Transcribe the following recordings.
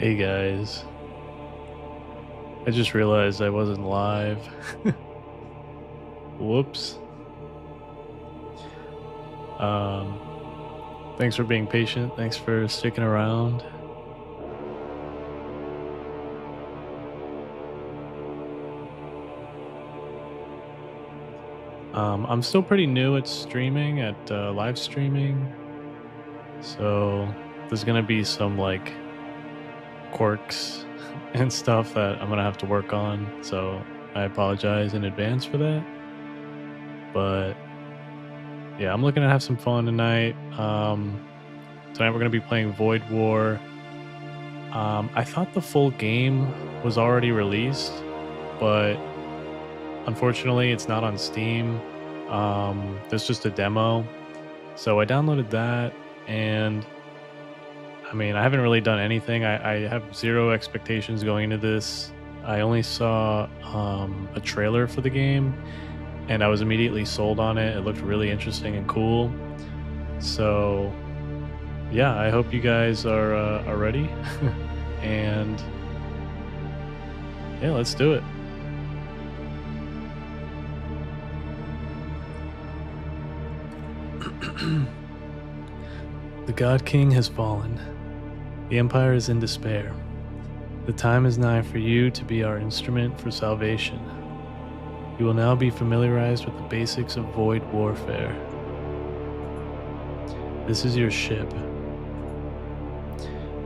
Hey guys, I just realized I wasn't live. Whoops. Um, Thanks for being patient. Thanks for sticking around. I'm still pretty new at streaming, at live streaming, so there's gonna be some like quirks and stuff that I'm gonna have to work on. So I apologize in advance for that. But yeah, I'm looking to have some fun tonight. Tonight we're gonna be playing Void War. I thought the full game was already released, but unfortunately, it's not on Steam. There's just a demo. So I downloaded that, and I mean, I haven't really done anything. I have zero expectations going into this. I only saw a trailer for the game, and I was immediately sold on it. It looked really interesting and cool. So, yeah, I hope you guys are ready. And yeah, let's do it. The God King has fallen. The Empire is in despair. The time is nigh for you to be our instrument for salvation. You will now be familiarized with the basics of void warfare. This is your ship.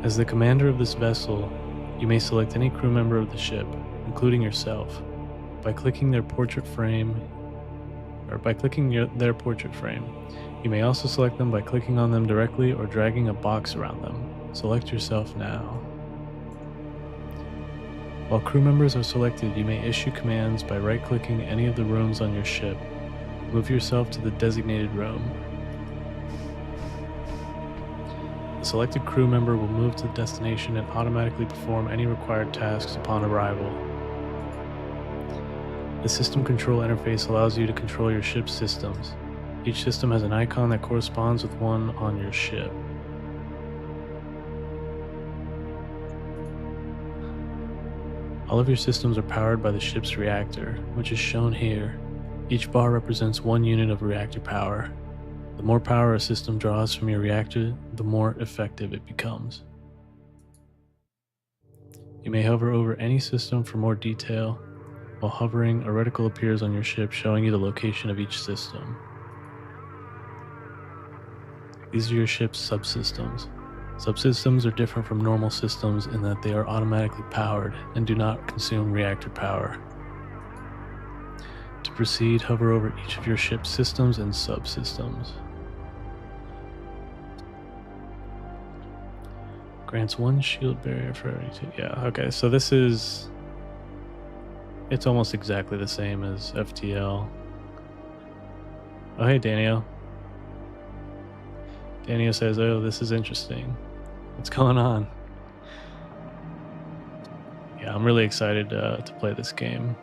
As the commander of this vessel, you may select any crew member of the ship, including yourself, by clicking their portrait frame. Their portrait frame. You may also select them by clicking on them directly or dragging a box around them. Select yourself now. While crew members are selected, you may issue commands by right-clicking any of the rooms on your ship. Move yourself to the designated room. The selected crew member will move to the destination and automatically perform any required tasks upon arrival. The system control interface allows you to control your ship's systems. Each system has an icon that corresponds with one on your ship. All of your systems are powered by the ship's reactor, which is shown here. Each bar represents one unit of reactor power. The more power a system draws from your reactor, the more effective it becomes. You may hover over any system for more detail. While hovering, a reticle appears on your ship showing you the location of each system. These are your ship's subsystems. Subsystems are different from normal systems in that they are automatically powered and do not consume reactor power. To proceed, hover over each of your ship's systems and subsystems. Grants one shield barrier for every two. Yeah, okay, so this is... It's almost exactly the same as FTL. Oh, hey, Daniel. Daniel says, oh, this is interesting. What's going on? Yeah, I'm really excited to play this game.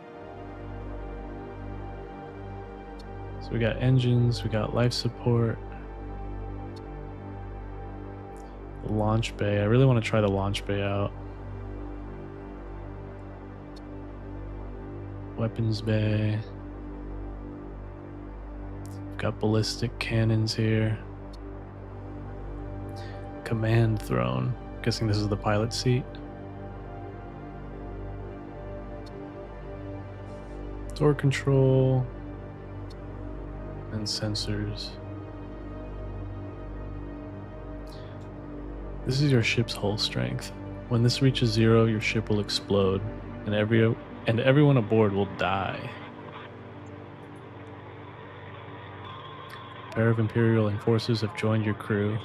So we got engines, we got life support. The launch bay. I really want to try the launch bay out. Weapons bay. We've got ballistic cannons here. Command throne. Guessing this is the pilot seat. Door control. And sensors. This is your ship's hull strength. When this reaches 0, your ship will explode, and everyone aboard will die. A pair of Imperial enforcers have joined your crew.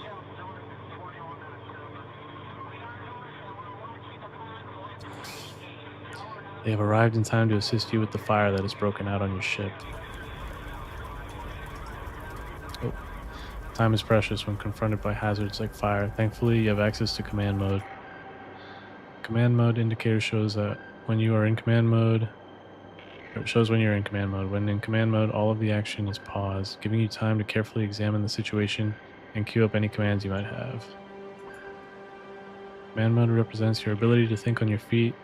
They have arrived in time to assist you with the fire that has broken out on your ship. Oh. Time is precious when confronted by hazards like fire. Thankfully, you have access to command mode. Command mode indicator shows that when you are in command mode, it shows when you're in command mode. When in command mode, all of the action is paused, giving you time to carefully examine the situation and queue up any commands you might have. Command mode represents your ability to think on your feet.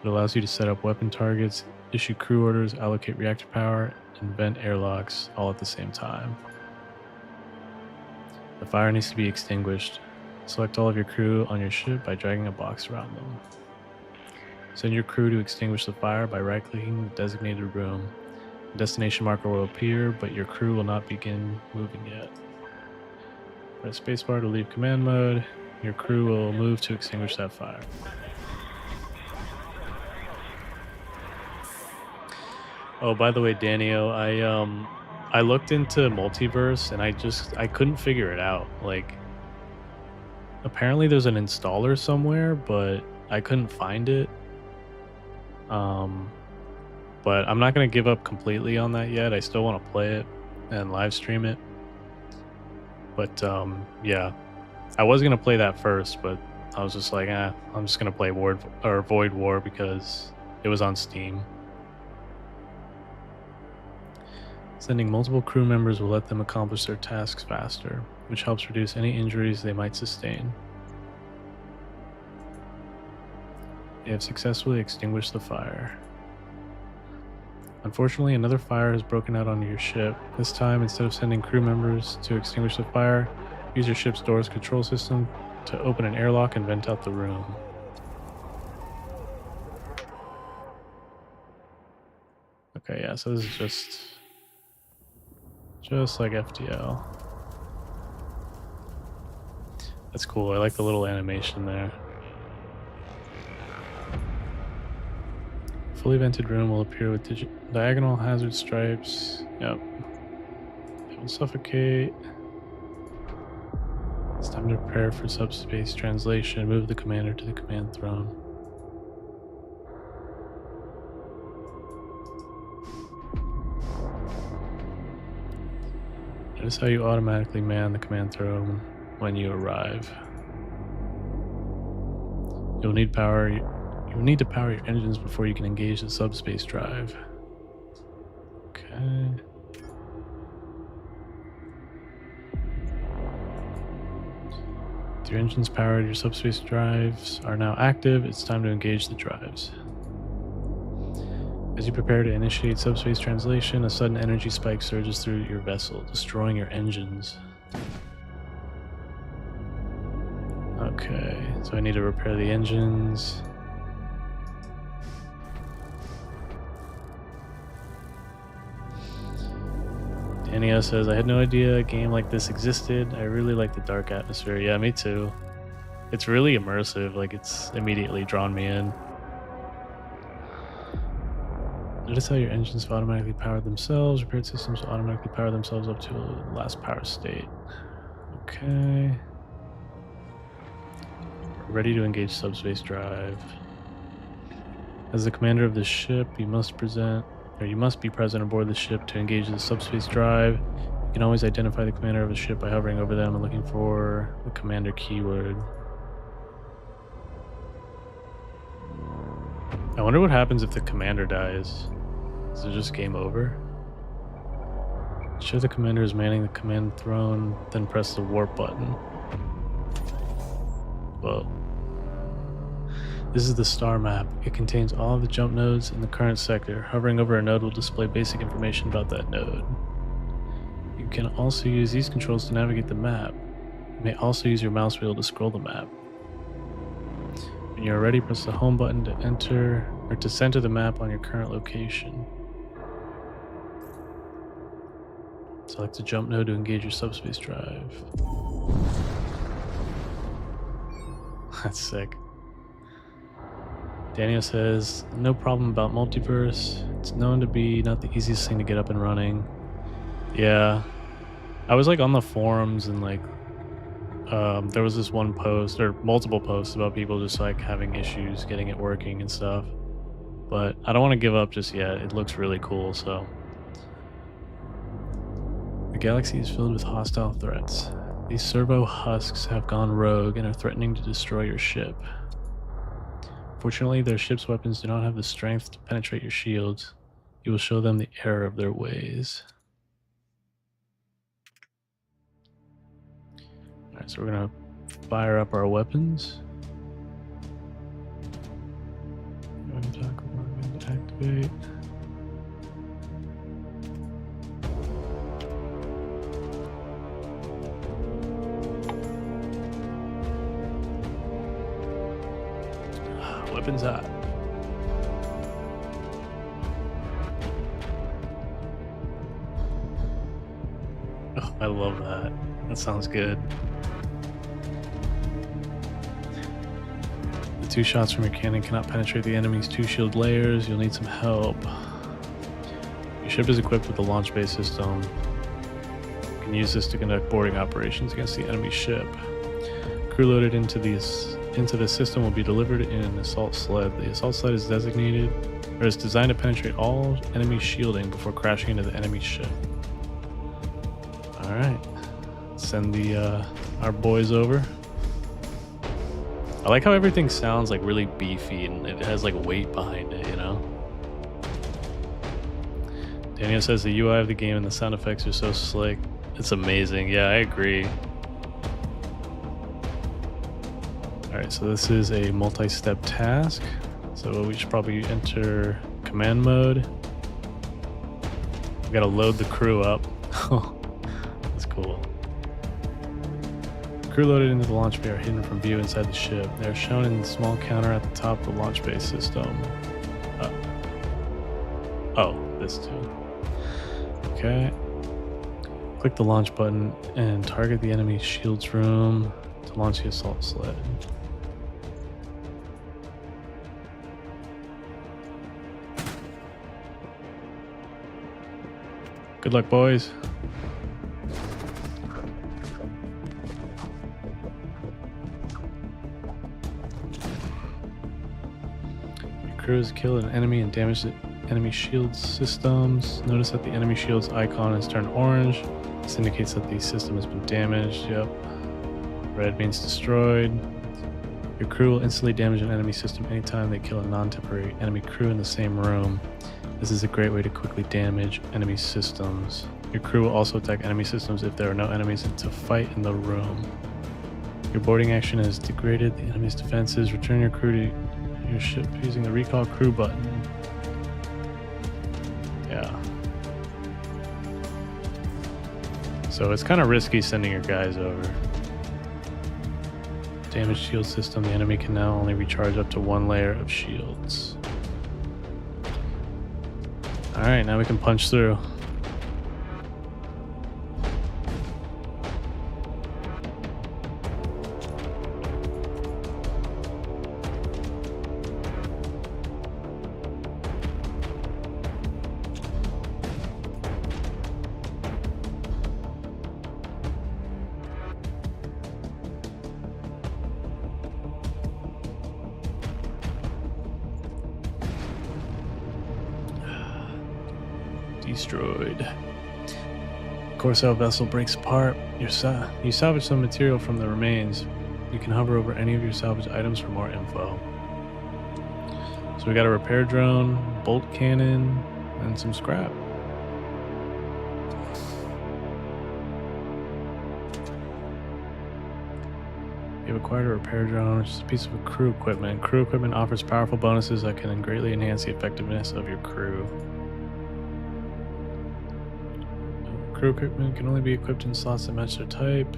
It allows you to set up weapon targets, issue crew orders, allocate reactor power, and vent airlocks all at the same time. The fire needs to be extinguished. Select all of your crew on your ship by dragging a box around them. Send your crew to extinguish the fire by right-clicking the designated room. A destination marker will appear, but your crew will not begin moving yet. Press spacebar to leave command mode. Your crew will move to extinguish that fire. Oh, by the way, Danio, I looked into Multiverse and I couldn't figure it out. Like, apparently there's an installer somewhere, but I couldn't find it. But I'm not gonna give up completely on that yet. I still want to play it and live stream it. But yeah, I was gonna play that first, but I was just like, I'm just gonna play Void War because it was on Steam. Sending multiple crew members will let them accomplish their tasks faster, which helps reduce any injuries they might sustain. They have successfully extinguished the fire. Unfortunately, another fire has broken out on your ship. This time, instead of sending crew members to extinguish the fire, use your ship's doors control system to open an airlock and vent out the room. Okay, yeah, so this is just like FTL. That's cool. I like the little animation there. Fully vented room will appear with diagonal hazard stripes. Yep. It will suffocate. It's time to prepare for subspace translation. Move the commander to the command throne. Notice how you automatically man the command throne when you arrive. You'll need power. You will need to power your engines before you can engage the subspace drive. Okay. With your engines powered, your subspace drives are now active. It's time to engage the drives. As you prepare to initiate subspace translation, a sudden energy spike surges through your vessel, destroying your engines. Okay, so I need to repair the engines. Danio says, I had no idea a game like this existed. I really like the dark atmosphere. Yeah, me too. It's really immersive, like it's immediately drawn me in. Notice how your engines have automatically powered themselves. Repaired systems will automatically power themselves up to the last power state. Okay. Ready to engage subspace drive. As the commander of the ship, you must be present aboard the ship to engage the subspace drive. You can always identify the commander of a ship by hovering over them and looking for the commander keyword. I wonder what happens if the commander dies. Is it just game over? Show the commander is manning the command throne, then press the warp button. Whoa. This is the star map. It contains all of the jump nodes in the current sector. Hovering over a node will display basic information about that node. You can also use these controls to navigate the map. You may also use your mouse wheel to scroll the map. When you're ready, press the home button to enter or to center the map on your current location. Select the jump node to engage your subspace drive. That's sick. Daniel says, no problem about Multiverse. It's known to be not the easiest thing to get up and running. Yeah. I was like on the forums and like there was this one post or multiple posts about people just like having issues getting it working and stuff. But I don't want to give up just yet. It looks really cool, so. The galaxy is filled with hostile threats. These servo husks have gone rogue and are threatening to destroy your ship. Fortunately, their ship's weapons do not have the strength to penetrate your shields. You will show them the error of their ways. Alright, so we're gonna fire up our weapons. activate. Weapons hot. Oh, I love that. That sounds good. The 2 shots from your cannon cannot penetrate the enemy's 2 shield layers. You'll need some help. Your ship is equipped with a launch bay system. You can use this to conduct boarding operations against the enemy ship. Crew loaded into the system will be delivered in an assault sled. The assault sled is designated or is designed to penetrate all enemy shielding before crashing into the enemy ship. All right, send the our boys over. I like how everything sounds like really beefy and it has like weight behind it, you know? Daniel says the UI of the game and the sound effects are so slick. It's amazing. Yeah, I agree. All right, so this is a multi-step task. So we should probably enter command mode. We gotta load the crew up. That's cool. Crew loaded into the launch bay are hidden from view inside the ship. They are shown in the small counter at the top of the launch bay system. Oh, this too. Okay. Click the launch button and target the enemy shields room to launch the assault sled. Good luck, boys. Crew has killed an enemy and damaged the enemy shield systems. Notice that the enemy shield's icon has turned orange. This indicates that the system has been damaged. Yep. Red means destroyed. Your crew will instantly damage an enemy system anytime they kill a non-temporary enemy crew in the same room. This is a great way to quickly damage enemy systems. Your crew will also attack enemy systems if there are no enemies to fight in the room. Your boarding action has degraded the enemy's defenses. Return your crew to your ship using the recall crew button. Yeah. So it's kind of risky sending your guys over. Damaged shield system. The enemy can now only recharge up to 1 layer of shields. Alright, now we can punch through. Destroyed. Corsair vessel breaks apart. You salvage some material from the remains. You can hover over any of your salvaged items for more info. So we got a repair drone, bolt cannon, and some scrap. You've acquired a repair drone, which is a piece of crew equipment. Crew equipment offers powerful bonuses that can greatly enhance the effectiveness of your crew. Crew equipment can only be equipped in slots that match their type.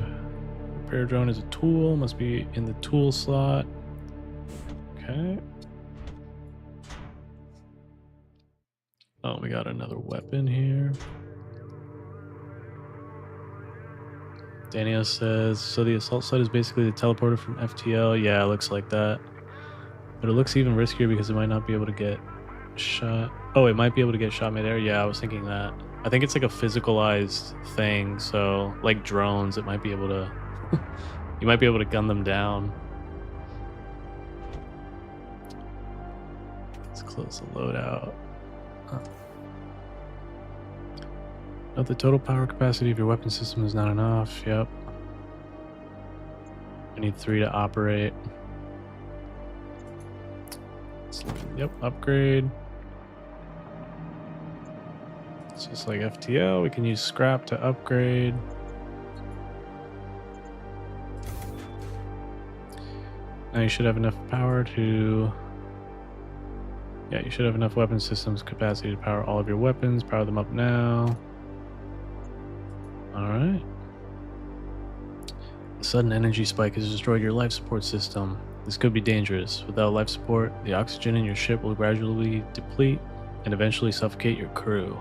Repair drone is a tool, must be in the tool slot. Okay. Oh, we got another weapon here. Daniel says, so the assault sled is basically the teleporter from FTL. Yeah, it looks like that. But it looks even riskier because it might not be able to get shot. Oh, it might be able to get shot midair. Yeah, I was thinking that. I think it's like a physicalized thing, so like drones, it might be able to you might be able to gun them down. Let's close the loadout. Note the total power capacity of your weapon system is not enough. Yep. I need 3 to operate. Yep, upgrade. It's just like FTL, we can use scrap to upgrade. Now you should have enough power to Yeah, you should have enough weapon systems capacity to power all of your weapons. Power them up now. All right. A sudden energy spike has destroyed your life support system. This could be dangerous. Without life support, the oxygen in your ship will gradually deplete and eventually suffocate your crew.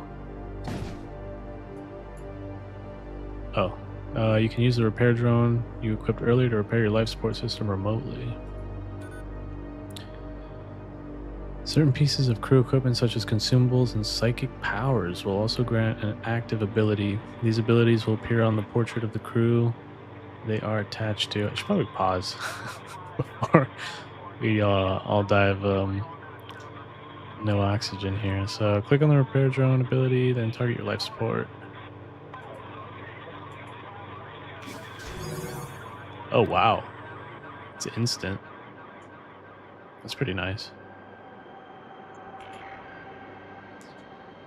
Oh, you can use the repair drone you equipped earlier to repair your life support system remotely. Certain pieces of crew equipment, such as consumables and psychic powers, will also grant an active ability. These abilities will appear on the portrait of the crew they are attached to. I should probably pause before we all die of no oxygen here. So click on the repair drone ability, then target your life support. Oh wow, it's instant. That's pretty nice.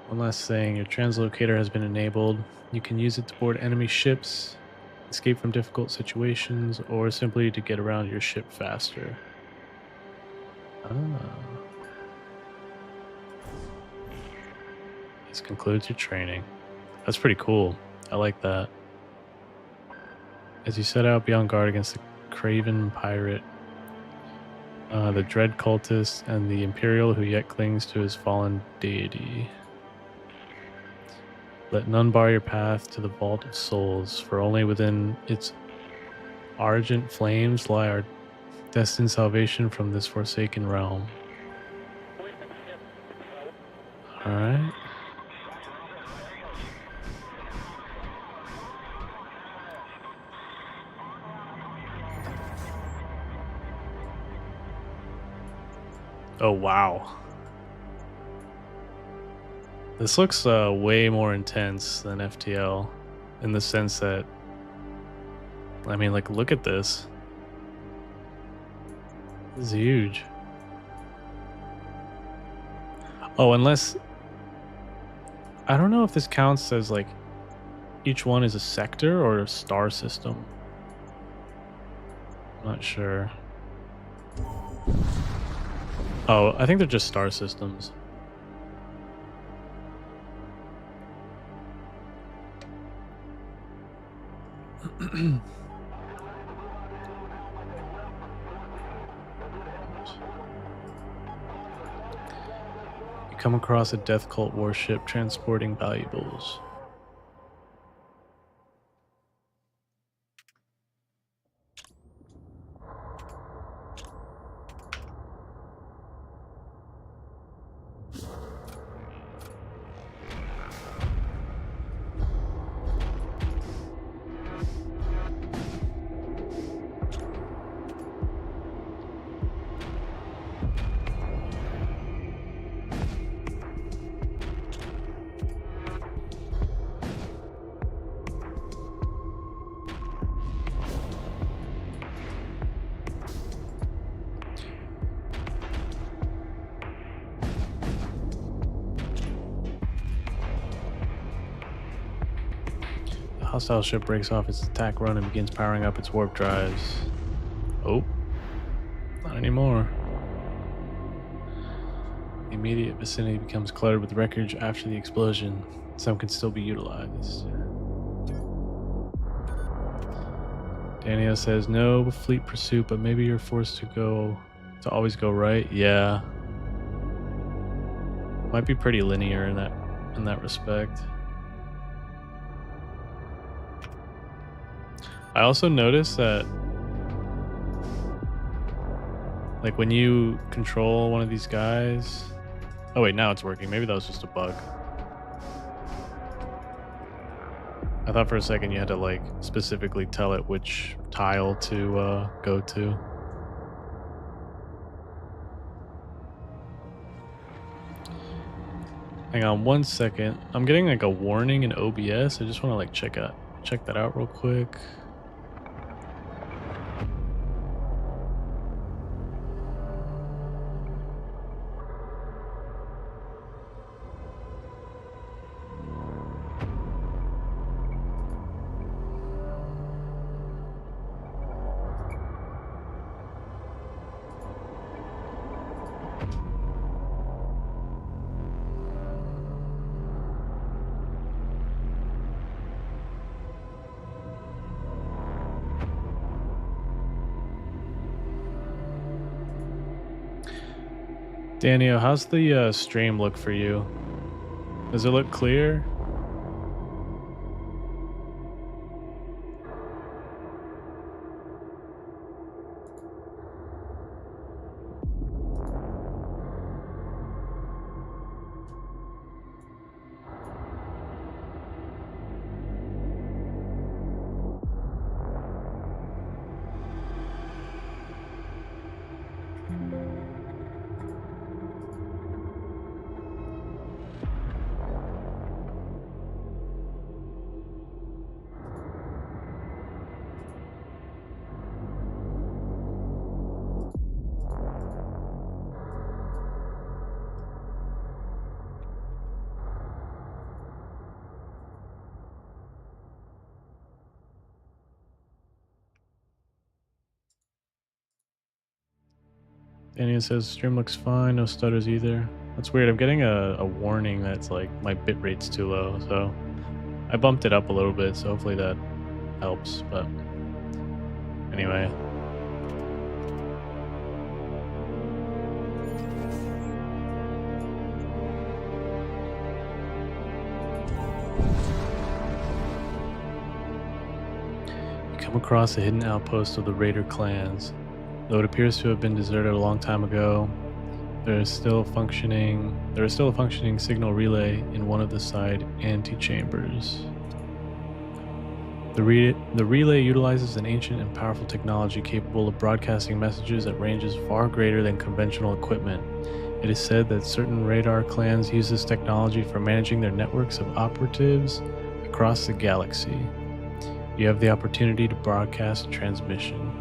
One last thing, your translocator has been enabled. You can use it to board enemy ships, escape from difficult situations, or simply to get around your ship faster. Ah. This concludes your training. That's pretty cool. I like that. As you set out, be on guard against the craven pirate, the dread cultist, and the Imperial who yet clings to his fallen deity. Let none bar your path to the Vault of Souls, for only within its argent flames lie our destined salvation from this forsaken realm. Alright. Oh, wow. This looks way more intense than FTL in the sense that, I mean, like, look at this. This is huge. Oh, unless, I don't know if this counts as like each one is a sector or a star system. I'm not sure. Oh, I think they're just star systems. You come across a death cult warship transporting valuables. The hostile ship breaks off its attack run and begins powering up its warp drives. Oh, not anymore. The immediate vicinity becomes cluttered with wreckage after the explosion. Some can still be utilized. Daniel says no fleet pursuit, but maybe you're forced to always go right. Yeah, might be pretty linear in that respect. I also noticed that, like, when you control one of these guys. Oh wait, now it's working. Maybe that was just a bug. I thought for a second you had to like specifically tell it which tile to go to. Hang on one second. I'm getting like a warning in OBS. I just want to like check that out real quick. Daniel, how's the stream look for you? Does it look clear? Daniel says stream looks fine, no stutters either. That's weird. I'm getting a warning that's like my bit rate's too low, so I bumped it up a little bit, so hopefully that helps. But anyway. You come across a hidden outpost of the Raider clans. Though it appears to have been deserted a long time ago, there is still a functioning signal relay in one of the side antechambers. The relay utilizes an ancient and powerful technology capable of broadcasting messages at ranges far greater than conventional equipment. It is said that certain radar clans use this technology for managing their networks of operatives across the galaxy. You have the opportunity to broadcast a transmission.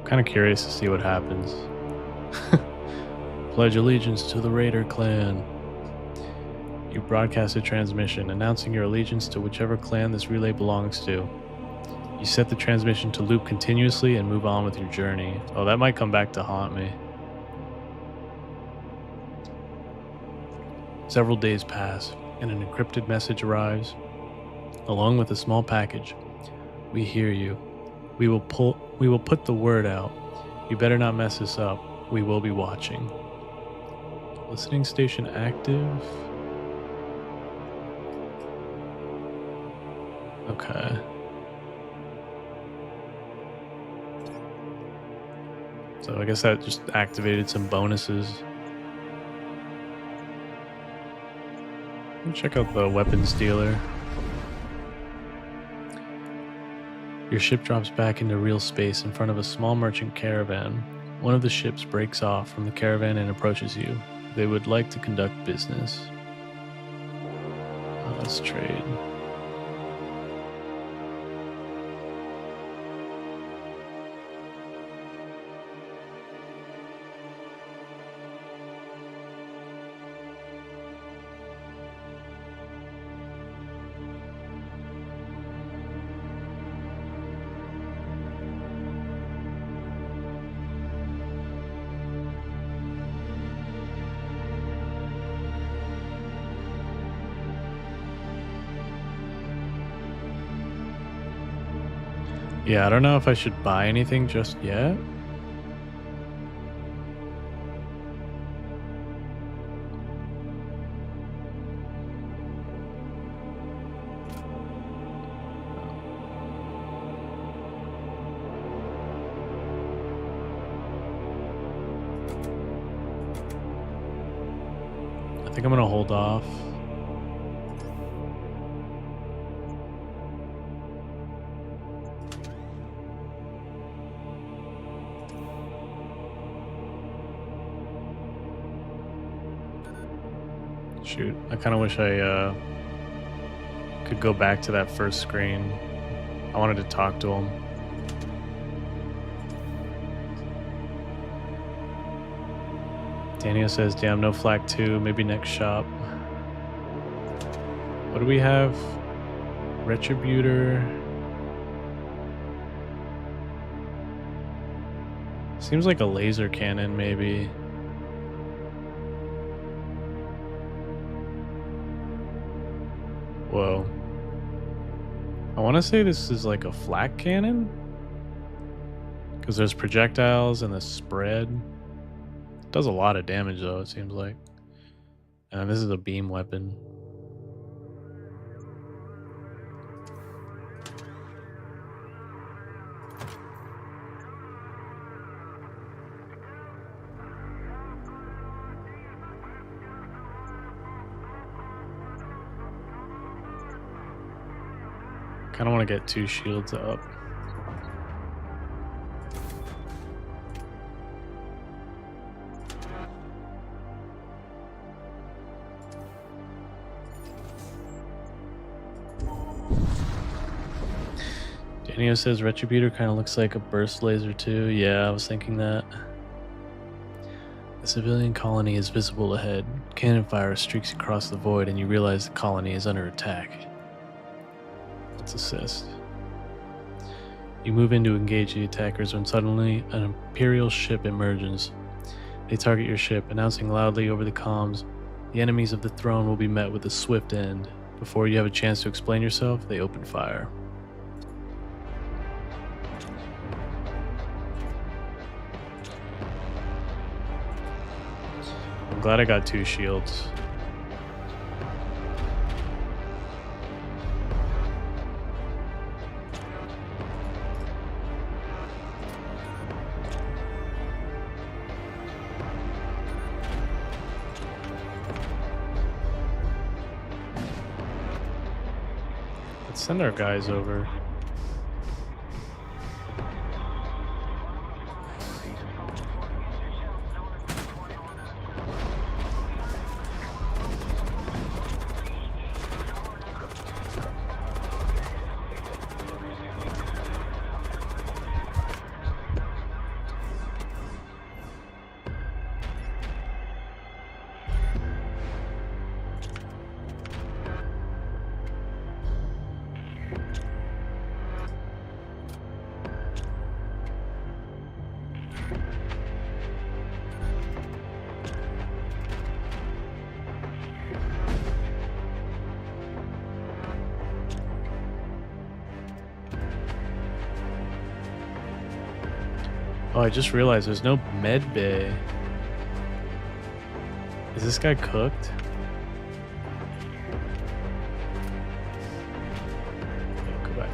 Kind of curious to see what happens. Pledge allegiance to the Raider clan. You broadcast a transmission announcing your allegiance to whichever clan this relay belongs to. You set the transmission to loop continuously and move on with your journey. Oh, that might come back to haunt me. Several days pass, and an encrypted message arrives, along with a small package. We hear you. We will put the word out. You better not mess this up. We will be watching. Listening station active. Okay. So I guess that just activated some bonuses. Check out the weapons dealer. Your ship drops back into real space in front of a small merchant caravan. One of the ships breaks off from the caravan and approaches you. They would like to conduct business. Let's trade. Yeah, I don't know if I should buy anything just yet. I think I'm gonna hold off. Shoot, I kind of wish I could go back to that first screen. I wanted to talk to him. Daniel says, damn, no flak 2, maybe next shop. What do we have? Retributor. Seems like a laser cannon, maybe. Whoa. I want to say this is like a flak cannon. Because there's projectiles and the spread. It does a lot of damage though, it seems like. And this is a beam weapon. Kind of want to get 2 shields up. Danio says Retributor kind of looks like a burst laser too. Yeah, I was thinking that. The civilian colony is visible ahead. Cannon fire streaks across the void and you realize the colony is under attack. Let's assist. You move in to engage the attackers when suddenly an Imperial ship emerges. They target your ship, announcing loudly over the comms, the enemies of the throne will be met with a swift end. Before you have a chance to explain yourself, they open fire. I'm glad I got 2 shields. Let's send our guys over. Oh, I just realized there's no med bay. Is this guy cooked? Yeah, go back.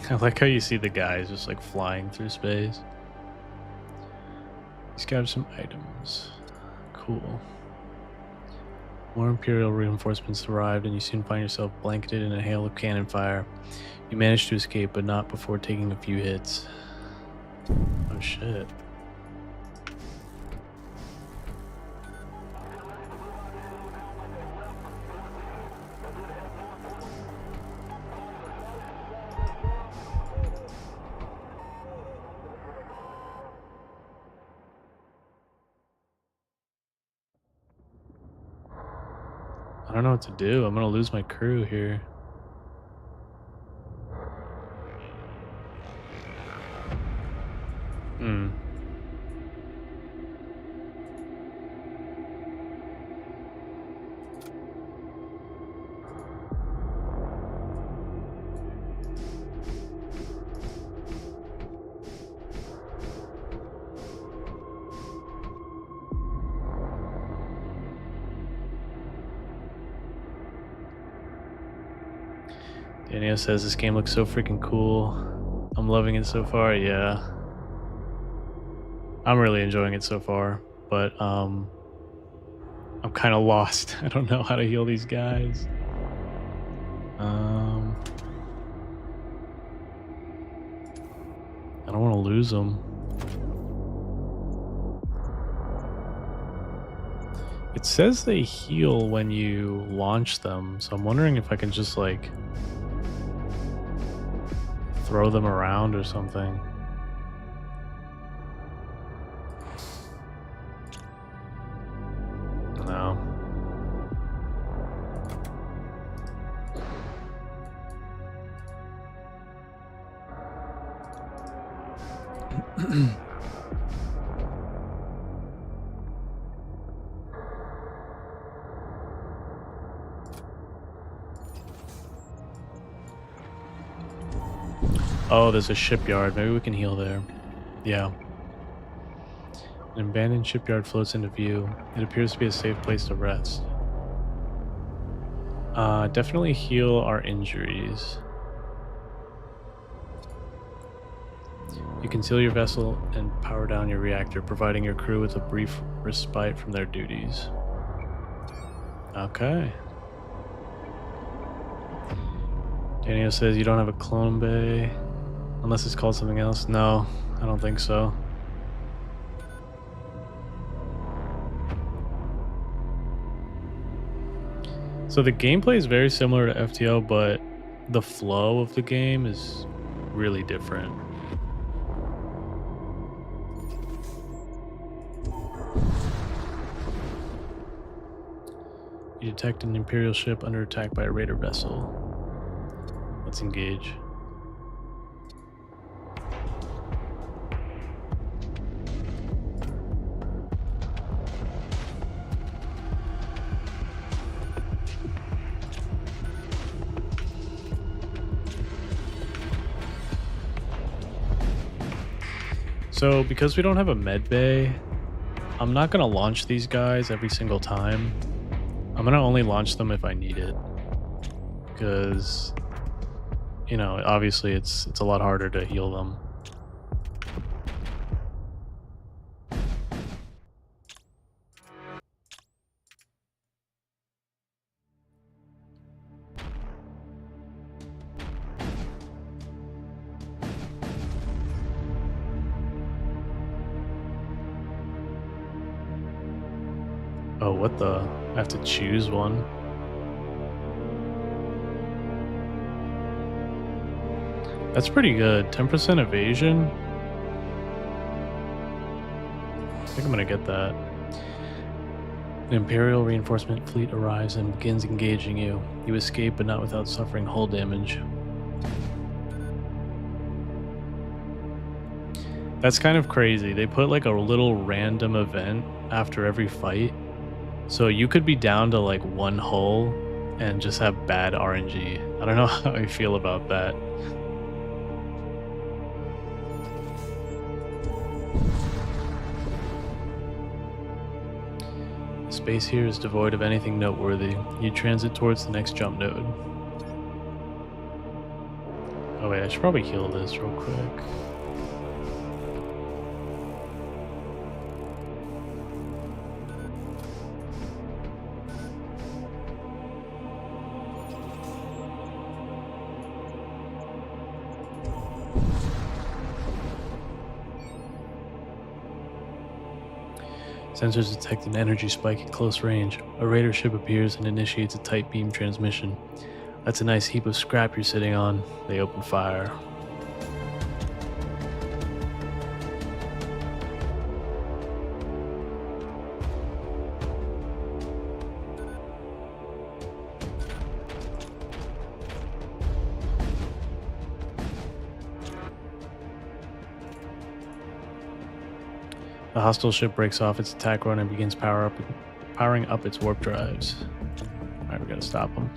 I like how you see the guys just like flying through space. He's got some items. Cool. More Imperial reinforcements arrived, and you soon find yourself blanketed in a hail of cannon fire. You manage to escape, but not before taking a few hits. Oh shit. I don't know what to do. I'm gonna lose my crew here. Hmm. Daniel says this game looks so freaking cool. I'm loving it so far. Yeah. I'm really enjoying it so far, but I'm kind of lost. I don't know how to heal these guys. I don't want to lose them. It says they heal when you launch them, so I'm wondering if I can just like throw them around or something. No. Oh, there's a shipyard. Maybe we can heal there. Yeah. An abandoned shipyard floats into view. It appears to be a safe place to rest. Definitely heal our injuries. You can seal your vessel and power down your reactor, providing your crew with a brief respite from their duties. Okay. Daniel says you don't have a clone bay. Unless it's called something else. No, I don't think so. So the gameplay is very similar to FTL, but the flow of the game is really different. You detect an Imperial ship under attack by a raider vessel. Let's engage. So because we don't have a med bay, I'm not going to launch these guys every single time. I'm going to only launch them if I need it. Because, you know, obviously it's a lot harder to heal them. Oh, what the? I have to choose one. That's pretty good. 10% evasion. I think I'm gonna get that. An Imperial reinforcement fleet arrives and begins engaging you. You escape, but not without suffering hull damage. That's kind of crazy. They put like a little random event after every fight. So you could be down to like one hull and just have bad RNG. I don't know how I feel about that. The space here is devoid of anything noteworthy. You transit towards the next jump node. Oh wait, I should probably heal this real quick. Sensors detect an energy spike at close range. A raider ship appears and initiates a tight beam transmission. That's a nice heap of scrap you're sitting on. They open fire. The hostile ship breaks off its attack run and begins powering up its warp drives. Alright, we gotta stop them.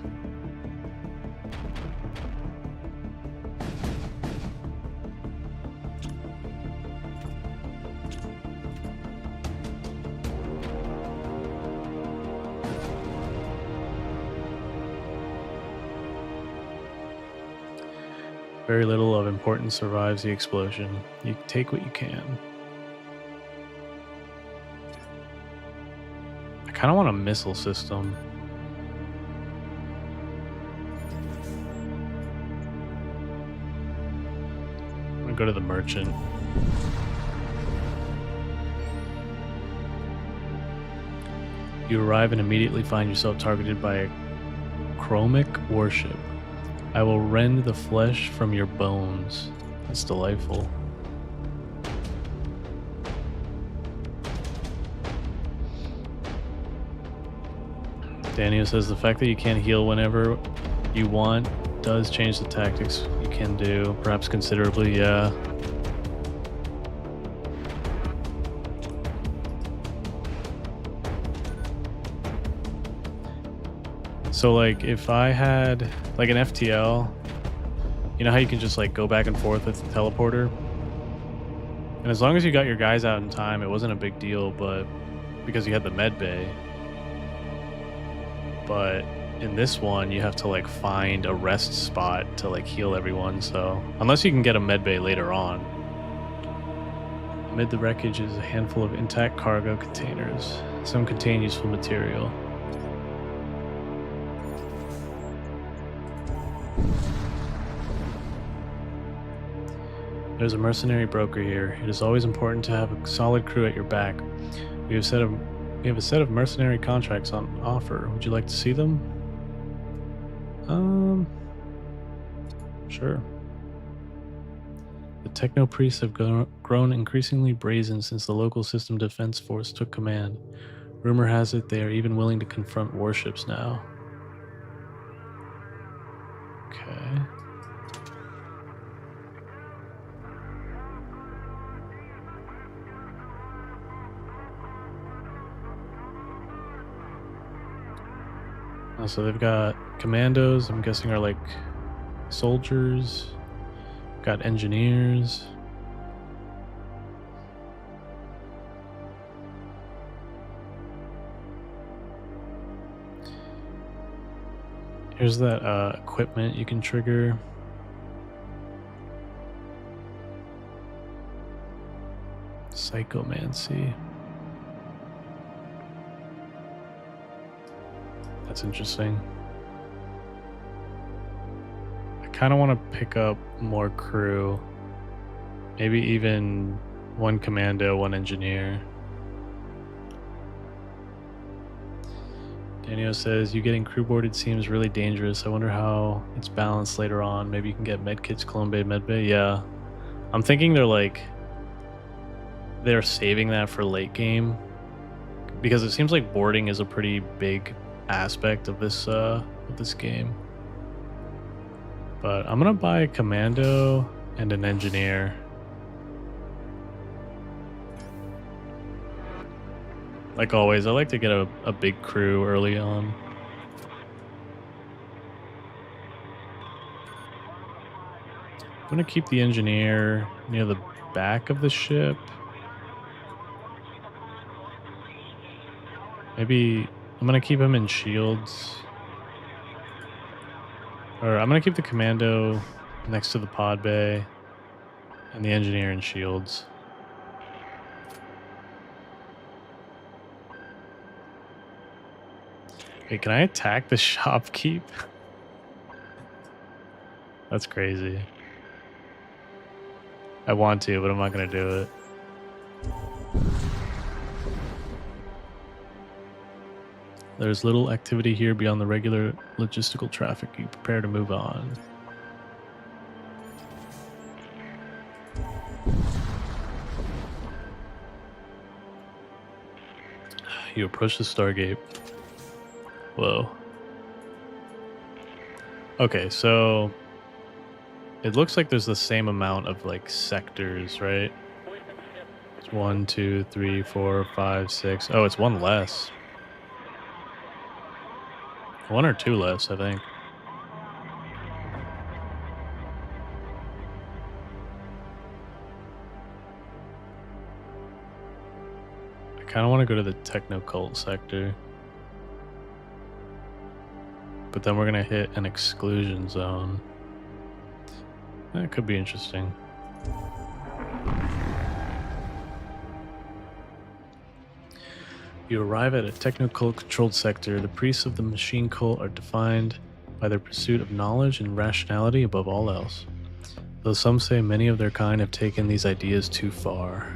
Very little of importance survives the explosion. You take what you can. I kind of want a missile system. I'm gonna go to the merchant. You arrive and immediately find yourself targeted by a chromic warship. I will rend the flesh from your bones. That's delightful. Daniel says the fact that you can't heal whenever you want does change the tactics you can do, perhaps considerably, yeah. So like if I had like an FTL, you know how you can just like go back and forth with the teleporter? And as long as you got your guys out in time, it wasn't a big deal, but because you had the med bay. But in this one, you have to like find a rest spot to like heal everyone. So unless you can get a med bay later on. Amid the wreckage is a handful of intact cargo containers. Some contain useful material. There's a mercenary broker here. It is always important to have a solid crew at your back. We have a set of mercenary contracts on offer. Would you like to see them? Sure. The techno priests have grown increasingly brazen since the local system defense force took command. Rumor has it they are even willing to confront warships now. Okay. So they've got commandos, I'm guessing are like soldiers, got engineers. Here's that equipment you can trigger. Psychomancy. That's interesting. I kind of want to pick up more crew. Maybe even one commando, one engineer. Daniel says, you getting crew boarded seems really dangerous. I wonder how it's balanced later on. Maybe you can get medkits, clone bay, med bay. Yeah. I'm thinking they're saving that for late game. Because it seems like boarding is a pretty big aspect of this game. But I'm gonna buy a commando and an engineer. Like always, I like to get a big crew early on. I'm gonna keep the engineer near the back of the ship. Maybe I'm gonna keep him in shields. Or I'm gonna keep the commando next to the pod bay and the engineer in shields. Hey, can I attack the shopkeep? That's crazy. I want to, but I'm not gonna do it. There's little activity here beyond the regular logistical traffic. You prepare to move on. You approach the Stargate. Whoa. Okay, so it looks like there's the same amount of like sectors, right? It's 1, 2, 3, 4, 5, 6. Oh, it's one less. 1 or 2 less, I think. I kind of want to go to the techno-cult sector. But then we're going to hit an exclusion zone. That could be interesting. You arrive at a techno-cult controlled sector. The priests of the machine cult are defined by their pursuit of knowledge and rationality above all else. Though some say many of their kind have taken these ideas too far.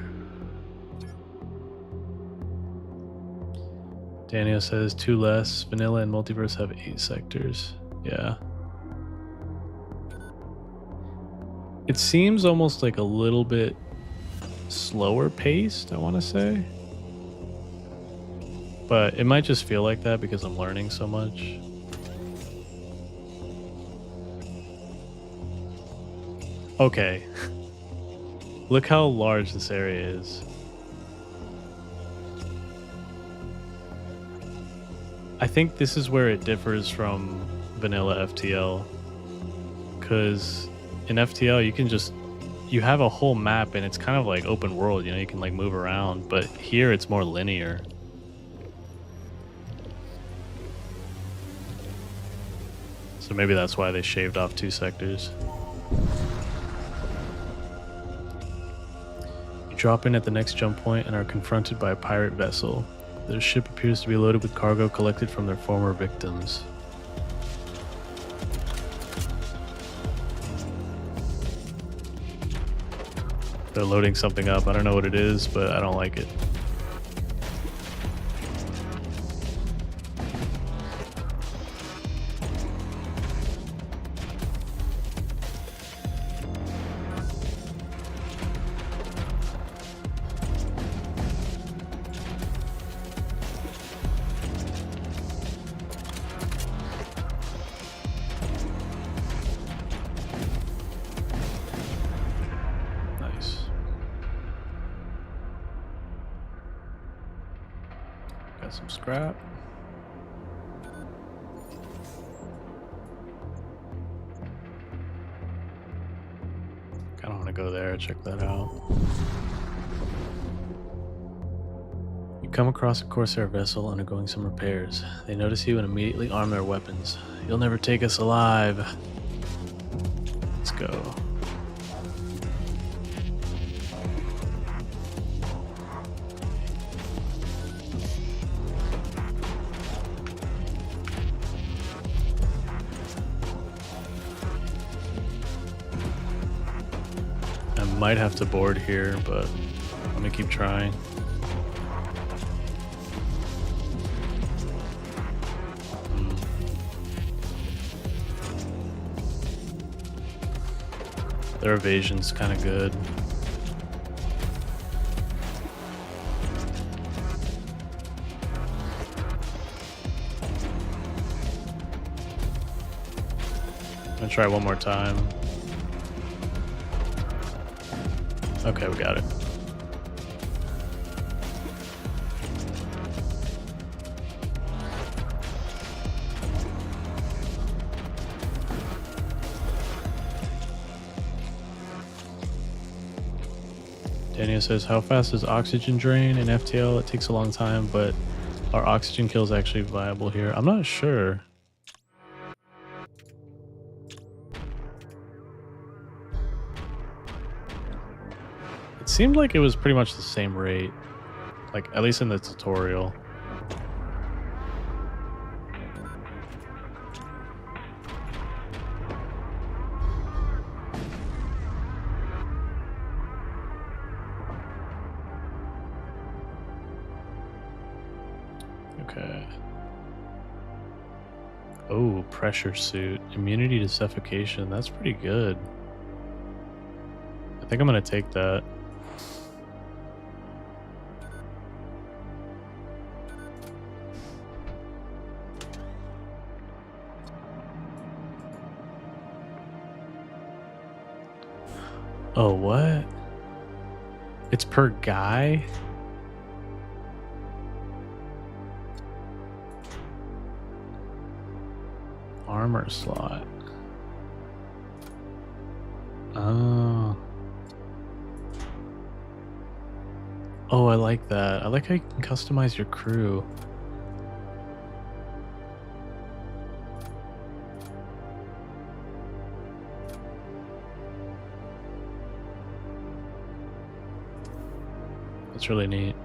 Daniel says 2 less. Vanilla and Multiverse have 8 sectors. Yeah. It seems almost like a little bit slower paced, I want to say. But it might just feel like that because I'm learning so much. Okay. Look how large this area is. I think this is where it differs from vanilla FTL. Because in FTL, you have a whole map and it's kind of like open world, you can like move around, but here it's more linear. So maybe that's why they shaved off 2 sectors. You drop in at the next jump point and are confronted by a pirate vessel. Their ship appears to be loaded with cargo collected from their former victims. They're loading something up. I don't know what it is, but I don't like it. Got some scrap. Kinda wanna go there, check that out. You come across a Corsair vessel undergoing some repairs. They notice you and immediately arm their weapons. You'll never take us alive. Let's go. Might have to board here, but I'm gonna keep trying. Their evasion's kind of good. I'm gonna try one more time. Okay, we got it. Daniel says, how fast does oxygen drain in FTL? It takes a long time, but are oxygen kills actually viable here? I'm not sure. It seemed like it was pretty much the same rate, like at least in the tutorial. Okay. Oh, pressure suit. Immunity to suffocation. That's pretty good. I think I'm gonna take that. Oh, what? It's per guy? Armor slot. Oh. Oh, I like that. I like how you can customize your crew. That's really neat.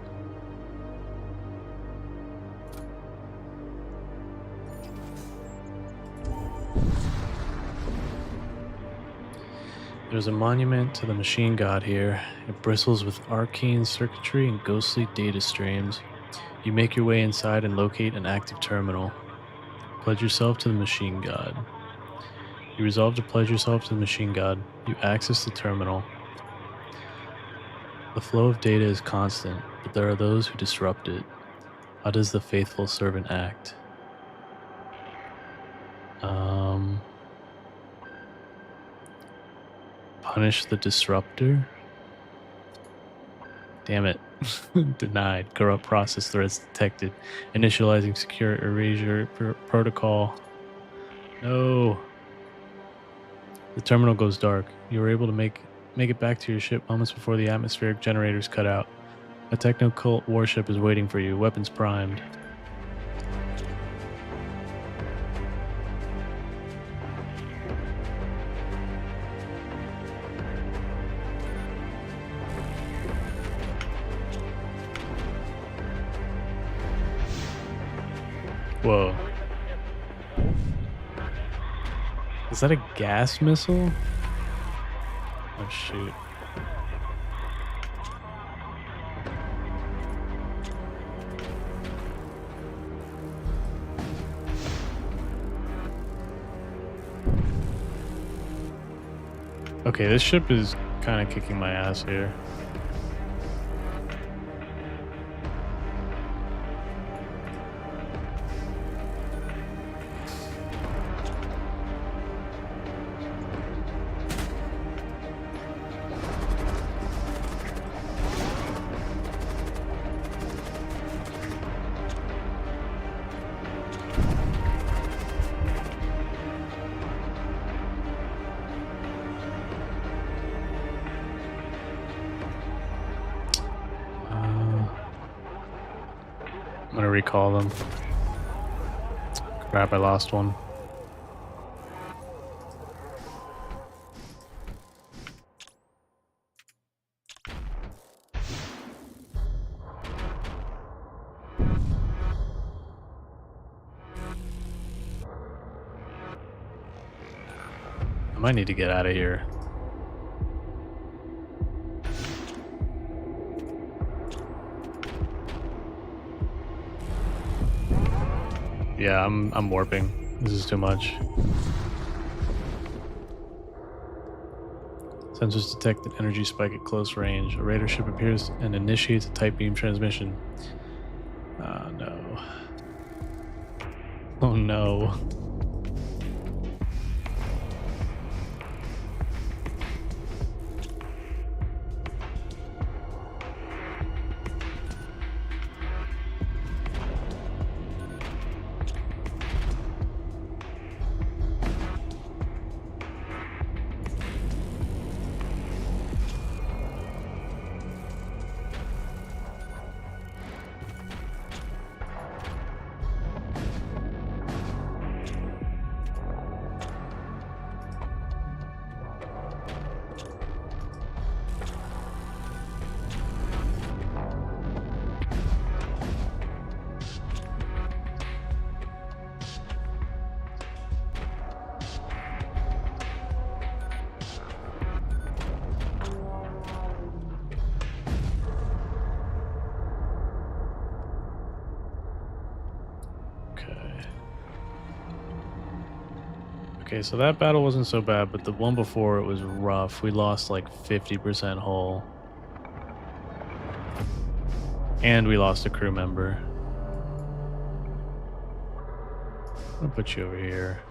There's a monument to the machine god here. It bristles with arcane circuitry and ghostly data streams. You make your way inside and locate an active terminal. Pledge yourself to the machine god. You resolve to pledge yourself to the machine god. You access the terminal. The flow of data is constant, but there are those who disrupt it. How does the faithful servant act? Punish the disruptor? Damn it. Denied. Corrupt process threats detected. Initializing secure erasure protocol. No. The terminal goes dark. You were able to make it back to your ship moments before the atmospheric generators cut out. A techno-cult warship is waiting for you. Weapons primed. Whoa. Is that a gas missile? Oh shoot. Okay, this ship is kind of kicking my ass here. I'm gonna recall them. Crap, I lost one. I might need to get out of here. Yeah, I'm warping. This is too much. Sensors detect an energy spike at close range. A radar ship appears and initiates a tight beam transmission. Oh no. Oh no. Okay, so that battle wasn't so bad, but the one before it was rough. We lost like 50% hull. And we lost a crew member. I'm gonna put you over here.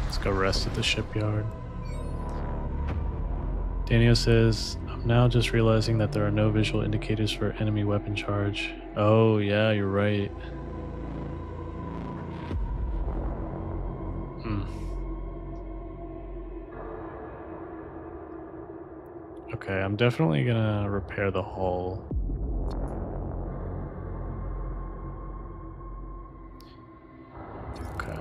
Let's go rest at the shipyard. Daniel says, I'm now just realizing that there are no visual indicators for enemy weapon charge. Oh, yeah, you're right. Okay, I'm definitely gonna repair the hull. Okay.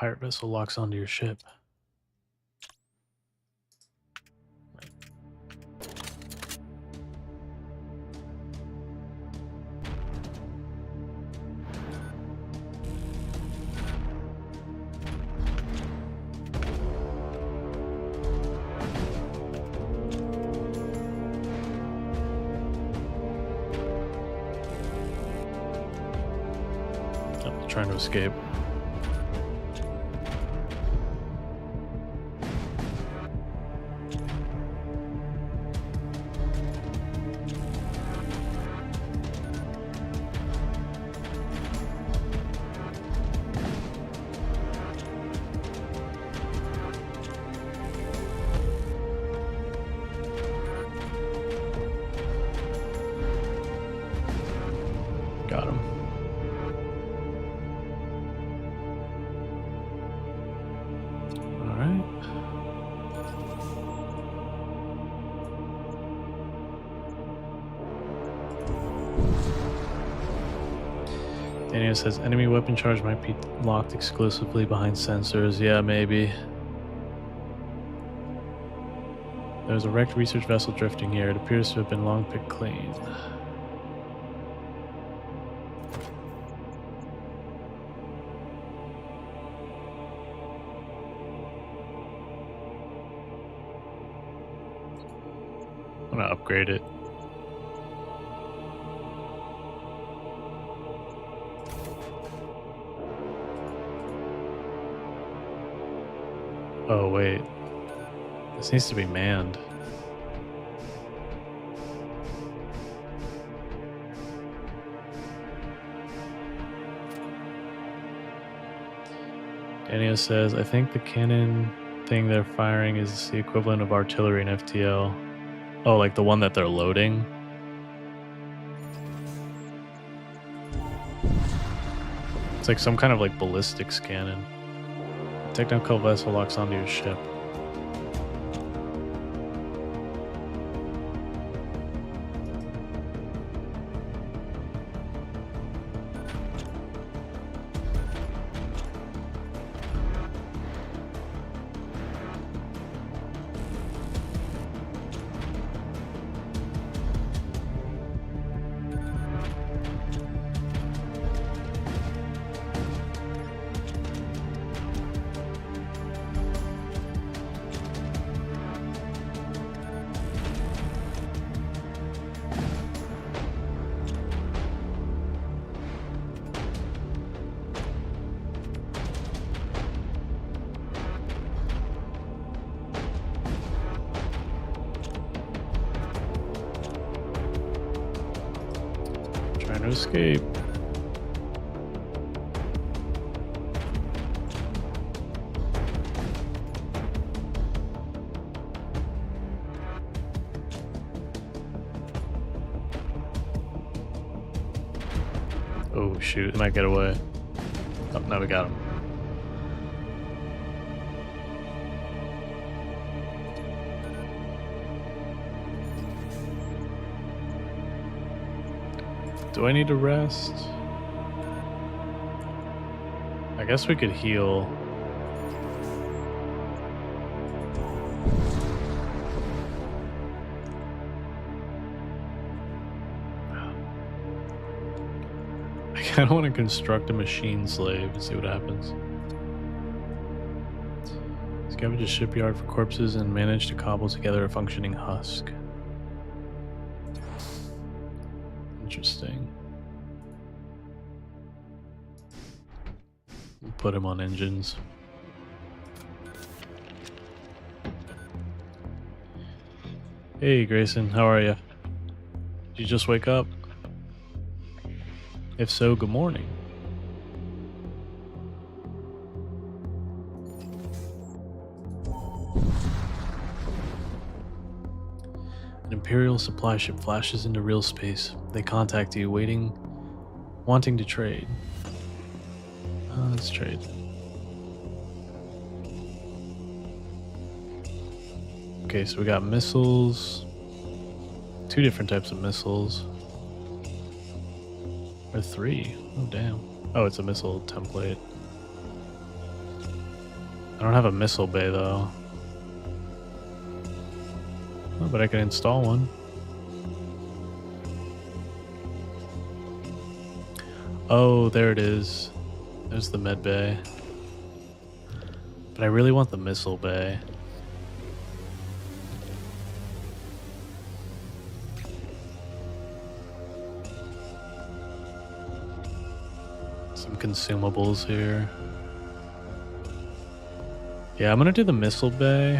pirate vessel locks onto your ship. Oh, trying to escape. Got him. All right. Daniel says enemy weapon charge might be locked exclusively behind sensors. Yeah, maybe. There's a wrecked research vessel drifting here. It appears to have been long picked clean. I'm gonna upgrade it. Oh wait, this needs to be manned. Daniel says, I think the cannon thing they're firing is the equivalent of artillery in FTL. Oh, like the one that they're loading? It's like some kind of like ballistics cannon. Technical vessel locks onto your ship. Trying to escape. Oh shoot, it might get away. Oh, now we got him. Do I need to rest? I guess we could heal. I kind of want to construct a machine slave and see what happens. Scavenge a shipyard for corpses and manage to cobble together a functioning husk. Interesting. We'll put him on engines. Hey Grayson, how are you? Did you just wake up? If so, good morning. An Imperial supply ship flashes into real space. They contact you, wanting to trade. Let's trade. Okay, so we got missiles. 2 different types of missiles. Or 3. Oh, damn. Oh, it's a missile template. I don't have a missile bay though. Oh, but I can install one. Oh, there it is. There's the med bay. But I really want the missile bay. Some consumables here. Yeah, I'm gonna do the missile bay.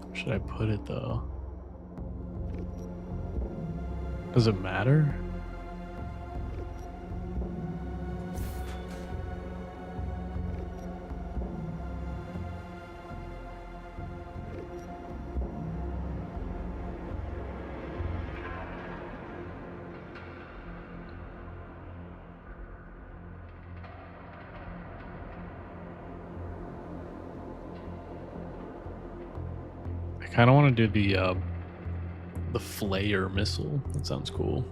Where should I put it though? Does it matter? I kind of want to do the Flayer missile. That sounds cool.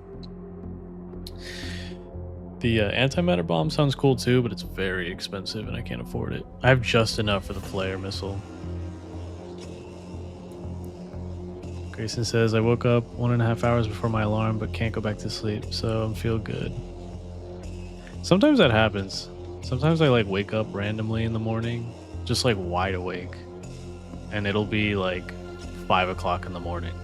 The antimatter bomb sounds cool too, but it's very expensive and I can't afford it. I have just enough for the Flayer missile. Grayson says, I woke up 1.5 hours before my alarm, but can't go back to sleep, so I feel good. Sometimes that happens. Sometimes I like wake up randomly in the morning, just like wide awake, and it'll be like 5 o'clock in the morning.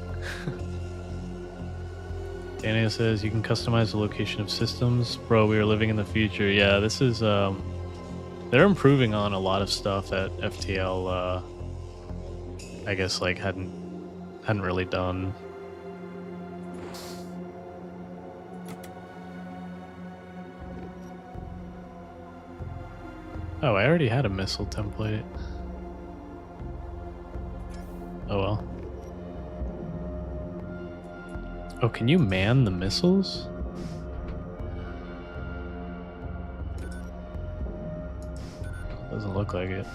Daniel says you can customize the location of systems. Bro, we are living in the future. Yeah, this is they're improving on a lot of stuff that FTL I guess like hadn't really done. Oh, I already had a missile template. Oh well. Oh, can you man the missiles? Doesn't look like it.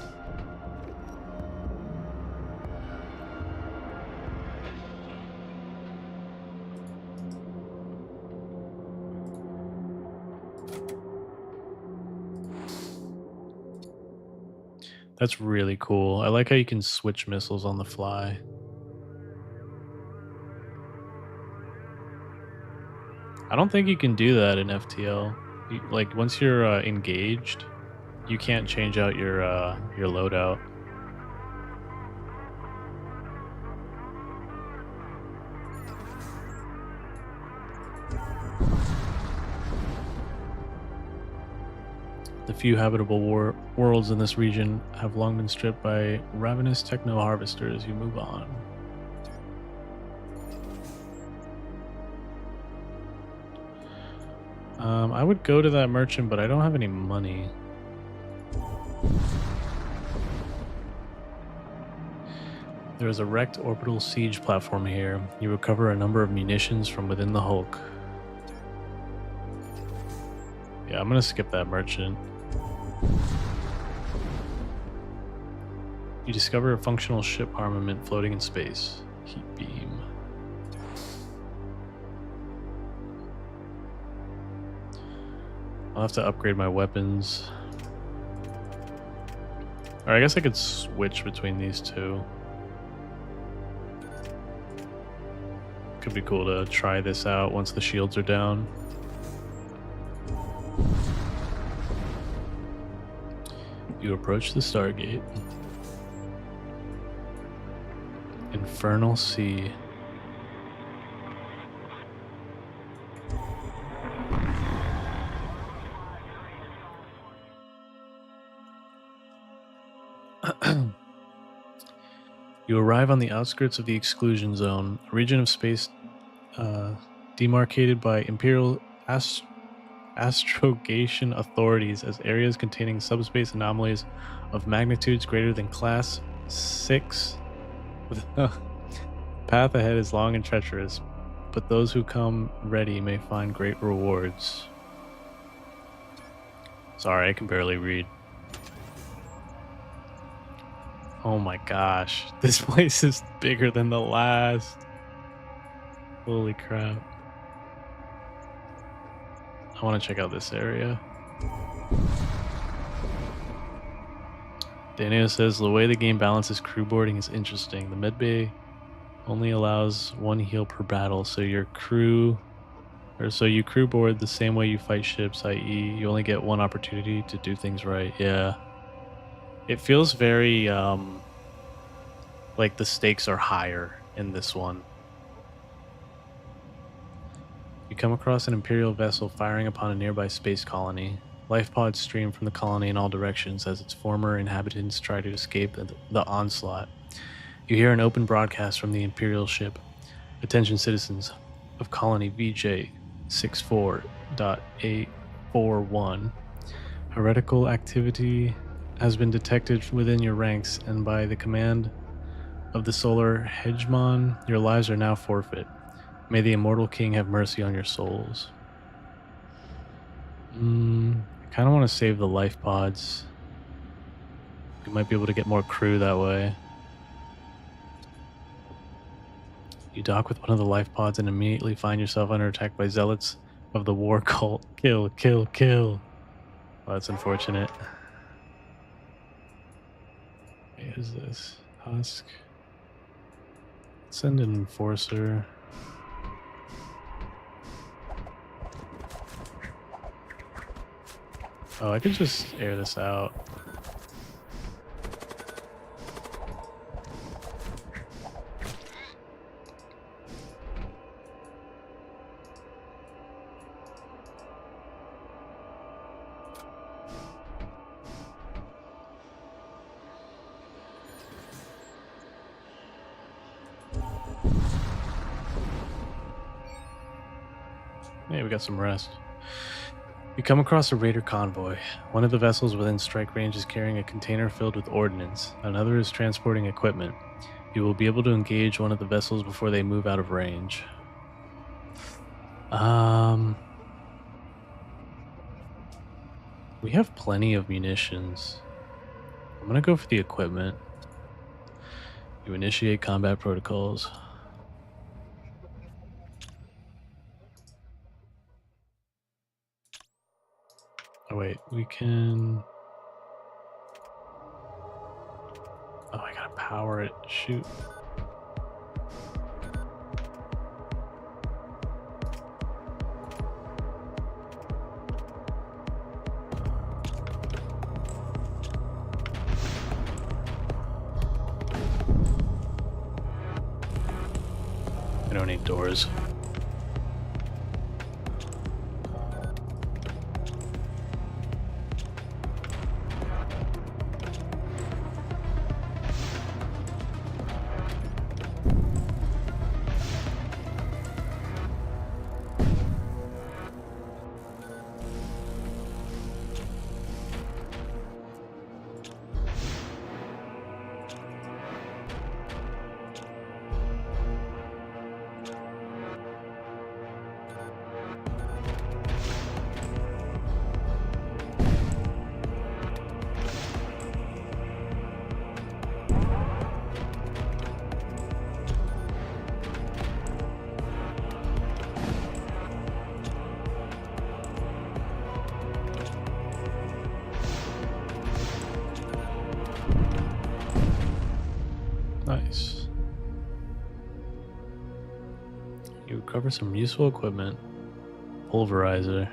That's really cool. I like how you can switch missiles on the fly. I don't think you can do that in FTL. Like once you're engaged, you can't change out your loadout. The few habitable worlds in this region have long been stripped by ravenous techno harvesters. You move on. I would go to that merchant, but I don't have any money. There is a wrecked orbital siege platform here. You recover a number of munitions from within the Hulk. Yeah, I'm gonna skip that merchant. You discover a functional ship armament floating in space. Heat beam. I'll have to upgrade my weapons. Or I guess I could switch between these two. Could be cool to try this out once the shields are down. You approach the Stargate. Infernal Sea. You arrive on the outskirts of the exclusion zone, a region of space demarcated by Imperial astrogation authorities as areas containing subspace anomalies of magnitudes greater than Class 6. The path ahead is long and treacherous, but those who come ready may find great rewards. Sorry, I can barely read. Oh my gosh, this place is bigger than the last. Holy crap. I want to check out this area. Daniel says the way the game balances crew boarding is interesting. The medbay only allows one heal per battle, so you crew board the same way you fight ships, i.e. you only get one opportunity to do things right. Yeah. It feels very like the stakes are higher in this one. You come across an Imperial vessel firing upon a nearby space colony. Life pods stream from the colony in all directions as its former inhabitants try to escape the onslaught. You hear an open broadcast from the Imperial ship. Attention citizens of colony VJ 64.841. Heretical activity has been detected within your ranks, and by the command of the Solar Hegemon, your lives are now forfeit. May the Immortal King have mercy on your souls. I kind of want to save the life pods. We might be able to get more crew that way. You dock with one of the life pods and immediately find yourself under attack by zealots of the war cult. Kill, kill, kill. Oh, that's unfortunate. What is this? Husk. Send an enforcer. Oh, I could just air this out. Hey, we got some rest. You come across a raider convoy. One of the vessels within strike range is carrying a container filled with ordnance. Another is transporting equipment. You will be able to engage one of the vessels before they move out of range. We have plenty of munitions. I'm gonna go for the equipment. You initiate combat protocols. Oh wait, we can... Oh, I gotta power it. Shoot. I don't need doors. Nice. You recover some useful equipment. Pulverizer.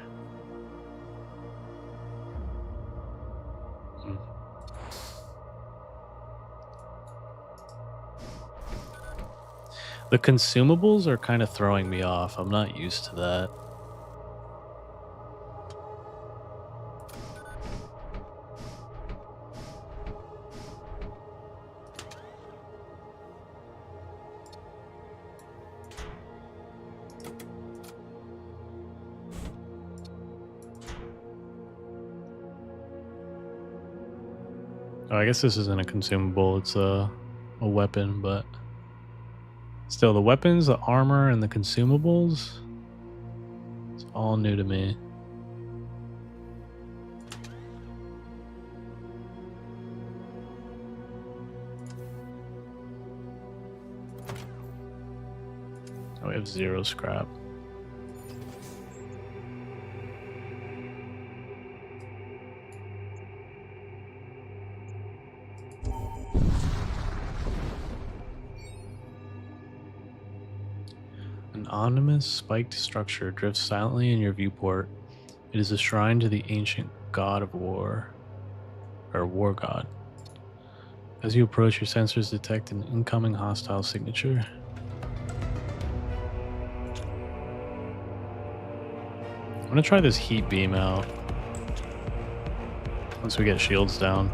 The consumables are kind of throwing me off. I'm not used to that. Oh, I guess this isn't a consumable, it's a weapon, but still, the weapons, the armor, and the consumables, it's all new to me. we have 0 scrap. An ominous spiked structure drifts silently in your viewport. It is a shrine to the ancient god of war, or war god. As you approach, your sensors detect an incoming hostile signature. I'm gonna try this heat beam out once we get shields down.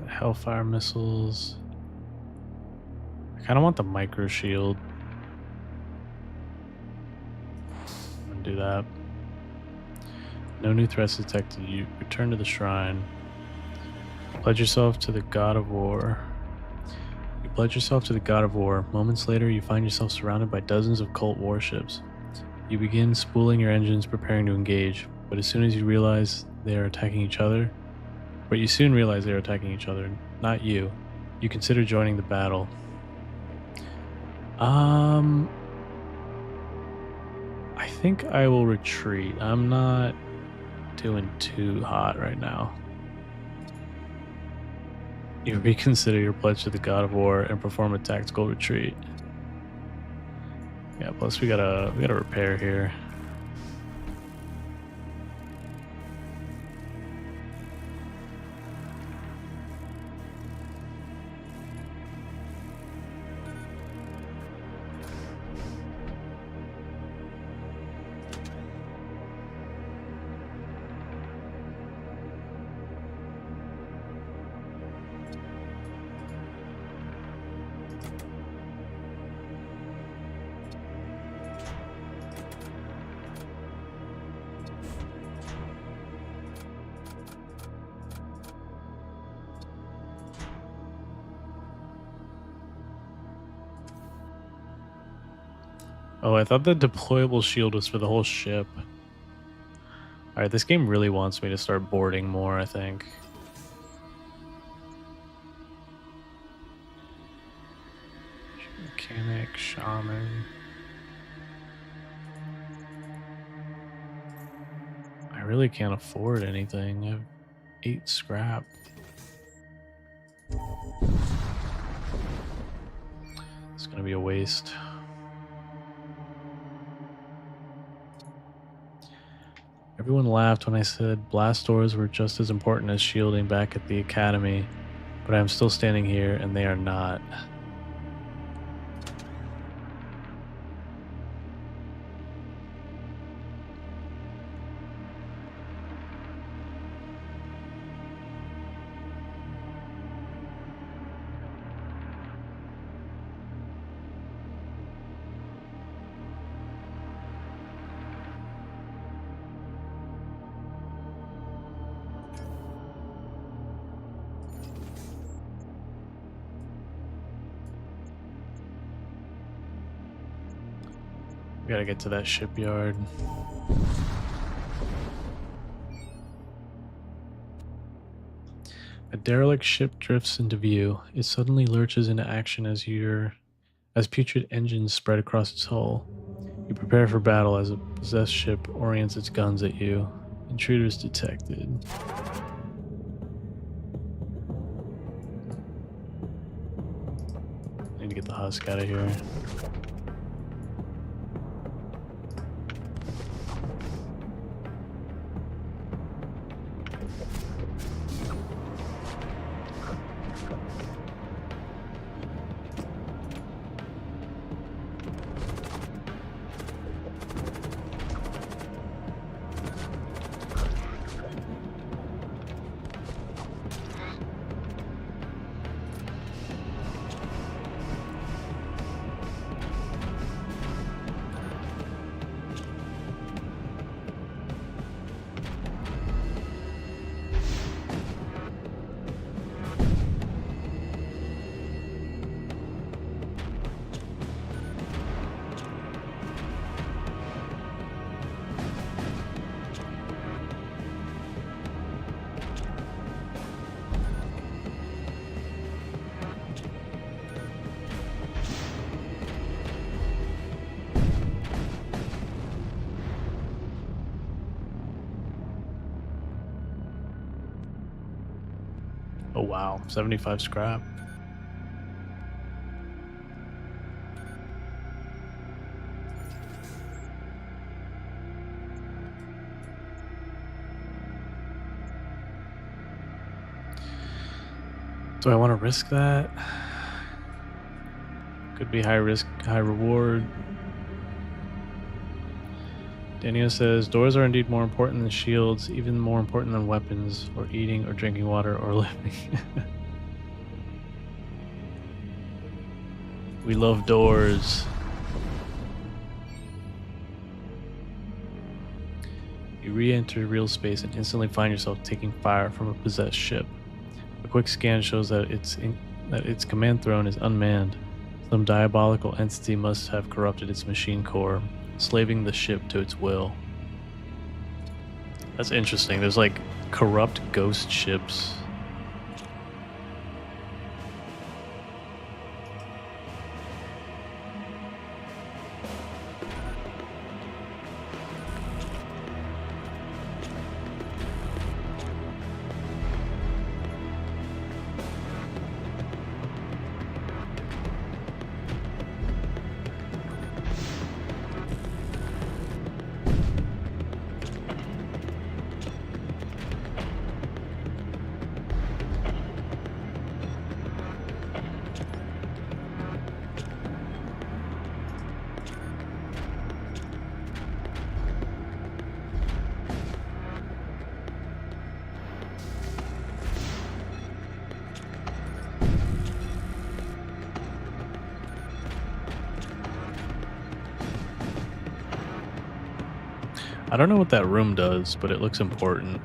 Hellfire missiles. I kind of want the micro shield. I'm gonna do that. No new threats detected. You return to the shrine. Pledge yourself to the god of war. You pledge yourself to the god of war. Moments later, you find yourself surrounded by dozens of cult warships. You begin spooling your engines, preparing to engage. But as soon as you realize they are attacking each other, not you. You consider joining the battle. I think I will retreat. I'm not doing too hot right now. You reconsider your pledge to the god of war and perform a tactical retreat. Yeah, plus we gotta repair here. Oh, I thought the deployable shield was for the whole ship. Alright, this game really wants me to start boarding more, I think. Mechanic, shaman. I really can't afford anything. I have 8 scrap. It's gonna be a waste. Everyone laughed when I said blast doors were just as important as shielding back at the academy, but I am still standing here and they are not. We gotta get to that shipyard. A derelict ship drifts into view. It suddenly lurches into action as putrid engines spread across its hull. You prepare for battle as a possessed ship orients its guns at you. Intruders detected. Need to get the husk out of here. Oh wow, 75 scrap. Do I want to risk that? Could be high risk, high reward. Daniel says, doors are indeed more important than shields, even more important than weapons, or eating, or drinking water, or living. We love doors. You re-enter real space and instantly find yourself taking fire from a possessed ship. A quick scan shows that its command throne is unmanned. Some diabolical entity must have corrupted its machine core, slaving the ship to its will. That's interesting. There's like corrupt ghost ships. I don't know what that room does, but it looks important.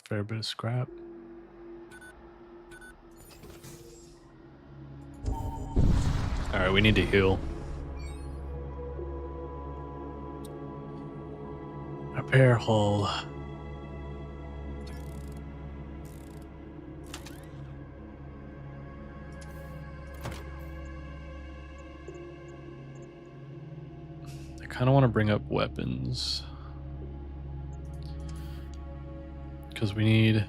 Fair bit of scrap. Alright, we need to heal. Repair hull. I kind of want to bring up weapons. Because we need...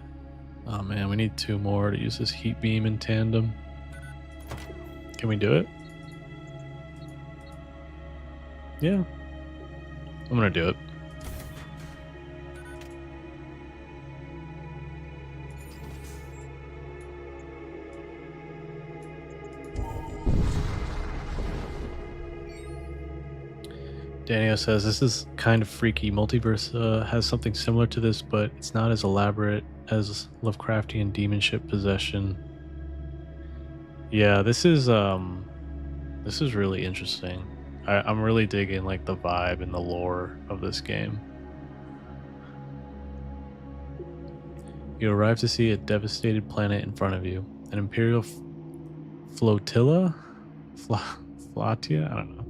Oh man, we need 2 more to use this heat beam in tandem. Can we do it? Yeah. I'm gonna do it. Daniel says, this is kind of freaky. Multiverse has something similar to this, but it's not as elaborate as Lovecraftian demon ship possession. Yeah, this is really interesting. I'm really digging like the vibe and the lore of this game. You arrive to see a devastated planet in front of you. An Imperial flotilla? Flotilla? I don't know.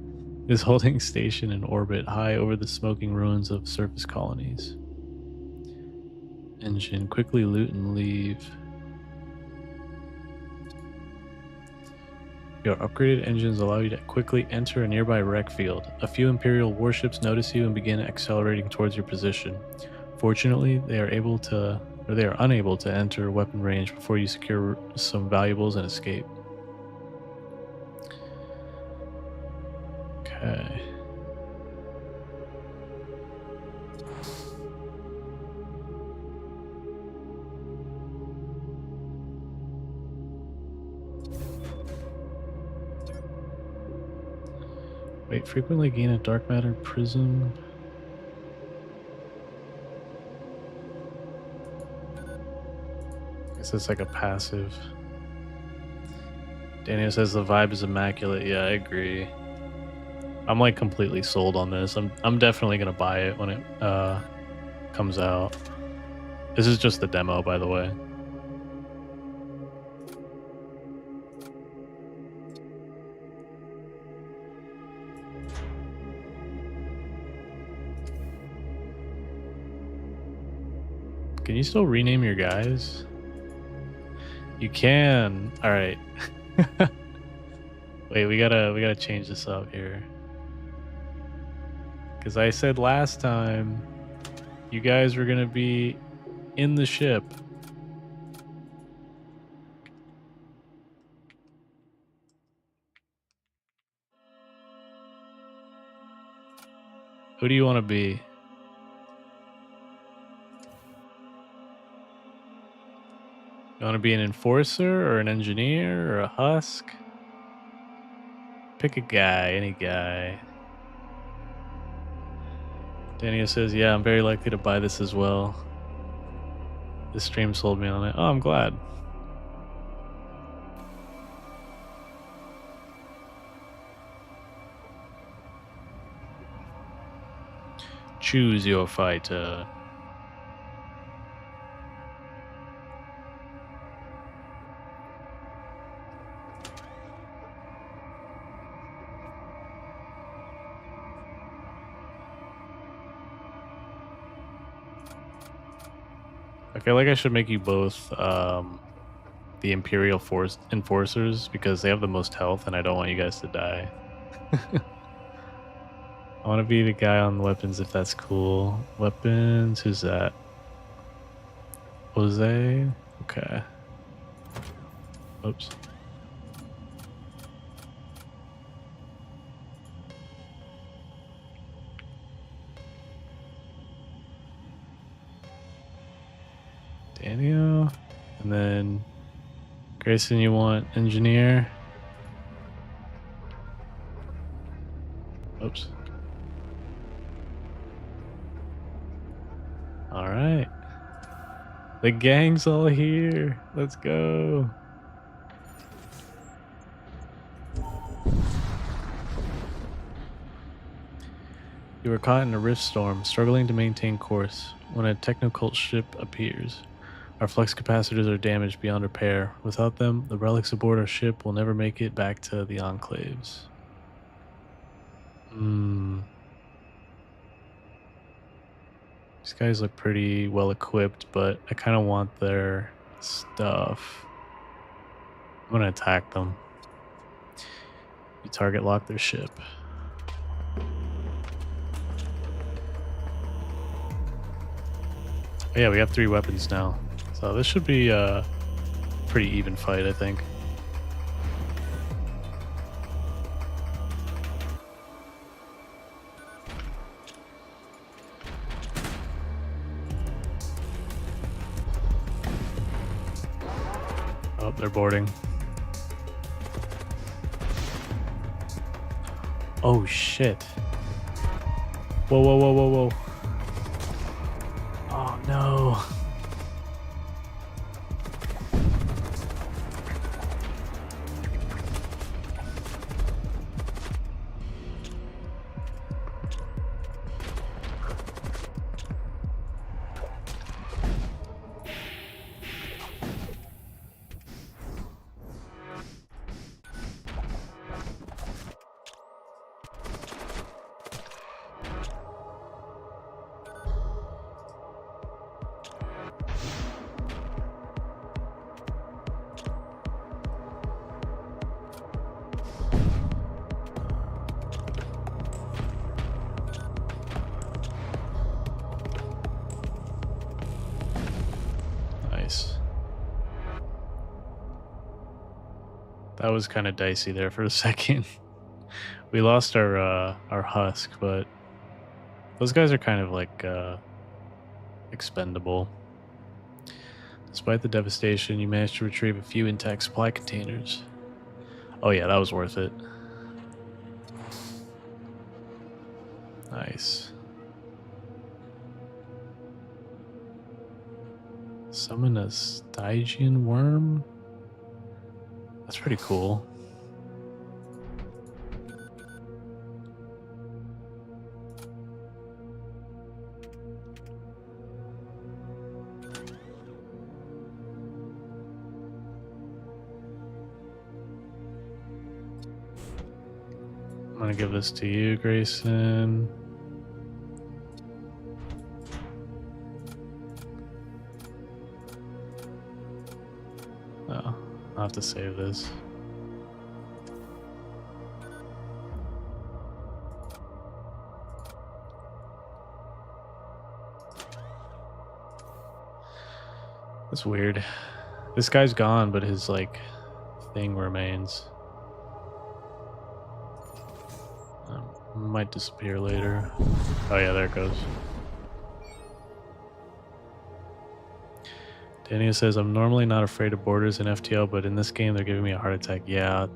Is holding station in orbit high over the smoking ruins of surface colonies. Engine, quickly loot and leave. Your upgraded engines allow you to quickly enter a nearby wreck field. A few Imperial warships notice you and begin accelerating towards your position. Fortunately, they are unable to enter weapon range before you secure some valuables and escape. Okay. Wait, frequently gain a dark matter prism. I guess it's like a passive. Daniel says the vibe is immaculate. Yeah, I agree. I'm like completely sold on this. I'm definitely gonna buy it when it comes out. This is just the demo, by the way. Can you still rename your guys? You can. All right. Wait, we gotta change this up here. Because I said last time you guys were gonna be in the ship. Who do you want to be? You want to be an enforcer or an engineer or a husk? Pick a guy, any guy. Daniel says, yeah, I'm very likely to buy this as well. This stream sold me on it. Oh, I'm glad. Choose your fighter. I feel like I should make you both the Imperial Force Enforcers because they have the most health and I don't want you guys to die. I want to be the guy on weapons if that's cool. Weapons, who's that? Jose? Okay. Oops. Daniel. And then Grayson, you want engineer? Oops. All right. The gang's all here. Let's go. You were caught in a rift storm, struggling to maintain course, when a technocult ship appears. Our flux capacitors are damaged beyond repair. Without them, the relics aboard our ship will never make it back to the enclaves. These guys look pretty well equipped, but I kind of want their stuff. I'm going to attack them. You target lock their ship. Oh, yeah, we have 3 weapons now. So this should be a pretty even fight, I think. Oh, they're boarding. Oh, shit. Whoa, whoa, whoa, whoa, whoa. Oh, no. That was kind of dicey there for a second. We lost our husk, but those guys are kind of like expendable. Despite the devastation, you managed to retrieve a few intact supply containers. Oh yeah, that was worth it. Nice. Summon a Stygian worm? That's pretty cool. I'm gonna give this to you, Grayson. Oh, I'll have to save this. That's weird. This guy's gone, but his like thing remains. Might disappear later. Oh yeah, there it goes. Daniel says, I'm normally not afraid of boarders in FTL, but in this game they're giving me a heart attack. Yeah.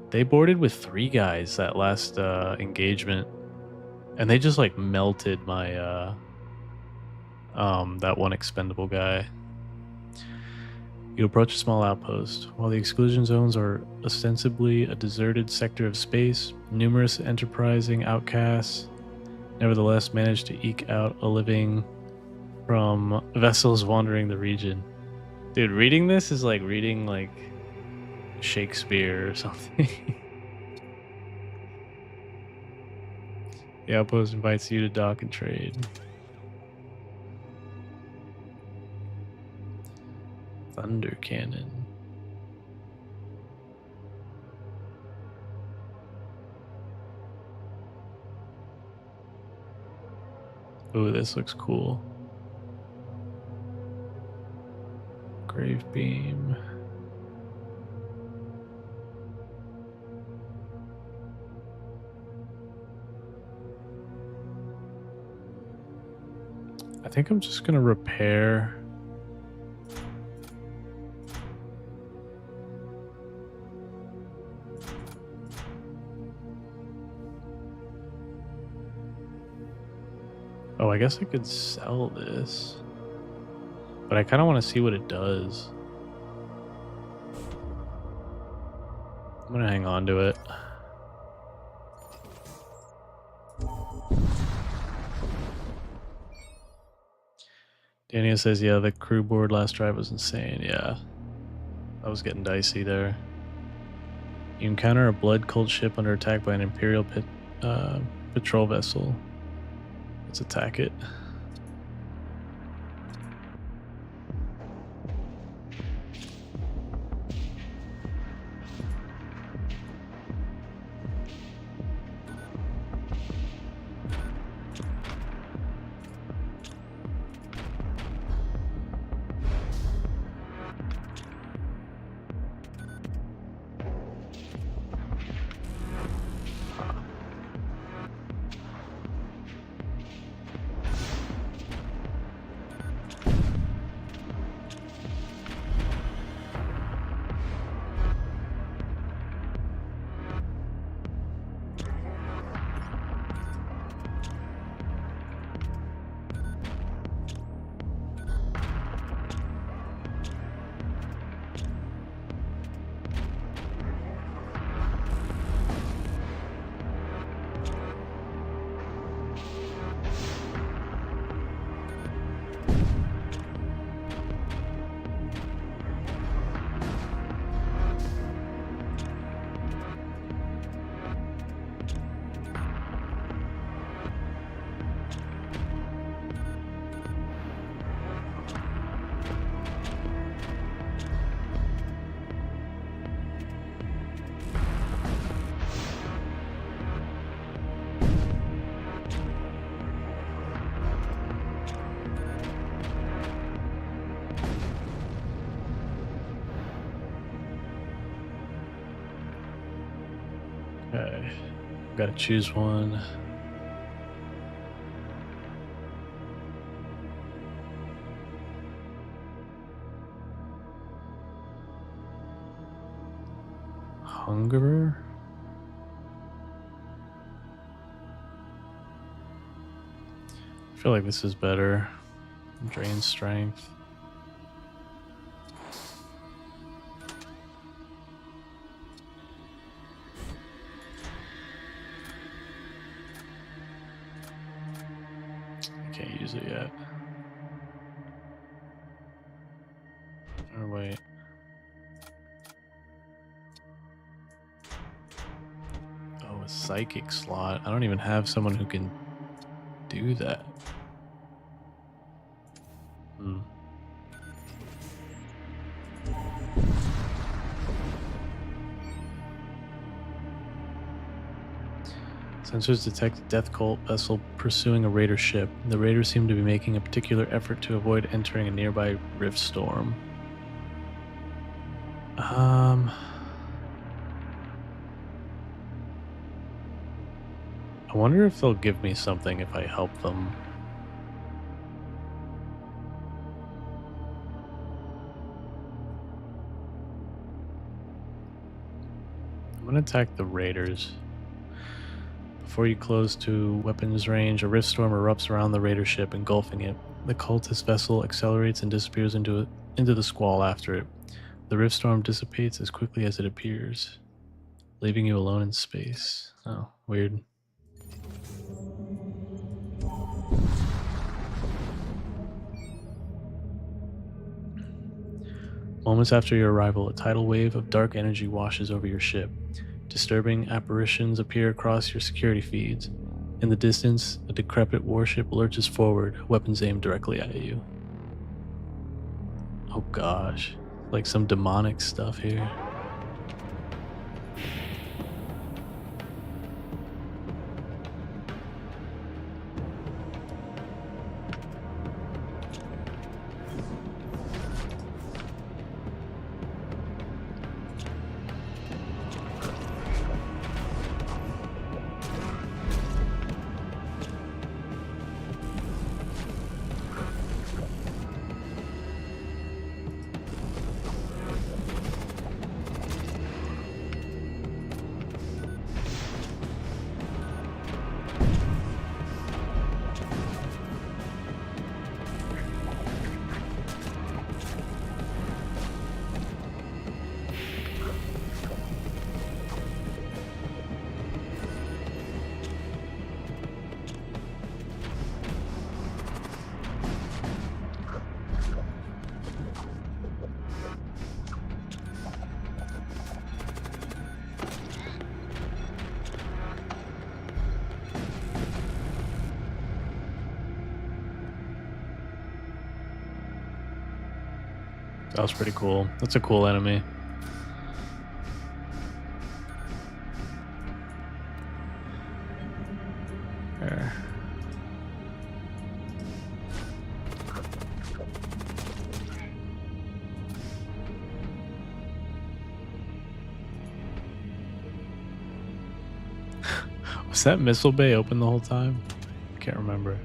They boarded with 3 guys that last engagement. And they just like melted my that one expendable guy. You approach a small outpost. While the exclusion zones are ostensibly a deserted sector of space, numerous enterprising outcasts nevertheless manage to eke out a living from vessels wandering the region. Dude, reading this is like reading like Shakespeare or something. The outpost invites you to dock and trade. Thunder cannon. Ooh, this looks cool. Grave beam. I think I'm just gonna repair. Oh, I guess I could sell this. But I kind of want to see what it does. I'm going to hang on to it. Daniel says, yeah, the crew board last drive was insane. Yeah. That was getting dicey there. You encounter a blood cult ship under attack by an Imperial patrol vessel. Let's attack it. Okay. Gotta choose one. Hungerer? I feel like this is better. Drain strength. I can't use it yet. Or wait. Oh, a psychic slot. I don't even have someone who can do that. Hmm. Sensors detect a death cult vessel pursuing a raider ship. The raiders seem to be making a particular effort to avoid entering a nearby rift storm. I wonder if they'll give me something if I help them. I'm gonna attack the raiders. Before you close to weapons range, a rift storm erupts around the raider ship, engulfing it. The cultist vessel accelerates and disappears into the squall after it. The rift storm dissipates as quickly as it appears, leaving you alone in space. Oh, weird. Moments after your arrival, a tidal wave of dark energy washes over your ship. Disturbing apparitions appear across your security feeds. In the distance, a decrepit warship lurches forward, weapons aimed directly at you. Oh gosh, like some demonic stuff here. That was pretty cool. That's a cool enemy. There. Was that missile bay open the whole time? I can't remember.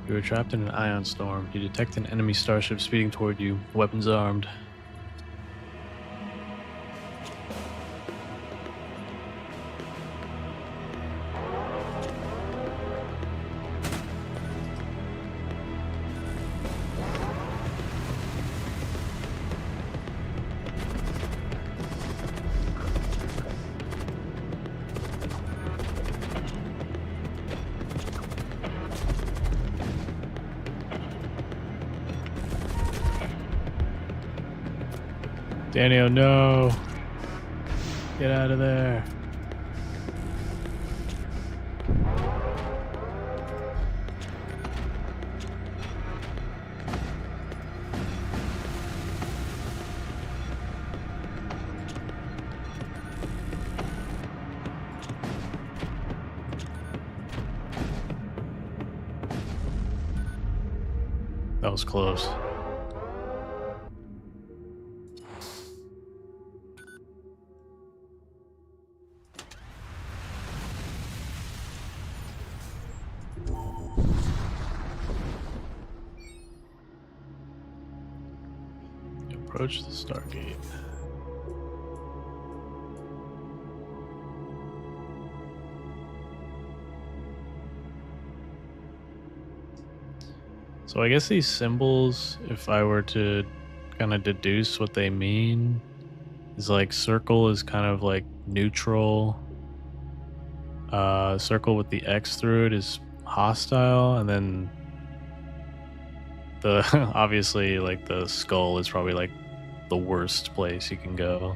You are trapped in an ion storm. You detect an enemy starship speeding toward you, weapons armed. Daniel, no! Get out of there. That was close. Approach the Stargate. So I guess these symbols, if I were to kind of deduce what they mean, is like circle is kind of like neutral. Circle with the X through it is hostile, and then the obviously like the skull is probably like the worst place you can go.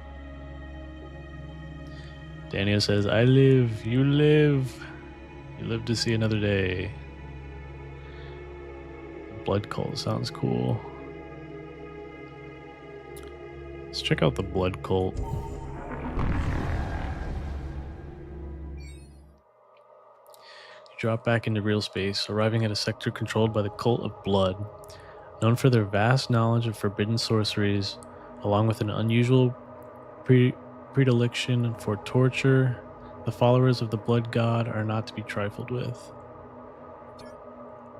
Daniel says, I live, you live to see another day. Blood cult sounds cool. Let's check out the blood cult. You drop back into real space, arriving at a sector controlled by the Cult of Blood. Known for their vast knowledge of forbidden sorceries, along with an unusual predilection for torture, the followers of the Blood God are not to be trifled with.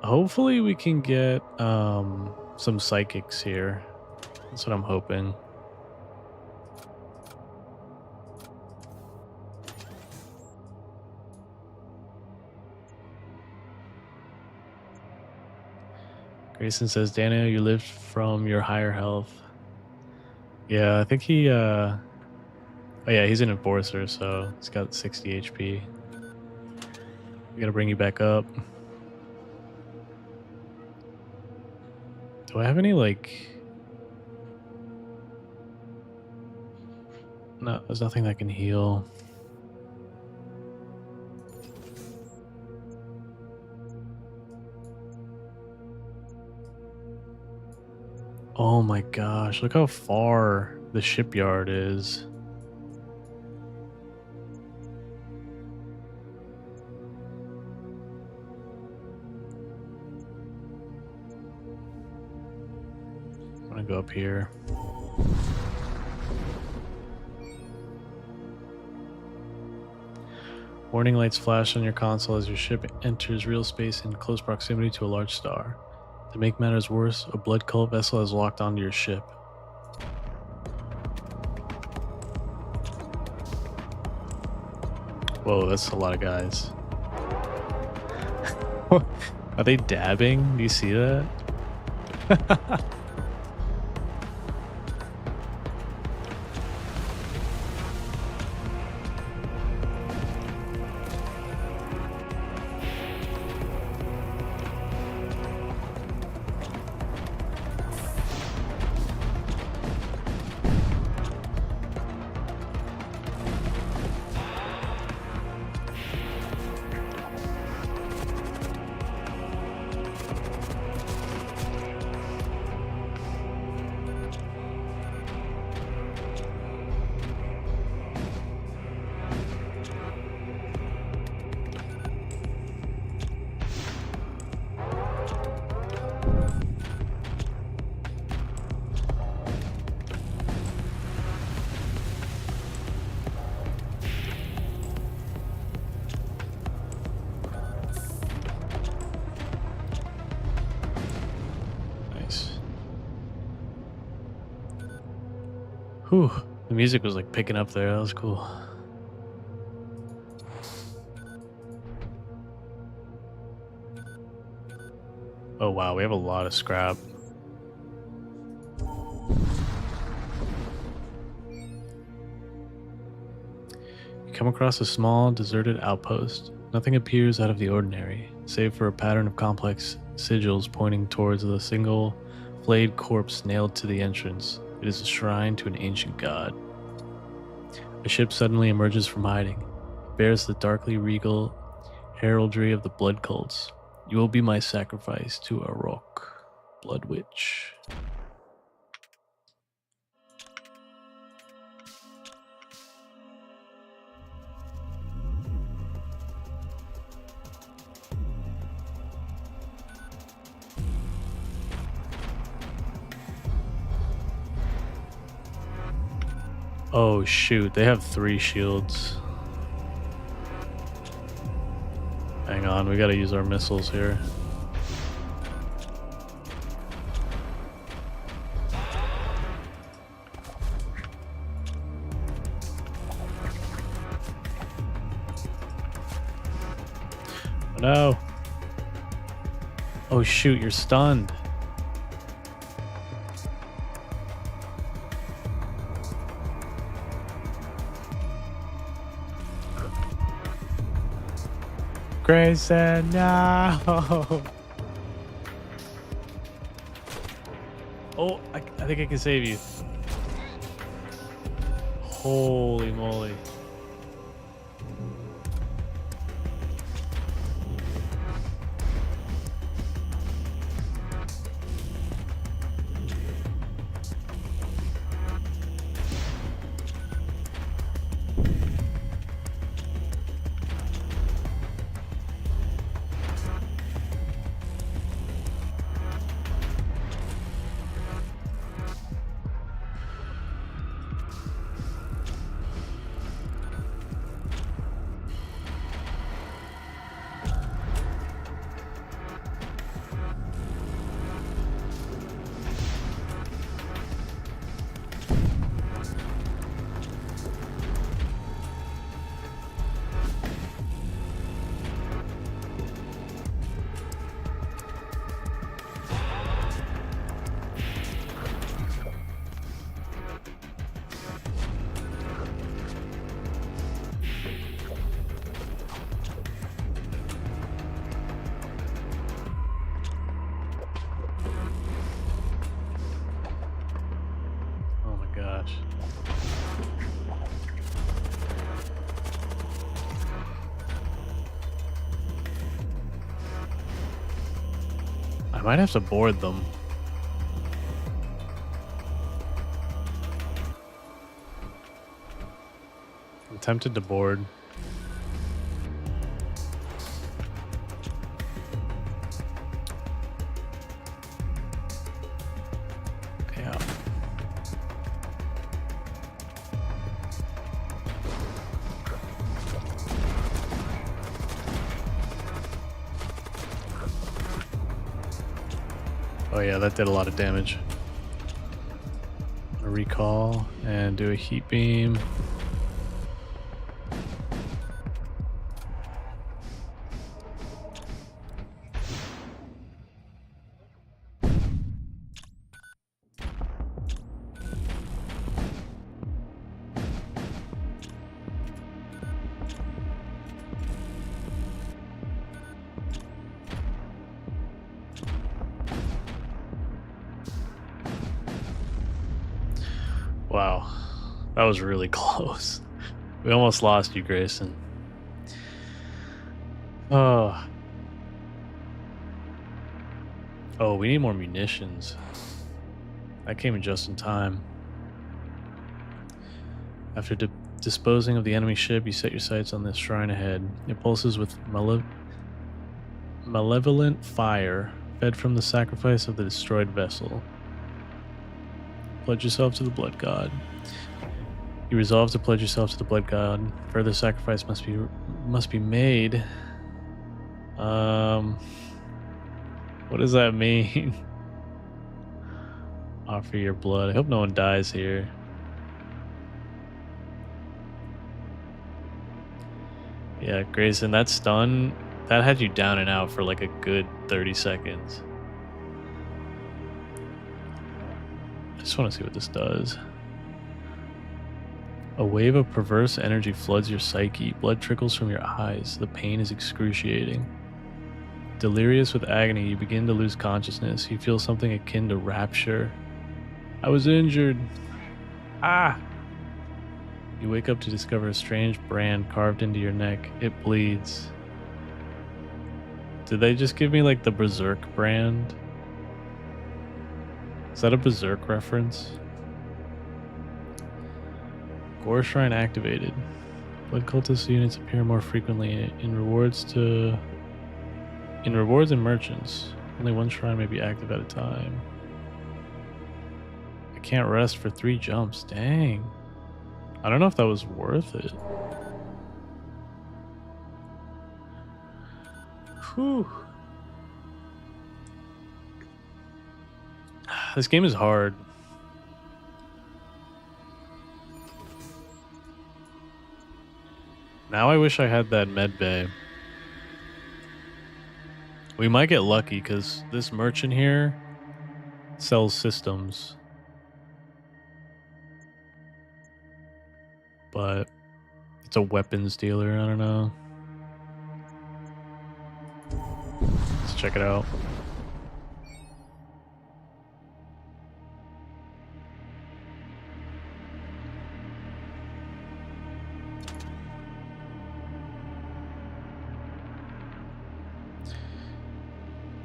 Hopefully we can get some psychics here. That's what I'm hoping. Grayson says, Daniel, you lived from your higher health. Yeah, I think he, oh yeah, he's an enforcer, so he's got 60 HP. We gotta bring you back up. Do I have any, like... No, there's nothing that can heal. Oh my gosh, look how far the shipyard is. I'm gonna go up here. Warning lights flash on your console as your ship enters real space in close proximity to a large star. To make matters worse, a blood cult vessel has locked onto your ship. Whoa, that's a lot of guys. Are they dabbing? Do you see that? Whew, the music was like picking up there. That was cool. Oh wow, we have a lot of scrap. You come across a small, deserted outpost. Nothing appears out of the ordinary, save for a pattern of complex sigils pointing towards the single flayed corpse nailed to the entrance. It is a shrine to an ancient god. A ship suddenly emerges from hiding. It bears the darkly regal heraldry of the blood cults. You will be my sacrifice to Arok, Blood Witch. Oh shoot, they have 3 shields. Hang on, we gotta use our missiles here. Oh, no. Oh shoot, you're stunned. Grayson, no! Oh, I think I can save you. Holy moly. Oh my gosh. I might have to board them. I'm tempted to board. Okay, out. Oh yeah, that did a lot of damage. A recall and do a heat beam. Wow, that was really close. We almost lost you, Grayson. Oh. Oh, we need more munitions. That came in just in time. After disposing of the enemy ship, you set your sights on this shrine ahead. It pulses with malevolent fire, fed from the sacrifice of the destroyed vessel. Pledge yourself to the blood god. You resolve to pledge yourself to the blood god. Further sacrifice must be made. What does that mean? Offer your blood. I hope no one dies here. Yeah, Grayson, that stun, that had you down and out for like a good 30 seconds. I just want to see what this does. A wave of perverse energy floods your psyche. Blood trickles from your eyes. The pain is excruciating. Delirious with agony, you begin to lose consciousness. You feel something akin to rapture. I was injured. Ah! You wake up to discover a strange brand carved into your neck. It bleeds. Did they just give me like the Berserk brand? Is that a Berserk reference? Gore Shrine activated. Blood cultist units appear more frequently in rewards and merchants. Only one shrine may be active at a time. I can't rest for 3 jumps. Dang. I don't know if that was worth it. Whew. This game is hard. Now I wish I had that med bay. We might get lucky because this merchant here sells systems. But it's a weapons dealer, I don't know. Let's check it out.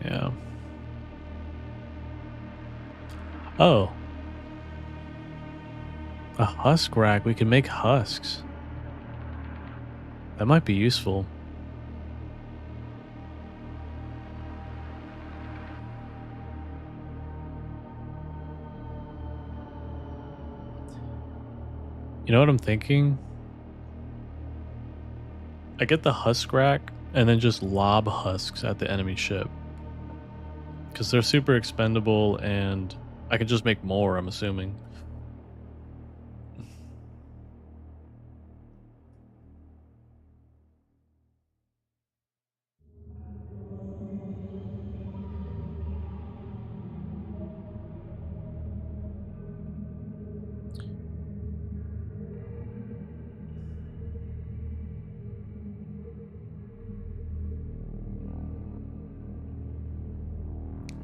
Yeah. Oh. A husk rack. We can make husks. That might be useful. You know what I'm thinking? I get the husk rack and then just lob husks at the enemy ship. Because they're super expendable and I can just make more, I'm assuming.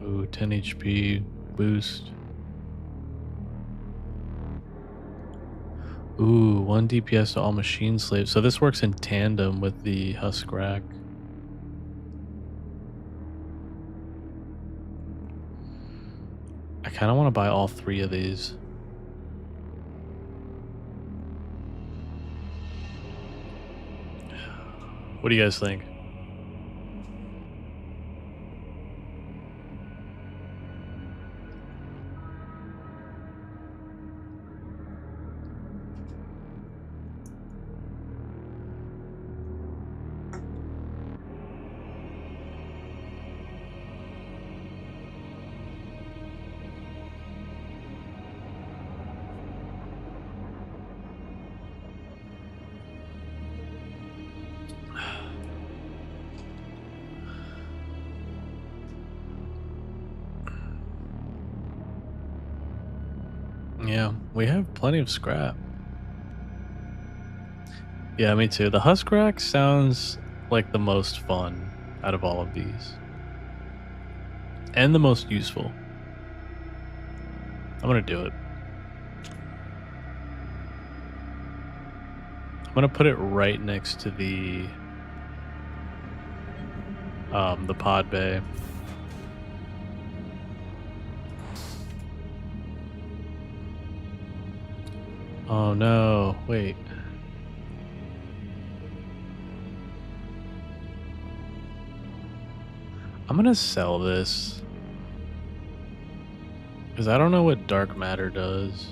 Ooh, 10 HP boost. Ooh, 1 DPS to all machine slaves. So this works in tandem with the husk rack. I kind of want to buy all 3 of these. What do you guys think? Yeah, we have plenty of scrap. Yeah, me too. The husk rack sounds like the most fun out of all of these. And the most useful. I'm gonna do it. I'm gonna put it right next to the pod bay. Oh no, wait. I'm gonna sell this. Because I don't know what dark matter does.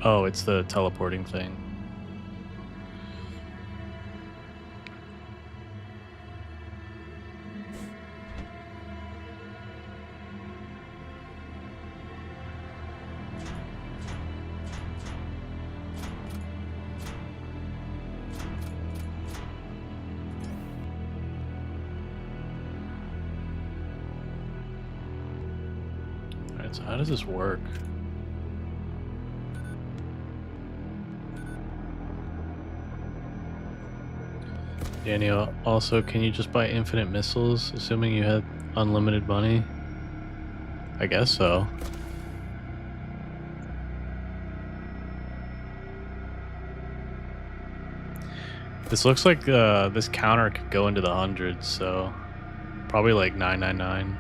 Oh, it's the teleporting thing. Alright, so how does this work? Daniel, also, can you just buy infinite missiles, assuming you had unlimited money? I guess so. This looks like this counter could go into the hundreds, so probably like 999.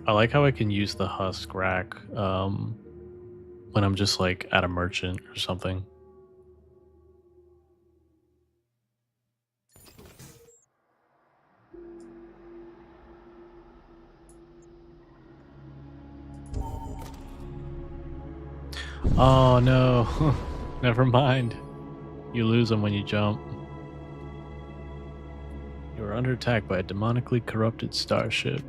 I like how I can use the husk rack when I'm just like at a merchant or something. Oh no, never mind. You lose them when you jump. You are under attack by a demonically corrupted starship.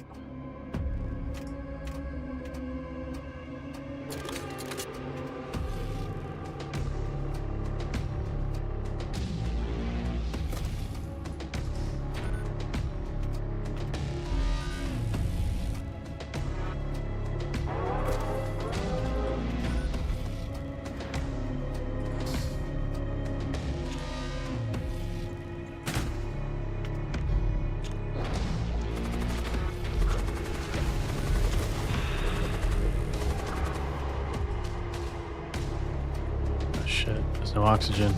Oh shit, there's no oxygen.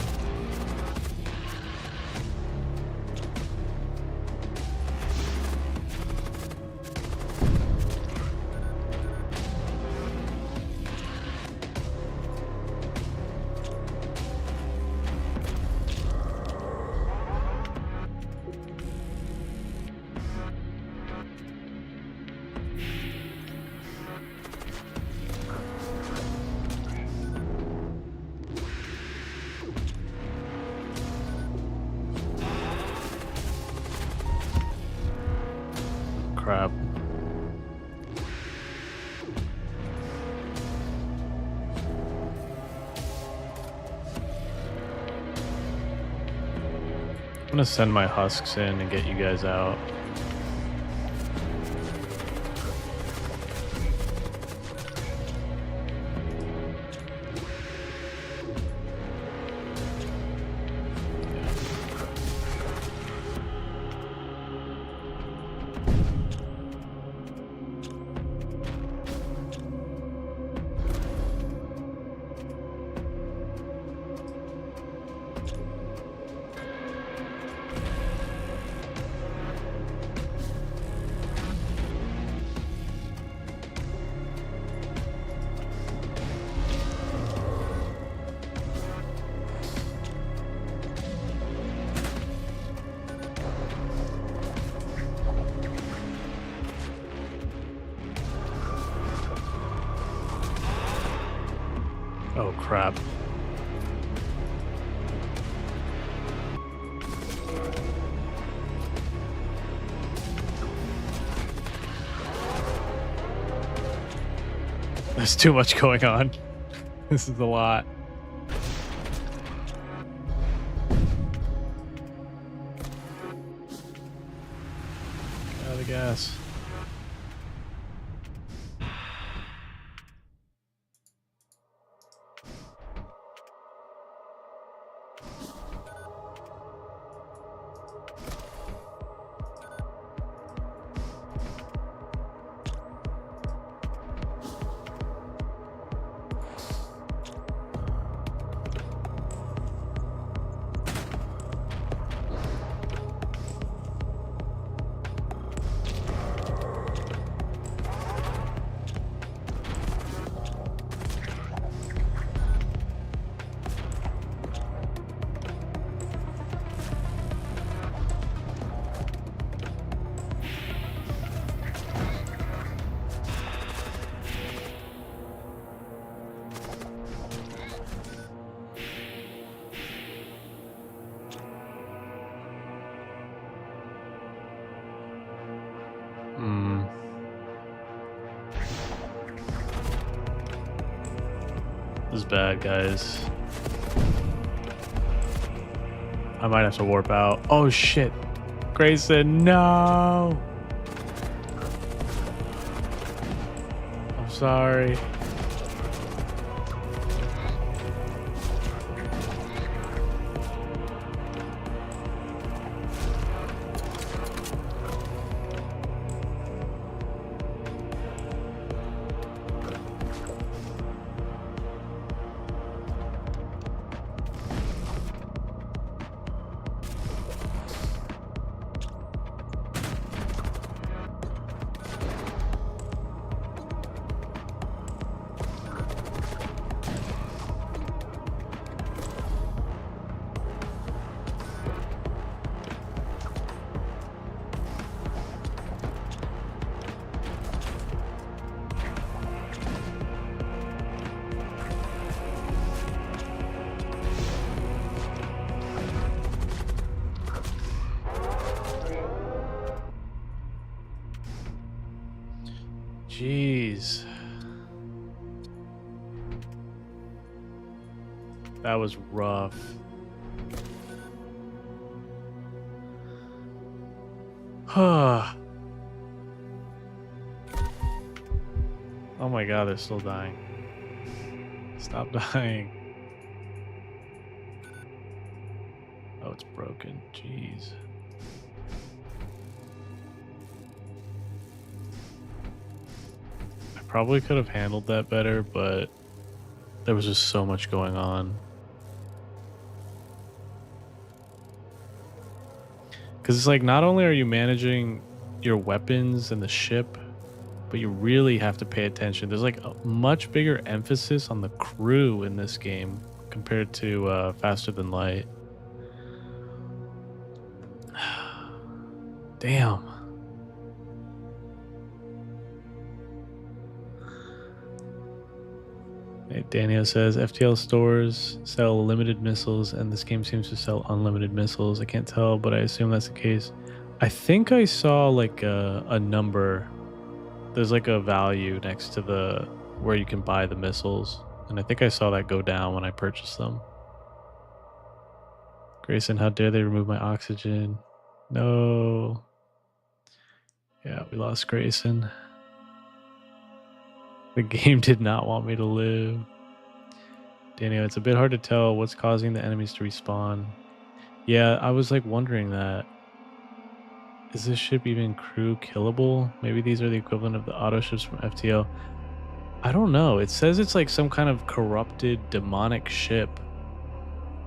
Crap. I'm gonna send my husks in and get you guys out. Oh crap. There's too much going on. This is a lot. Get out of the gas. This is bad, guys. I might have to warp out. Oh shit. Grayson, no! I'm sorry. Jeez. That was rough. Oh my god, they're still dying. Stop dying. Oh, it's broken. Jeez. I probably could have handled that better, but there was just so much going on. Because it's like, not only are you managing your weapons and the ship, but you really have to pay attention. There's like a much bigger emphasis on the crew in this game compared to Faster Than Light. Damn. Hey, Daniel says FTL stores sell limited missiles, and this game seems to sell unlimited missiles. I can't tell, but I assume that's the case. I think I saw like a number. There's like a value next to the where you can buy the missiles, and I think I saw that go down when I purchased them. Grayson, how dare they remove my oxygen? No. Yeah, we lost Grayson. The game did not want me to live. Daniel, it's a bit hard to tell what's causing the enemies to respawn. Yeah, I was like wondering that. Is this ship even crew killable? Maybe these are the equivalent of the auto ships from FTL. I don't know. It says it's like some kind of corrupted demonic ship.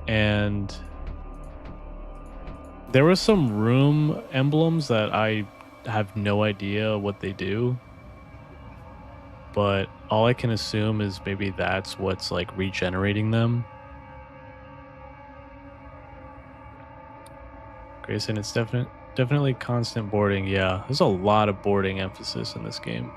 And there were some room emblems that I have no idea what they do. But all I can assume is maybe that's what's like regenerating them. Grayson, it's definitely constant boarding. Yeah, there's a lot of boarding emphasis in this game.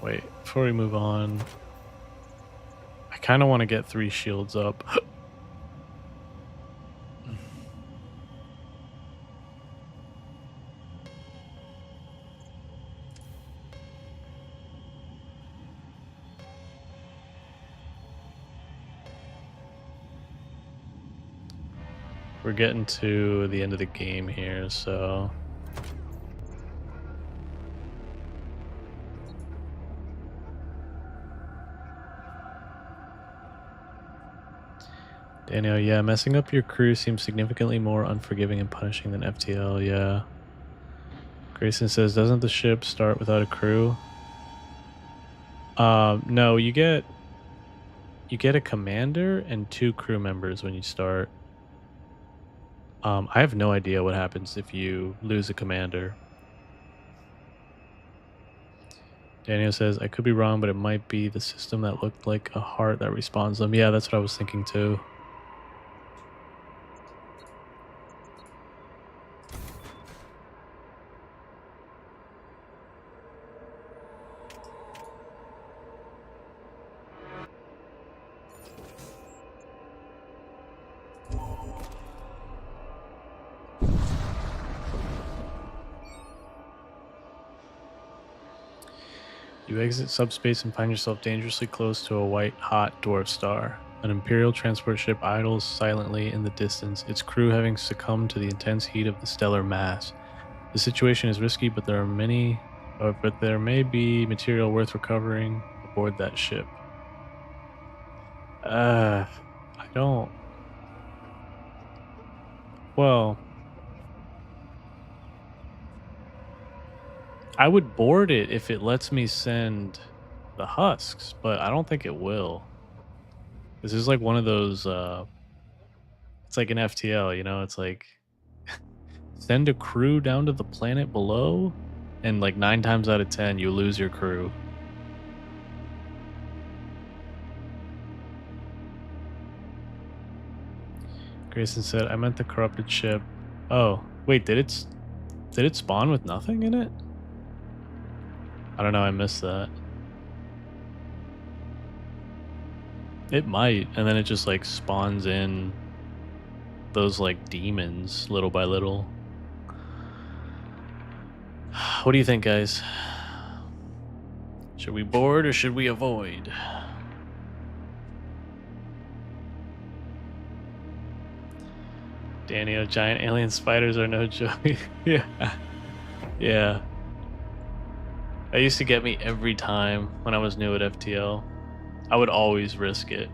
Wait, before we move on, I kind of want to get 3 shields up. We're getting to the end of the game here, so... Daniel, yeah, messing up your crew seems significantly more unforgiving and punishing than FTL, yeah. Grayson says, doesn't the ship start without a crew? No, you get a commander and 2 crew members when you start. I have no idea what happens if you lose a commander. Daniel says, I could be wrong, but it might be the system that looked like a heart that respawns them. Yeah, that's what I was thinking too. You exit subspace and find yourself dangerously close to a white-hot dwarf star. An Imperial transport ship idles silently in the distance, its crew having succumbed to the intense heat of the stellar mass. The situation is risky, but there may be material worth recovering aboard that ship. I don't... Well... I would board it if it lets me send the husks, but I don't think it will. This is like one of those, it's like an FTL, you know? It's like, send a crew down to the planet below, and like 9 times out of 10, you lose your crew. Grayson said, I meant the corrupted ship. Oh, wait, did it spawn with nothing in it? I don't know, I missed that. It might, and then it just like spawns in those like demons little by little. What do you think, guys? Should we board or should we avoid? Daniel, giant alien spiders are no joke. Yeah. Yeah. That used to get me every time when I was new at FTL. I would always risk it.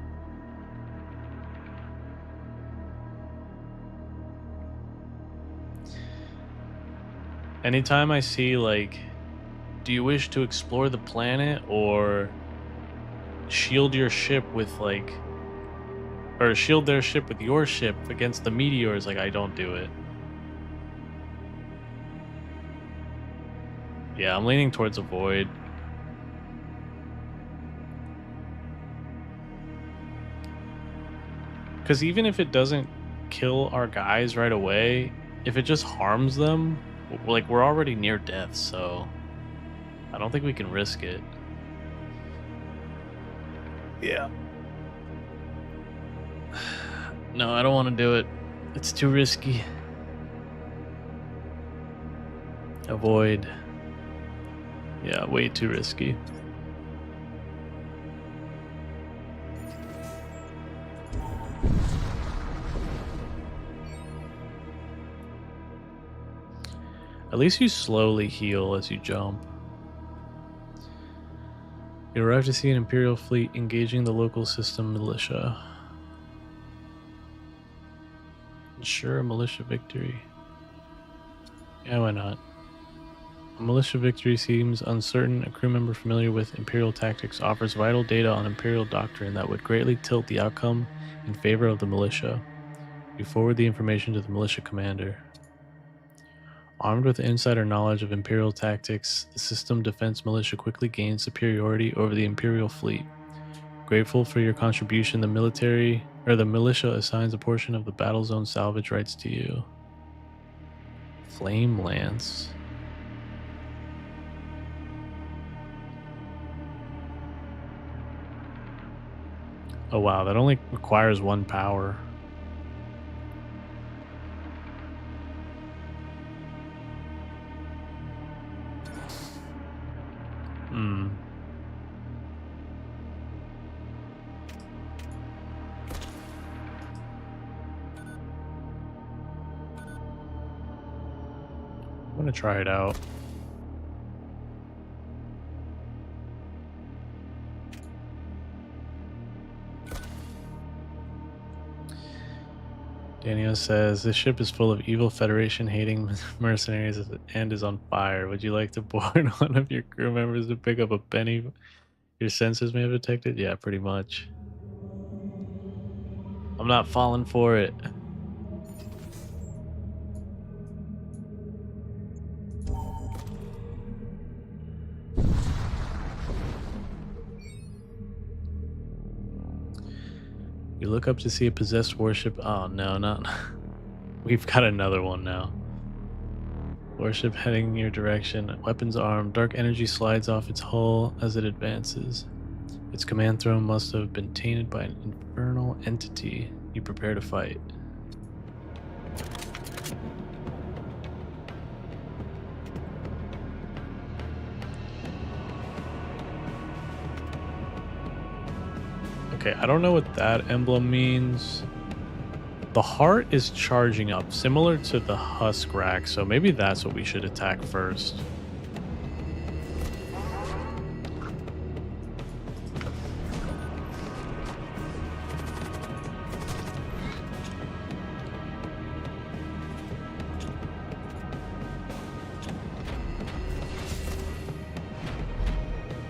Anytime I see like, do you wish to explore the planet or shield your ship with like, or shield their ship with your ship against the meteors, like I don't do it. Yeah, I'm leaning towards avoid. Because even if it doesn't kill our guys right away, if it just harms them, like we're already near death, so I don't think we can risk it. Yeah. No, I don't want to do it. It's too risky. Avoid. Yeah, way too risky. At least you slowly heal as you jump. You arrive to see an Imperial fleet engaging the local system militia. Ensure a militia victory. Yeah, why not? A militia victory seems uncertain. A crew member familiar with Imperial tactics offers vital data on Imperial doctrine that would greatly tilt the outcome in favor of the militia. You forward the information to the militia commander. Armed with insider knowledge of Imperial tactics, the system defense militia quickly gains superiority over the Imperial fleet. Grateful for your contribution, the militia assigns a portion of the battle zone salvage rights to you. Flame Lance. Oh wow, that only requires 1 power. I'm gonna try it out. Daniel says, this ship is full of evil Federation hating mercenaries and is on fire. Would you like to board one of your crew members to pick up a penny your sensors may have detected? Yeah, pretty much. I'm not falling for it. You look up to see a possessed warship. Oh no, not. We've got another one now. Warship heading your direction. Weapons armed. Dark energy slides off its hull as it advances. Its command throne must have been tainted by an infernal entity. You prepare to fight. Okay, I don't know what that emblem means. The heart is charging up, similar to the husk rack, so maybe that's what we should attack first.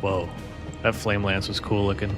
Whoa, that flame lance was cool looking.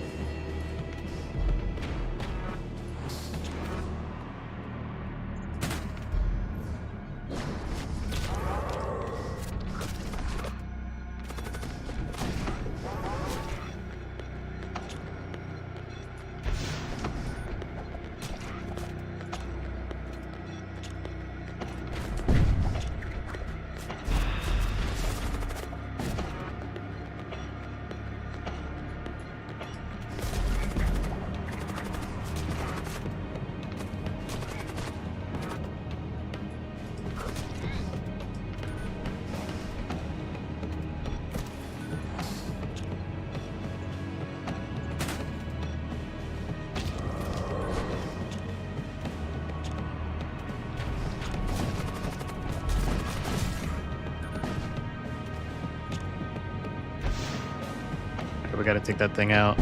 gotta take that thing out.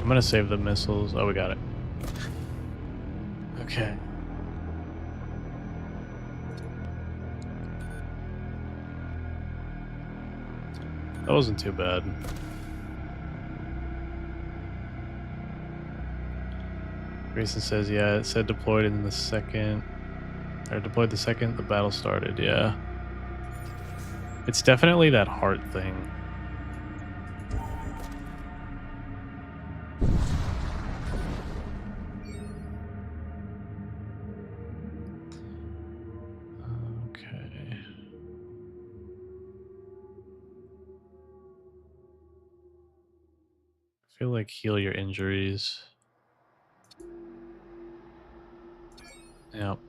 I'm gonna save the missiles. Oh, we got it. Okay. That wasn't too bad. Grayson says, yeah, it said deployed in the second, or deployed the second the battle started, yeah. It's definitely that heart thing. Okay. I feel like heal your injuries. Yep.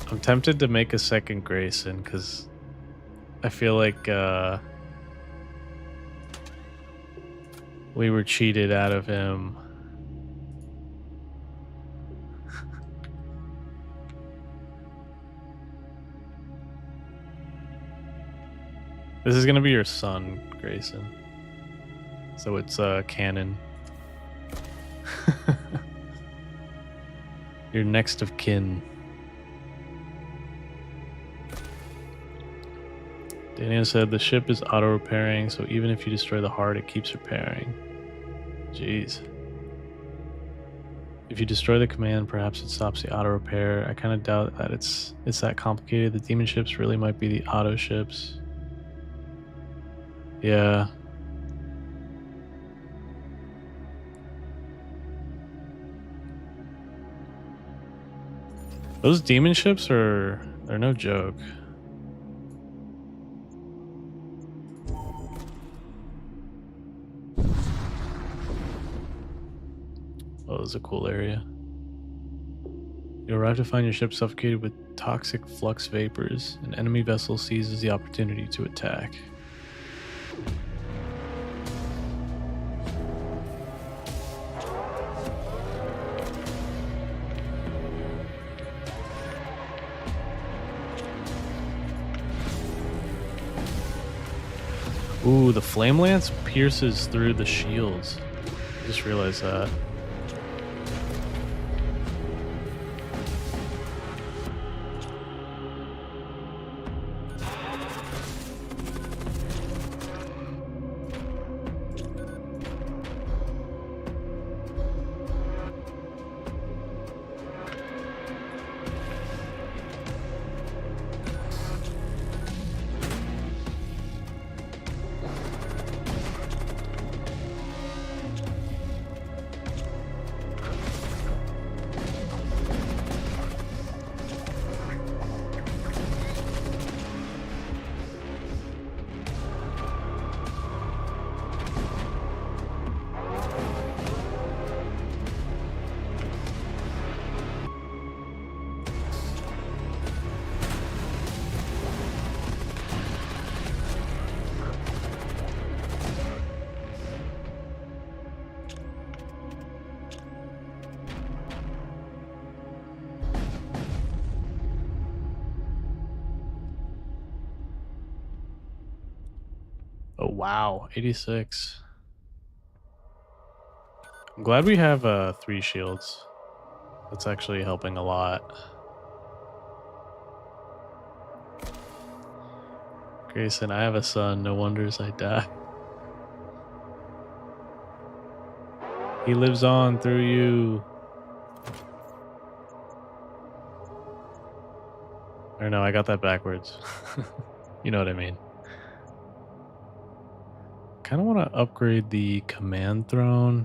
I'm tempted to make a second Grayson because I feel like we were cheated out of him. This is gonna be your son, Grayson. So it's canon. Your next of kin. Daniel said the ship is auto repairing, so even if you destroy the heart, it keeps repairing. Jeez. If you destroy the command, perhaps it stops the auto repair. I kind of doubt that it's that complicated. The demon ships really might be the auto ships. Yeah. Those demon ships they're no joke. Oh, this is a cool area. You arrive to find your ship suffocated with toxic flux vapors. An enemy vessel seizes the opportunity to attack. Ooh, the flame lance pierces through the shields. I just realized that. Oh wow, 86. I'm glad we have 3 shields. That's actually helping a lot. Grayson, I have a son. No wonders I die. He lives on through you. Or no, I got that backwards. You know what I mean. kind of want to upgrade the command throne.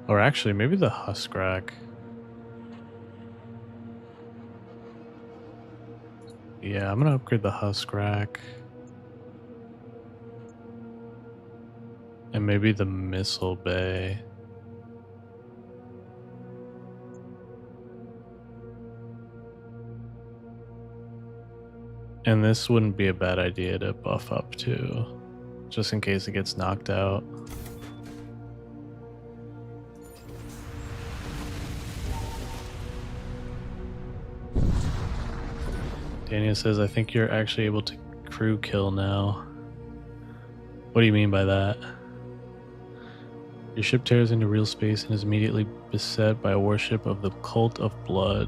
Or actually, maybe the husk rack. Yeah, I'm gonna upgrade the husk rack. And maybe the missile bay. And this wouldn't be a bad idea to buff up too, just in case it gets knocked out. Daniel says, I think you're actually able to crew kill now. What do you mean by that? Your ship tears into real space and is immediately beset by a warship of the Cult of Blood.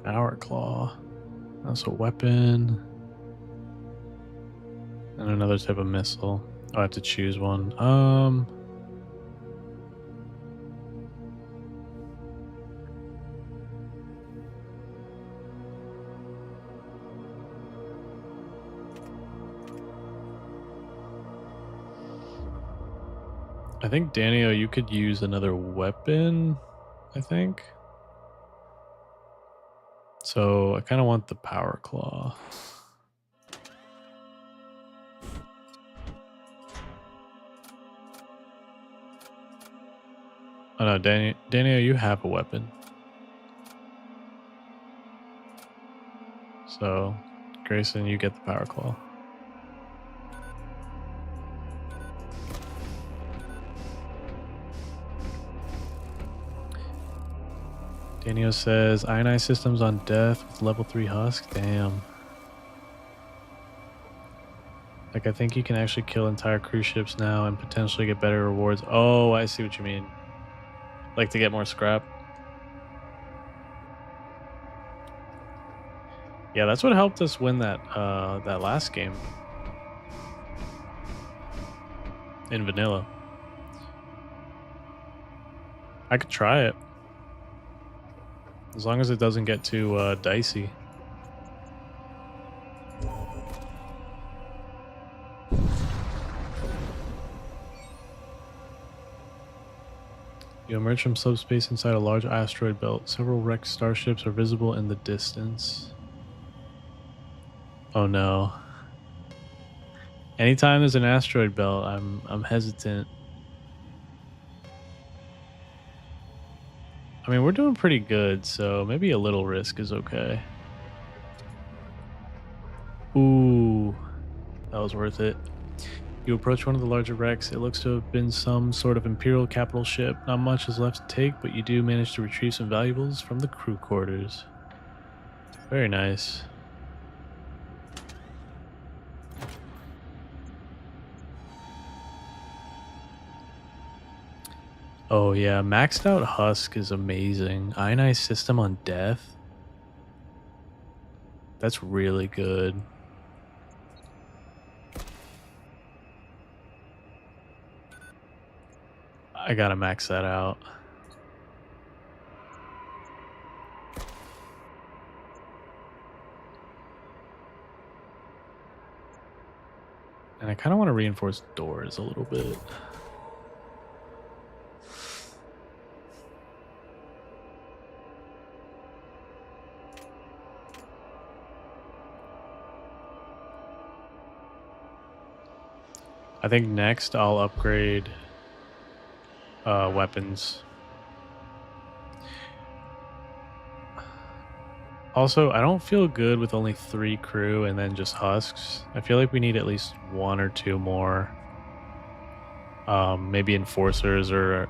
Power Claw. That's a weapon. And another type of missile. Oh, I have to choose one. I think, Daniel, you could use another weapon, I think. So I kind of want the Power Claw. Oh no, Daniel, you have a weapon. So, Grayson, you get the Power Claw. Daniel says, ionized systems on death with level 3 husk? Damn. Like, I think you can actually kill entire cruise ships now and potentially get better rewards. Oh, I see what you mean. Like to get more scrap. Yeah, that's what helped us win that that last game in vanilla. I could try it. As long as it doesn't get too dicey. You emerge from subspace inside a large asteroid belt. Several wrecked starships are visible in the distance. Oh no. Anytime there's an asteroid belt, I'm hesitant. I mean, we're doing pretty good, so maybe a little risk is okay. Ooh, that was worth it. You approach one of the larger wrecks. It looks to have been some sort of Imperial capital ship. Not much is left to take, but you do manage to retrieve some valuables from the crew quarters. Very nice. Oh yeah, maxed out husk is amazing. Ionized system on death. That's really good. I gotta max that out. And I kind of want to reinforce doors a little bit. I think next I'll upgrade weapons. Also, I don't feel good with only 3 crew and then just husks. I feel like we need at least 1 or 2 more. Maybe enforcers or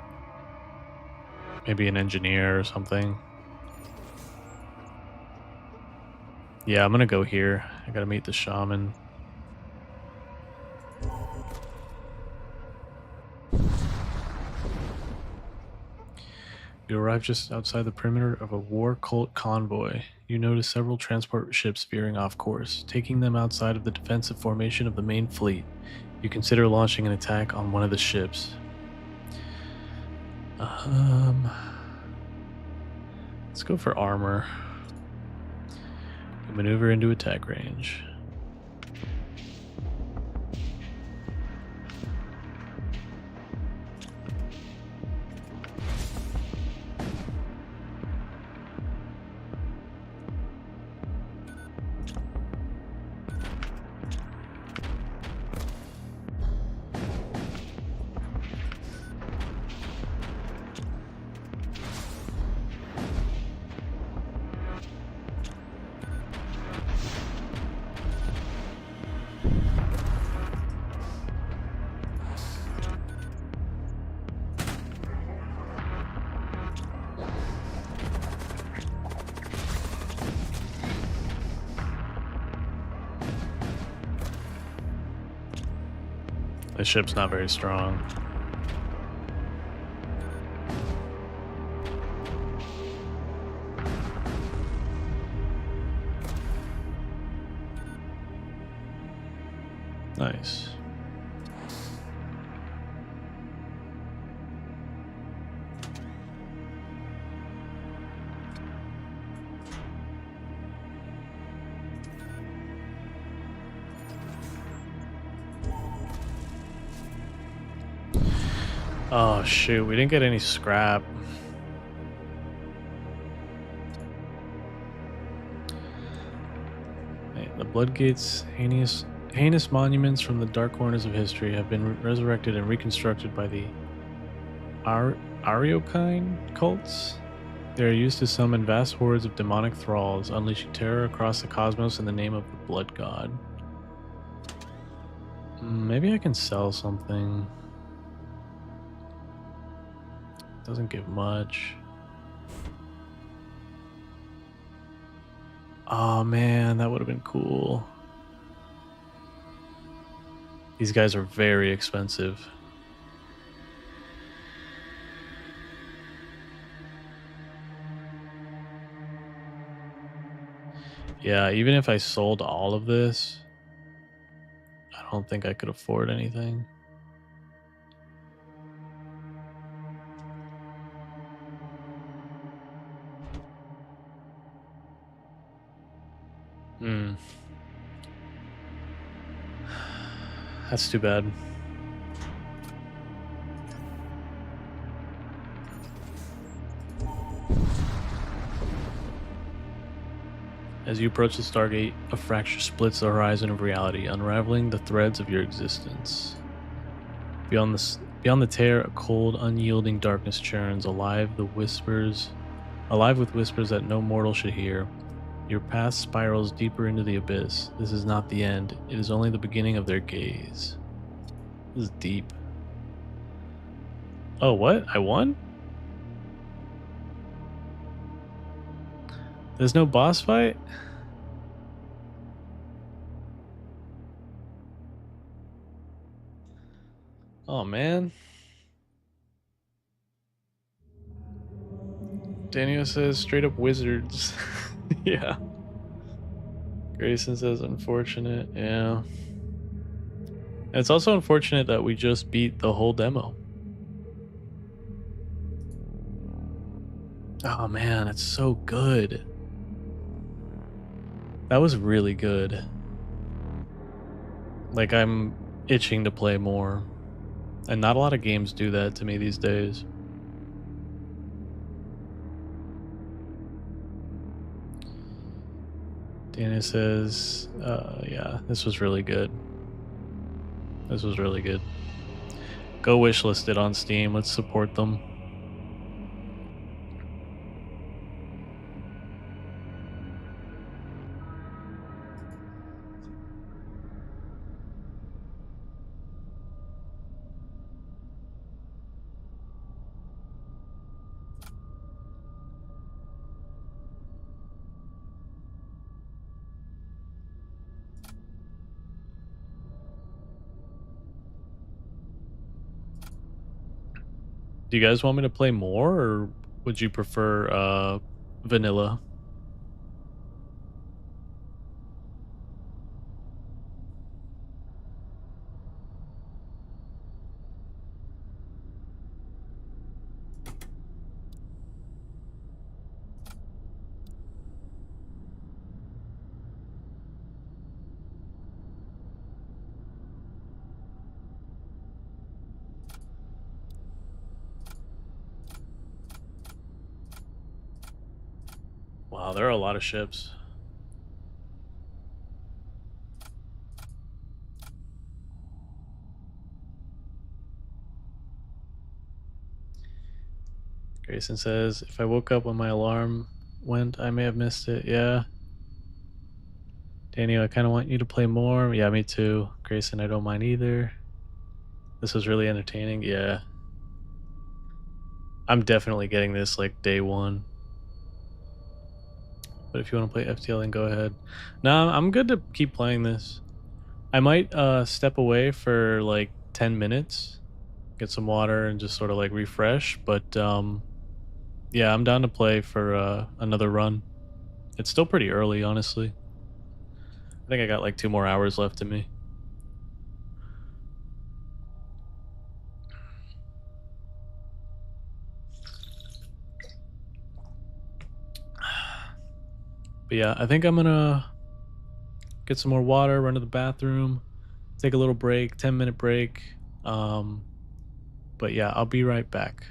maybe an engineer or something. Yeah, I'm gonna go here. I gotta meet the shaman. You arrive just outside the perimeter of a war cult convoy. You notice several transport ships veering off course, taking them outside of the defensive formation of the main fleet. You consider launching an attack on one of the ships. Let's go for armor. You maneuver into attack range. The ship's not very strong. Nice. Oh shoot, we didn't get any scrap. The Bloodgate's heinous monuments from the dark corners of history have been resurrected and reconstructed by the Ariokine cults. They are used to summon vast hordes of demonic thralls, unleashing terror across the cosmos in the name of the Blood God. Maybe I can sell something. Doesn't give much. Oh man, that would have been cool. These guys are very expensive. Yeah, even if I sold all of this, I don't think I could afford anything. Hmm. That's too bad. As you approach the Stargate, a fracture splits the horizon of reality, unraveling the threads of your existence. Beyond the tear, a cold, unyielding darkness churns, alive with whispers that no mortal should hear. Your path spirals deeper into the abyss. This is not the end. It is only the beginning of their gaze. This is deep. Oh, what? I won? There's no boss fight? Oh, man. Daniel says straight up wizards. Yeah. Grayson says unfortunate. Yeah. And it's also unfortunate that we just beat the whole demo. Oh man, it's so good. That was really good. Like, I'm itching to play more. And not a lot of games do that to me these days. Dana says, yeah, this was really good. This was really good. Go wishlist it on Steam. Let's support them. Do you guys want me to play more, or would you prefer vanilla? Wow, there are a lot of ships. Grayson says, if I woke up when my alarm went, I may have missed it. Yeah. Daniel, I kind of want you to play more. Yeah, me too. Grayson, I don't mind either. This was really entertaining. Yeah. I'm definitely getting this like day one. But if you want to play FTL, then go ahead. No, I'm good to keep playing this. I might step away for like 10 minutes, get some water and just sort of like refresh, but yeah, I'm down to play for another run. It's still pretty early, honestly. I think I got like 2 more hours left in me. But yeah, I think I'm gonna get some more water, run to the bathroom, take a little break, 10-minute break. But yeah, I'll be right back.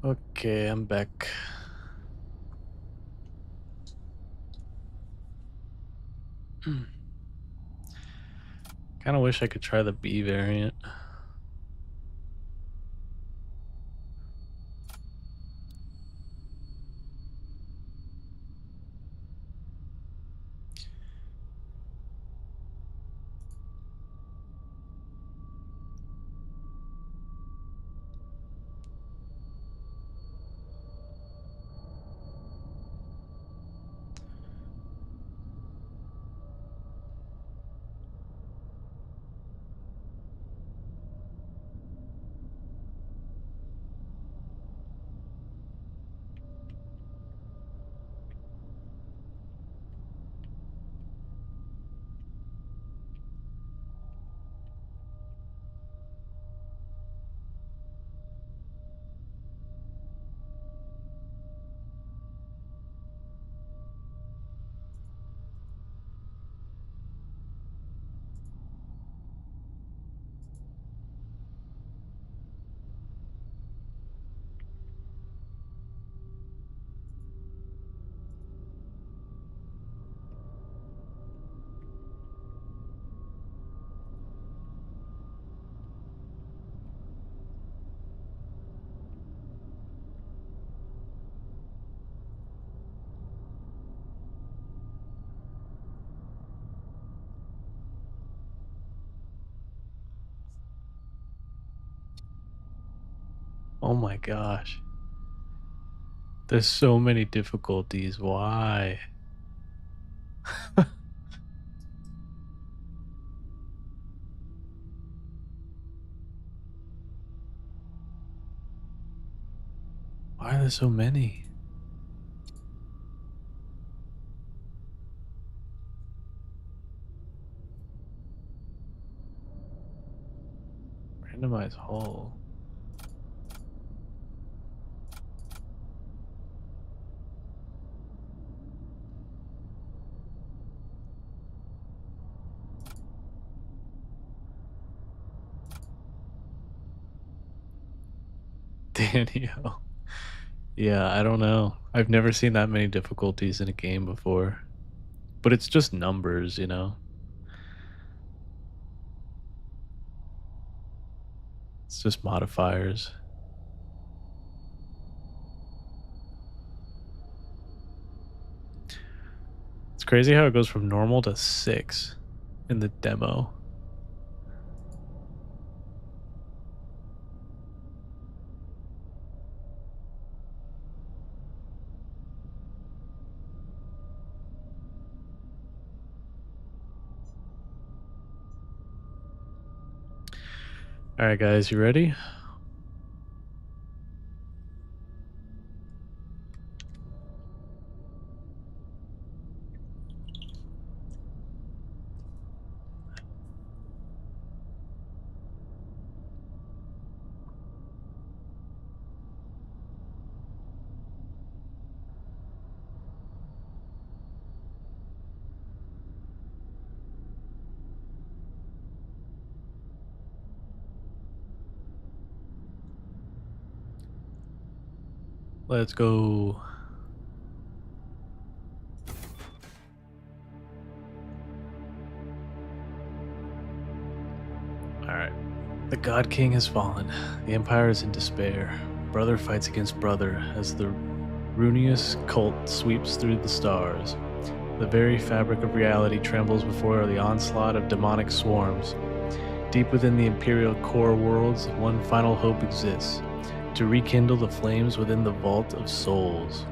Okay, I'm back. Kind of wish I could try the B variant. Oh my gosh. There's so many difficulties. Why? Why are there so many? Randomized hull. Daniel. Yeah, I don't know. I've never seen that many difficulties in a game before. But it's just numbers, you know? It's just modifiers. It's crazy how it goes from normal to 6 in the demo. All right, guys, you ready? Let's go. Alright. The God King has fallen. The Empire is in despair. Brother fights against brother as the Runius cult sweeps through the stars. The very fabric of reality trembles before the onslaught of demonic swarms. Deep within the Imperial core worlds, one final hope exists: to rekindle the flames within the vault of souls.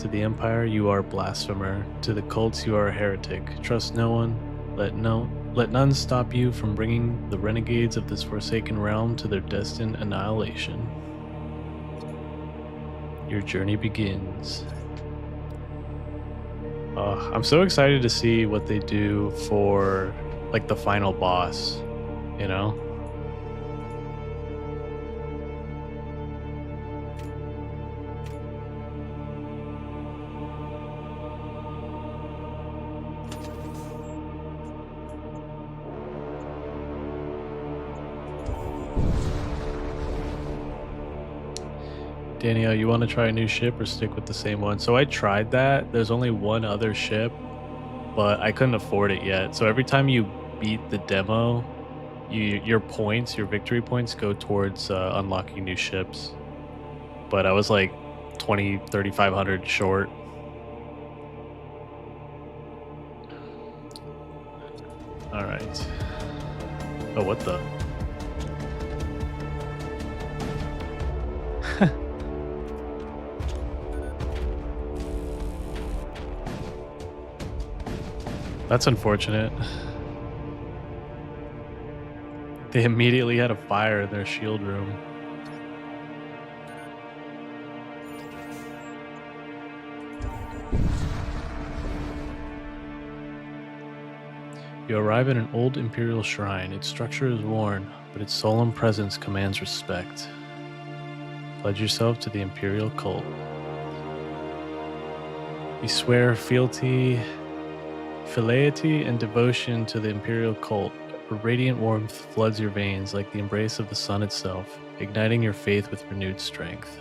To the Empire, you are a blasphemer. To the cults, you are a heretic. Trust no one. Let none stop you from bringing the renegades of this forsaken realm to their destined annihilation. Your journey begins. I'm so excited to see what they do for, like, the final boss, you know? Danielle, you want to try a new ship or stick with the same one? So I tried that. There's only one other ship, but I couldn't afford it yet. So every time you beat the demo, your points, your victory points go towards unlocking new ships. But I was like 3,500 short. All right. Oh, what the? That's unfortunate. They immediately had a fire in their shield room. You arrive at an old imperial shrine. Its structure is worn, but its solemn presence commands respect. Pledge yourself to the imperial cult. You swear fealty, and devotion to the imperial cult. A radiant warmth floods your veins like the embrace of the sun itself, igniting your faith with renewed strength.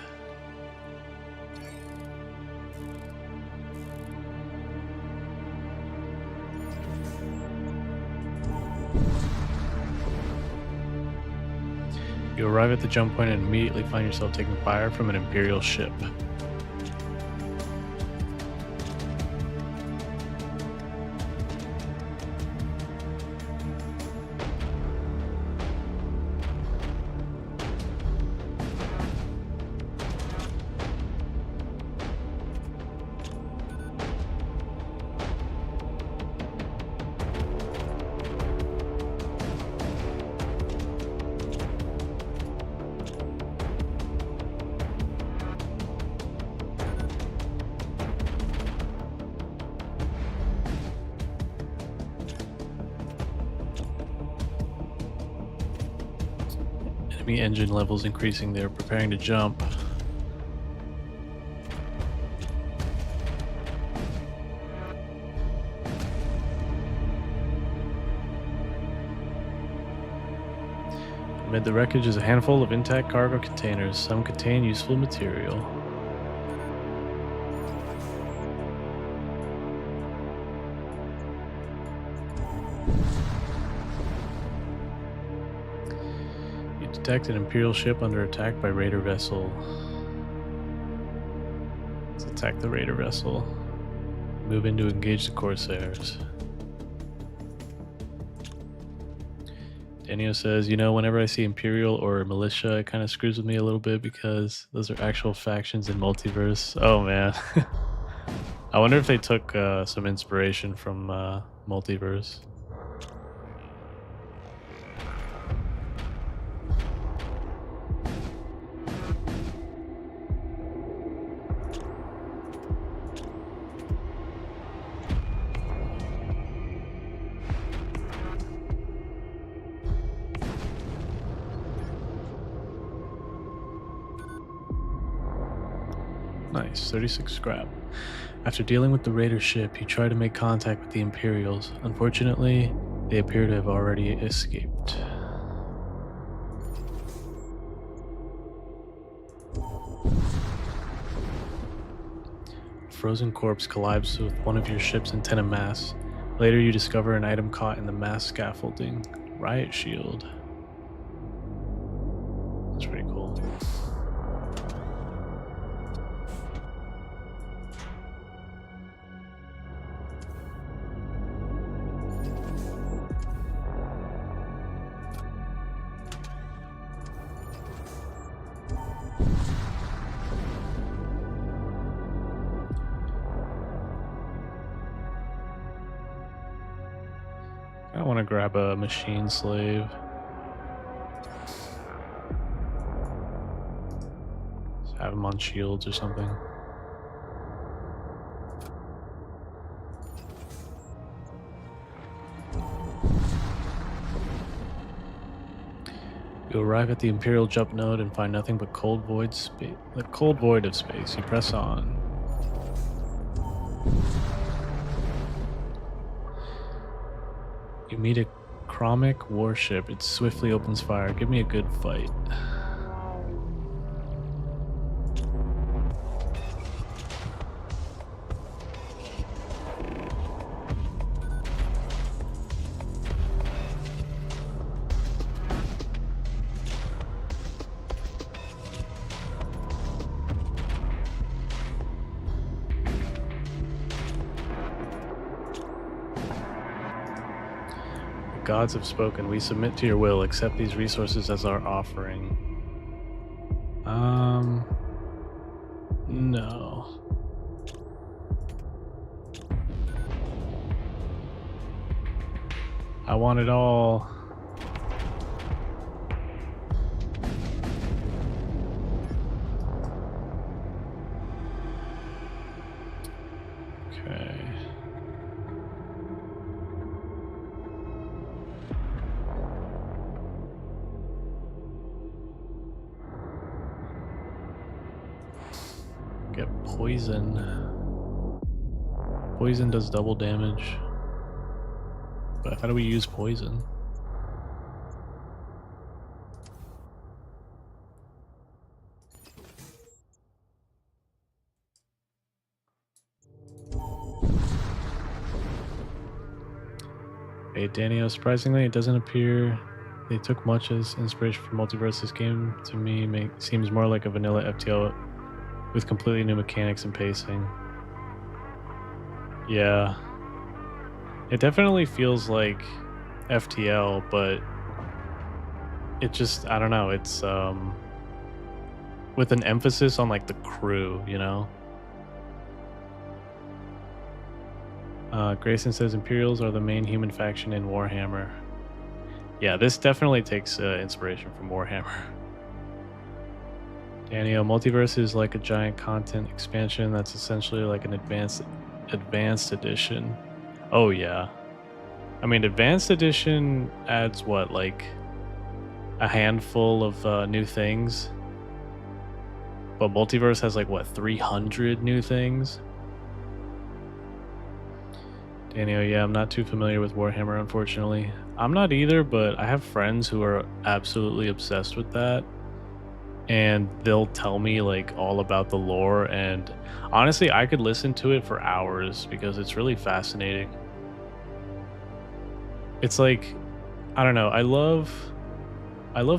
You arrive at the jump point and immediately find yourself taking fire from an Imperial ship. Enemy engine levels increasing. They're preparing to jump. Amid the wreckage is a handful of intact cargo containers. Some contain useful material. Detect an Imperial ship under attack by Raider vessel. Let's attack the Raider vessel. Move in to engage the Corsairs. Daniel says, you know, whenever I see Imperial or Militia, it kind of screws with me a little bit because those are actual factions in Multiverse. Oh man. I wonder if they took some inspiration from Multiverse. Nice, 36 scrap. After dealing with the Raider ship, you try to make contact with the Imperials. Unfortunately, they appear to have already escaped. A frozen corpse collides with one of your ship's antenna masts. Later, you discover an item caught in the mast scaffolding. Riot shield. That's pretty cool. I want to grab a machine slave. Just have him on shields or something. You arrive at the Imperial jump node and find nothing but cold void space. The cold void of space. You press on. You meet a Chromic warship. It swiftly opens fire. Give me a good fight. gods have spoken. We submit to your will. Accept these resources as our offering. No. I want it all. Okay. Get poison. Poison does double damage. But how do we use poison? Hey, Danio, surprisingly, it doesn't appear they took much as inspiration from Multiverse. This game, to me, seems more like a vanilla FTL with completely new mechanics and pacing. Yeah. It definitely feels like FTL, but it just, I don't know, it's with an emphasis on like the crew, you know? Grayson says Imperials are the main human faction in Warhammer. Yeah, this definitely takes inspiration from Warhammer. Daniel, Multiverse is like a giant content expansion that's essentially like an advanced edition. Oh yeah. I mean, advanced edition adds what, like a handful of new things? But Multiverse has like what, 300 new things? Daniel, yeah, I'm not too familiar with Warhammer, unfortunately. I'm not either, but I have friends who are absolutely obsessed with that. And they'll tell me like all about the lore, and honestly, I could listen to it for hours because it's really fascinating. It's like, I don't know, I love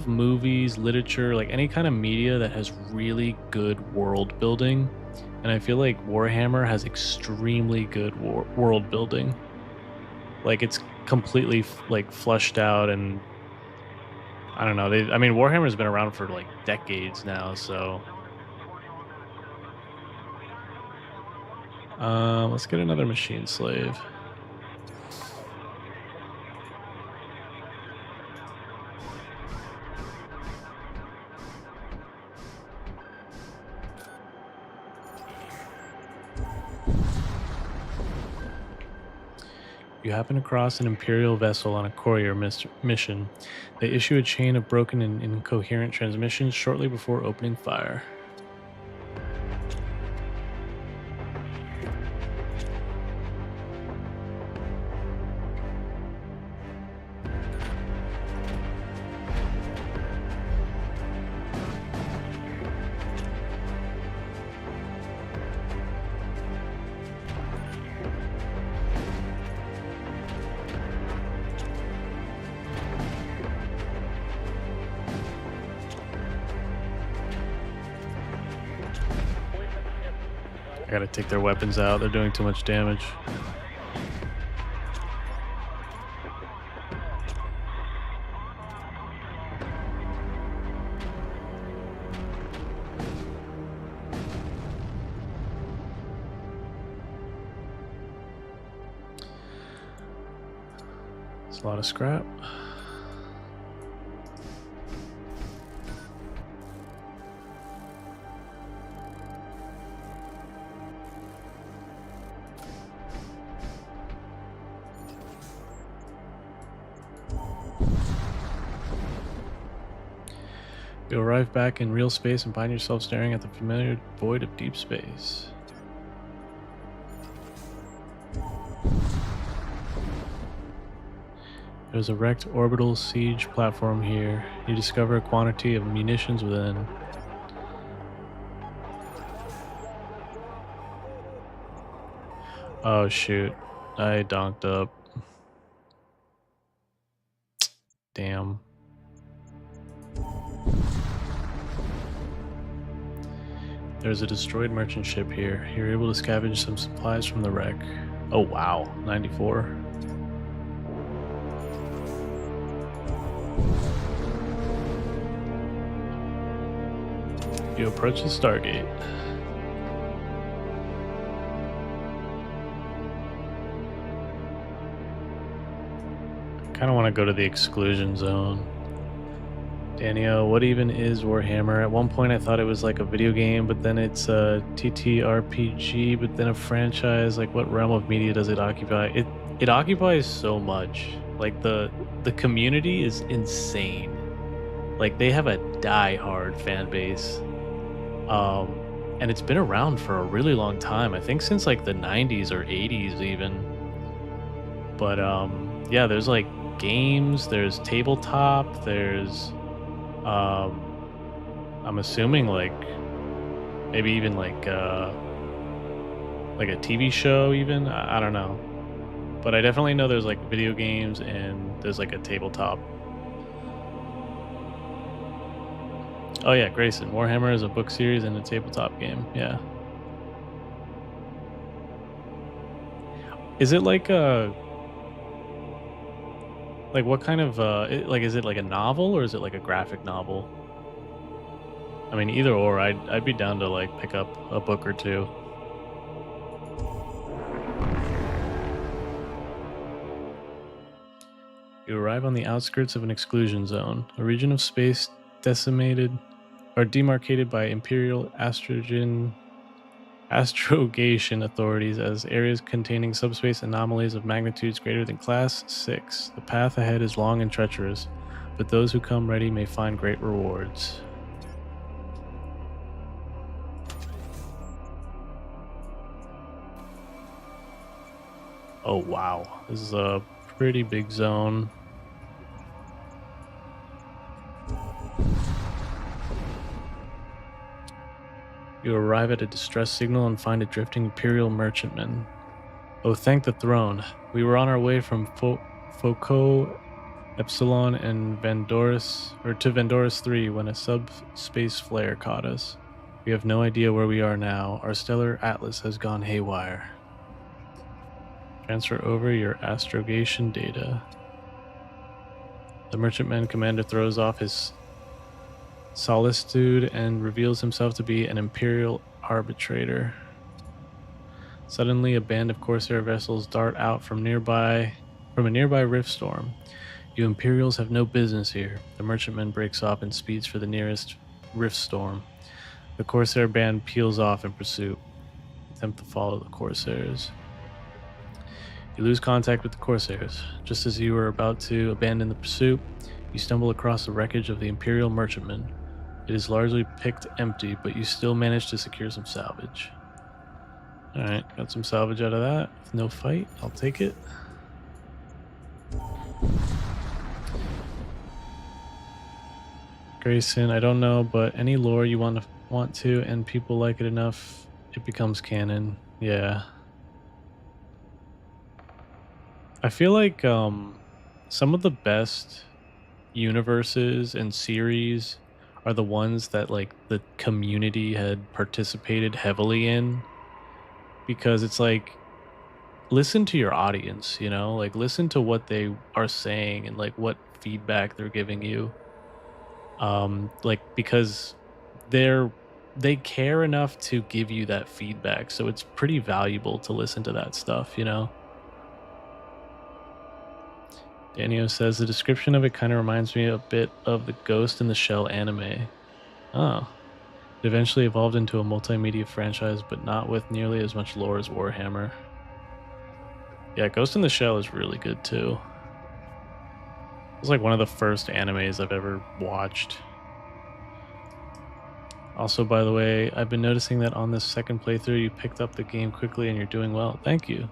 movies, literature, like any kind of media that has really good world building. And I feel like Warhammer has extremely good world building. Like it's completely like fleshed out, and I don't know. I mean, Warhammer's been around for like decades now, so let's get another machine slave. You happen across an Imperial vessel on a courier mission. They issue a chain of broken and incoherent transmissions shortly before opening fire. I gotta take their weapons out. They're doing too much damage. It's a lot of scrap. You arrive back in real space and find yourself staring at the familiar void of deep space. There's a wrecked orbital siege platform here. You discover a quantity of munitions within. Oh shoot, I donked up. Damn. There's a destroyed merchant ship here. You're able to scavenge some supplies from the wreck. Oh wow, 94. You approach the Stargate. I kind of want to go to the exclusion zone. Daniel, what even is Warhammer? At one point I thought it was like a video game, but then it's a TTRPG, but then a franchise. Like, what realm of media does it occupy? It occupies so much. Like, the community is insane. Like, they have a die-hard fan base. And it's been around for a really long time. I think since like the 90s or 80s even. But yeah, there's like games, there's tabletop, there's I'm assuming like maybe even like a TV show even. I don't know. But I definitely know there's like video games and there's like a tabletop. Oh yeah, Grayson. Warhammer is a book series and a tabletop game. Yeah. Is it like a what kind of like is it like a novel or is it like a graphic novel? I mean, either or. I'd be down to like pick up a book or two. You arrive on the outskirts of an exclusion zone, a region of space decimated or demarcated by Imperial astrogation authorities as areas containing subspace anomalies of magnitudes greater than Class 6. The path ahead is long and treacherous, but those who come ready may find great rewards. Oh wow, this is a pretty big zone. You arrive at a distress signal and find a drifting Imperial merchantman. Oh, thank the throne. We were on our way from Foucault, Epsilon, and Vandoris, to Vandoris 3 when a subspace flare caught us. We have no idea where we are now. Our stellar atlas has gone haywire. Transfer over your astrogation data. The merchantman commander throws off his solitude and reveals himself to be an Imperial arbitrator. Suddenly, a band of Corsair vessels dart out from a nearby rift storm. You Imperials have no business here. The merchantman breaks off and speeds for the nearest rift storm. The Corsair band peels off in pursuit. Attempt to follow the Corsairs. You lose contact with the Corsairs. Just as you are about to abandon the pursuit, you stumble across the wreckage of the Imperial merchantman. It is largely picked empty, but you still manage to secure some salvage. Alright, got some salvage out of that. With no fight, I'll take it. Grayson, I don't know, but any lore you want to and people like it enough, it becomes canon. Yeah. I feel like some of the best universes and series are the ones that like the community had participated heavily in, because it's like, listen to your audience, you know, like listen to what they are saying and like what feedback they're giving you, like because they care enough to give you that feedback, so it's pretty valuable to listen to that stuff, you know. Danio says the description of it kind of reminds me a bit of the Ghost in the Shell anime. Oh. It eventually evolved into a multimedia franchise, but not with nearly as much lore as Warhammer. Yeah, Ghost in the Shell is really good too. It was like one of the first animes I've ever watched. Also, by the way, I've been noticing that on this second playthrough you picked up the game quickly and you're doing well. Thank you.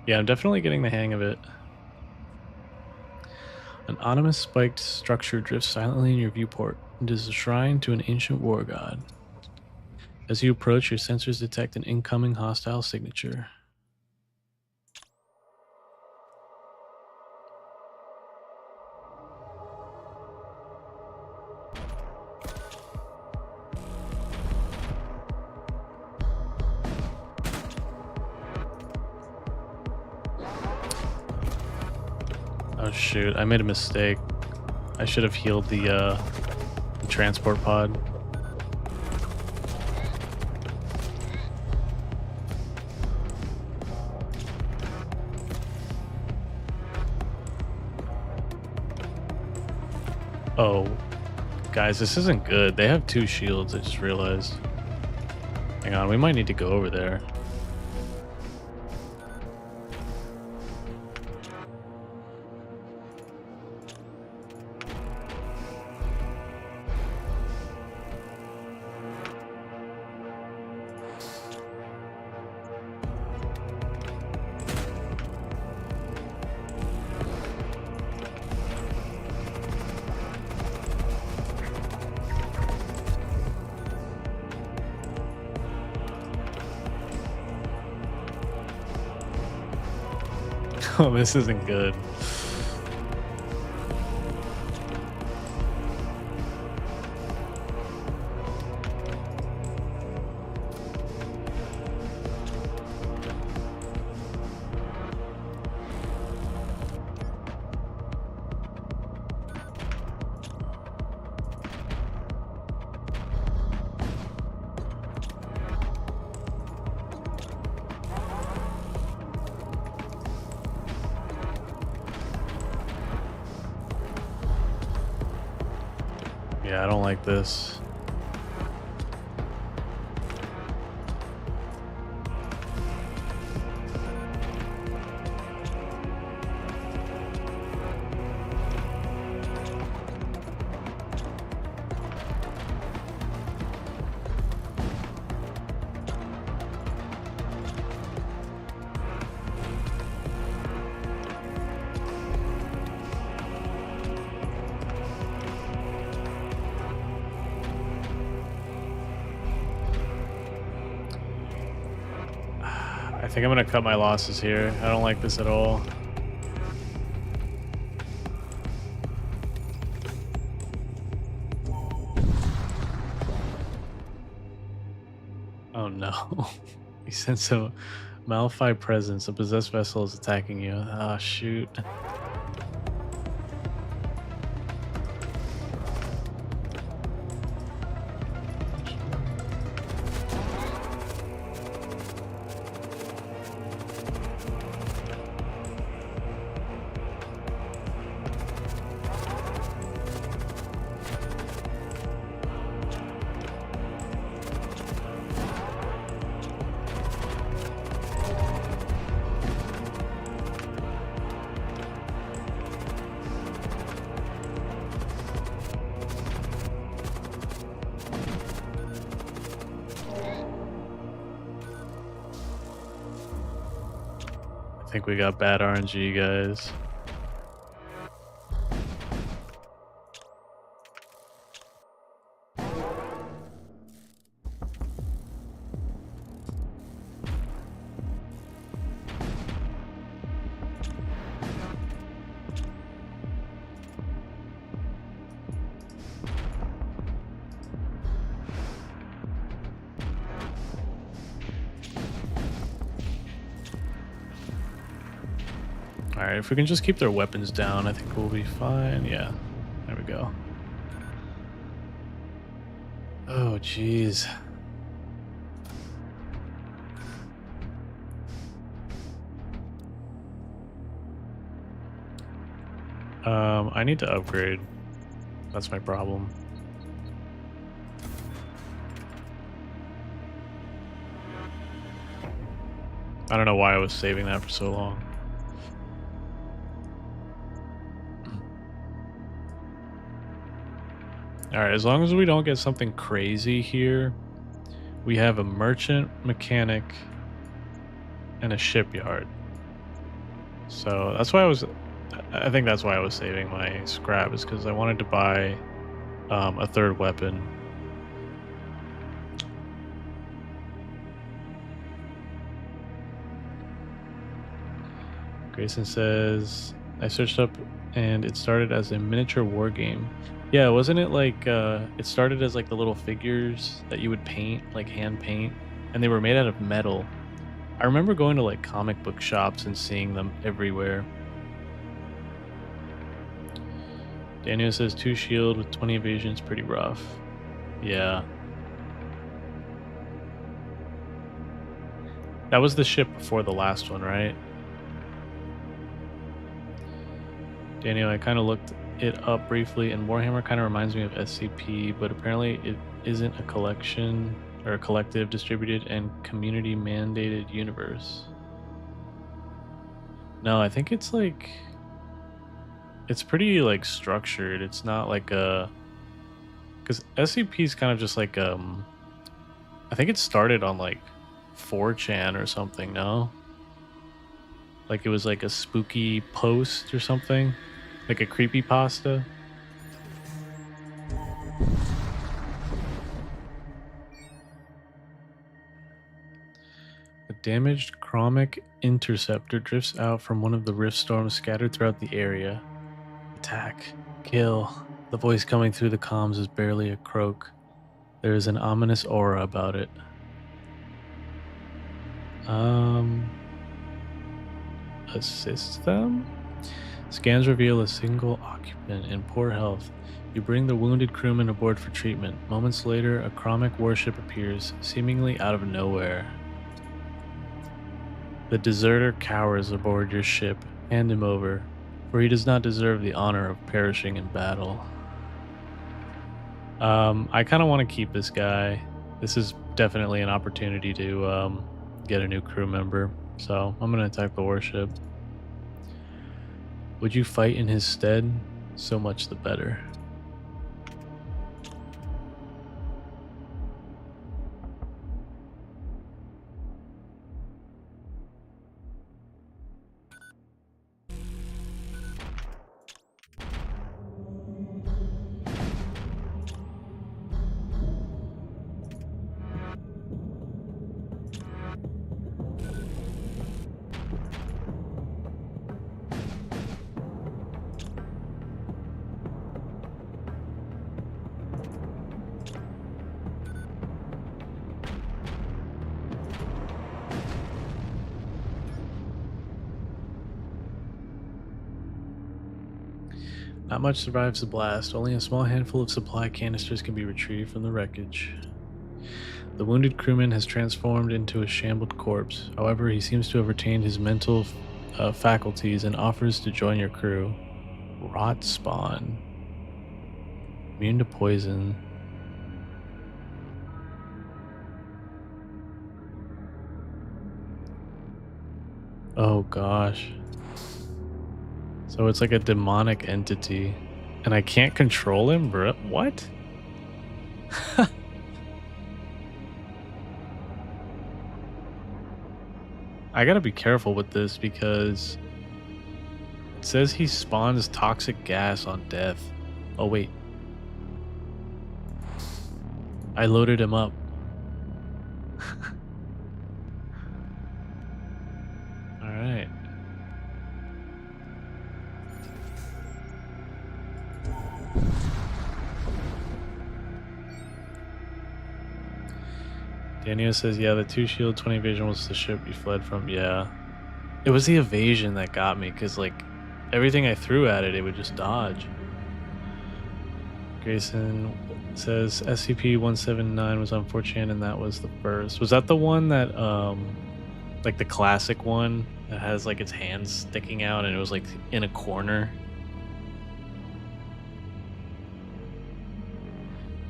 Yeah, I'm definitely getting the hang of it. An ominous spiked structure drifts silently in your viewport. It is a shrine to an ancient war god. As you approach, your sensors detect an incoming hostile signature. Oh shoot, I made a mistake. I should have healed the transport pod. Oh, guys, this isn't good. They have 2 shields, I just realized. Hang on, we might need to go over there. Oh, this isn't good. Yeah, I don't like this. I think I'm gonna cut my losses here. I don't like this at all. Oh no. You sense a Malphite presence. A possessed vessel is attacking you. Ah, shoot. I think we got bad RNG, guys. Alright, if we can just keep their weapons down, I think we'll be fine. Yeah, there we go. Oh, jeez. I need to upgrade. That's my problem. I don't know why I was saving that for so long. Alright, as long as we don't get something crazy here, we have a merchant, mechanic, and a shipyard. So that's why I think that's why I was saving my scrap, is because I wanted to buy a third weapon. Grayson says, I searched up and it started as a miniature war game. Yeah, wasn't it like, it started as like the little figures that you would paint, like hand paint, and they were made out of metal. I remember going to like comic book shops and seeing them everywhere. Daniel says 2 shield with 20 evasion is pretty rough. Yeah. That was the ship before the last one, right? Daniel, I kind of looked it up briefly, and Warhammer kind of reminds me of SCP, but apparently it isn't a collection or a collective, distributed, and community mandated universe. No, I think it's like it's pretty like structured. It's not like a because SCP is kind of just like I think it started on like 4chan or something. No, like it was like a spooky post or something, like a creepy pasta. A damaged chromic interceptor drifts out from one of the rift storms scattered throughout the area. Attack. Kill. The voice coming through the comms is barely a croak. There is an ominous aura about it. Assist them? Scans reveal a single occupant in poor health. You bring the wounded crewman aboard for treatment. Moments later, a chromic warship appears, seemingly out of nowhere. The deserter cowers aboard your ship. Hand him over, for he does not deserve the honor of perishing in battle. I kind of want to keep this guy. This is definitely an opportunity to get a new crew member, so I'm going to attack the warship. Would you fight in his stead? So much the better. Not much survives the blast. Only a small handful of supply canisters can be retrieved from the wreckage. The wounded crewman has transformed into a shambled corpse. However, he seems to have retained his mental faculties and offers to join your crew. Rot spawn. Immune to poison. Oh gosh. So it's like a demonic entity. And I can't control him, bro. What? I gotta be careful with this because it says he spawns toxic gas on death. Oh wait. I loaded him up. Alright. Daniel says, yeah, the 2 shield, 20 evasion was the ship you fled from. Yeah. It was the evasion that got me, because, like, everything I threw at it, it would just dodge. Grayson says, SCP-179 was on 4chan, and that was the first. Was that the one that, like, the classic one that has, like, its hands sticking out, and it was, like, in a corner?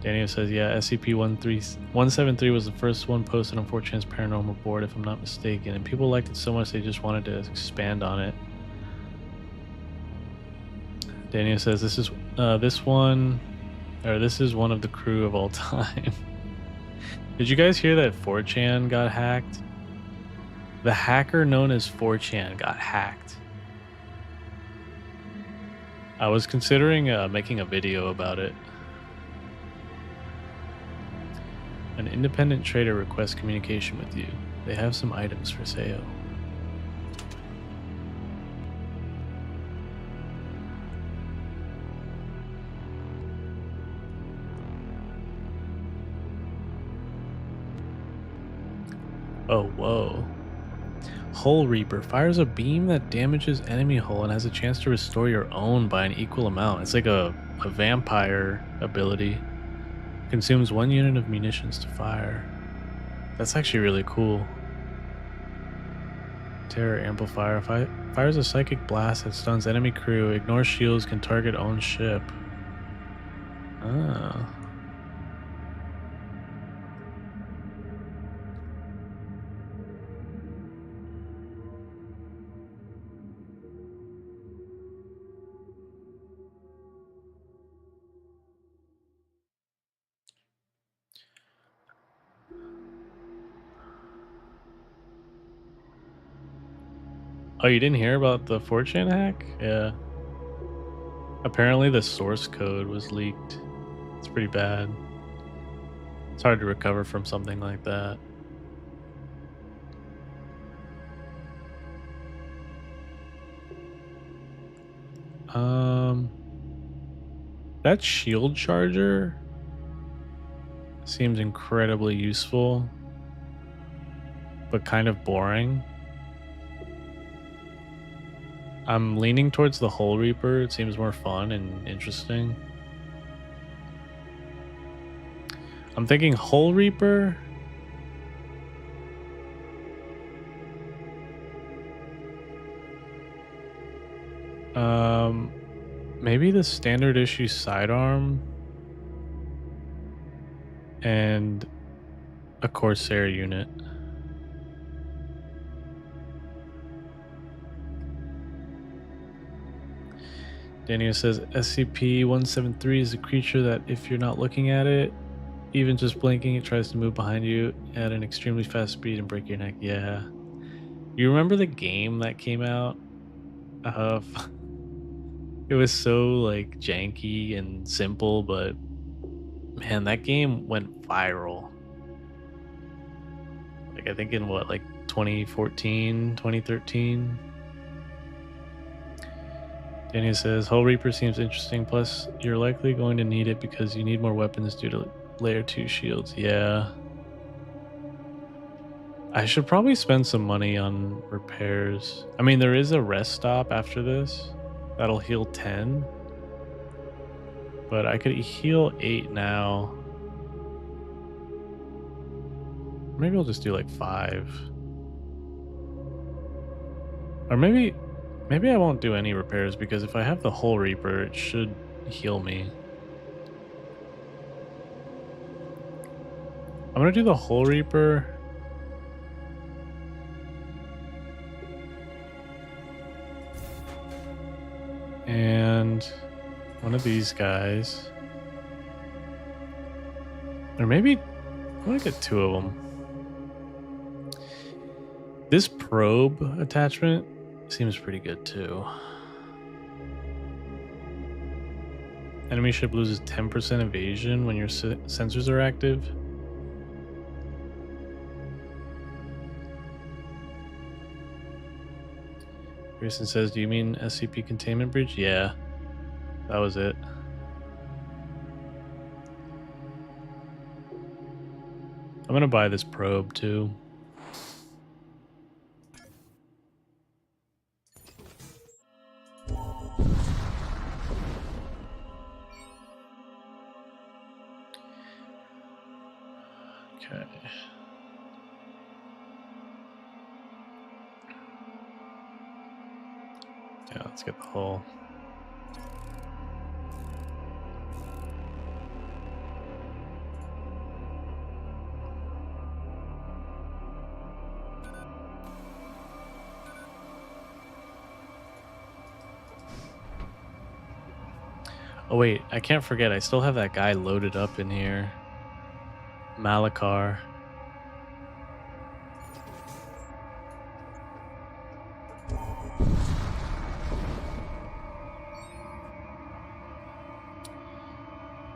Daniel says, yeah, SCP-173 was the first one posted on 4chan's paranormal board, if I'm not mistaken, and people liked it so much they just wanted to expand on it. Daniel says, this is one of the crew of all time. Did you guys hear that 4chan got hacked? The hacker known as 4chan got hacked. I was considering making a video about it. An independent trader requests communication with you. They have some items for sale. Oh, whoa. Hull Reaper fires a beam that damages enemy hull and has a chance to restore your own by an equal amount. It's like a vampire ability. Consumes 1 unit of munitions to fire. That's actually really cool. Terror Amplifier. Fires a psychic blast that stuns enemy crew. Ignores shields, can target own ship. Ah. Oh, you didn't hear about the 4chan hack? Yeah. Apparently the source code was leaked. It's pretty bad. It's hard to recover from something like that. That shield charger seems incredibly useful, but kind of boring. I'm leaning towards the Hull Reaper. It seems more fun and interesting. I'm thinking Hull Reaper. Maybe the standard issue sidearm and a Corsair unit. Daniel says SCP-173 is a creature that if you're not looking at it, even just blinking, it tries to move behind you at an extremely fast speed and break your neck. Yeah. You remember the game that came out? It was so like janky and simple, but man, that game went viral. Like I think in what, like 2014, 2013? Daniel says, Hull Reaper seems interesting, plus you're likely going to need it because you need more weapons due to layer 2 shields. Yeah. I should probably spend some money on repairs. I mean, there is a rest stop after this. That'll heal 10. But I could heal 8 now. Maybe I'll just do like 5. Or maybe I won't do any repairs because if I have the Hull Reaper, it should heal me. I'm gonna do the Hull Reaper. And one of these guys. Or maybe I'm gonna get 2 of them. This probe attachment seems pretty good too. Enemy ship loses 10% evasion when your sensors are active. Grayson says, do you mean SCP containment breach? Yeah, that was it. I'm gonna buy this probe too. Okay. Yeah, let's get the hull. Oh wait, I can't forget, I still have that guy loaded up in here. Malachar.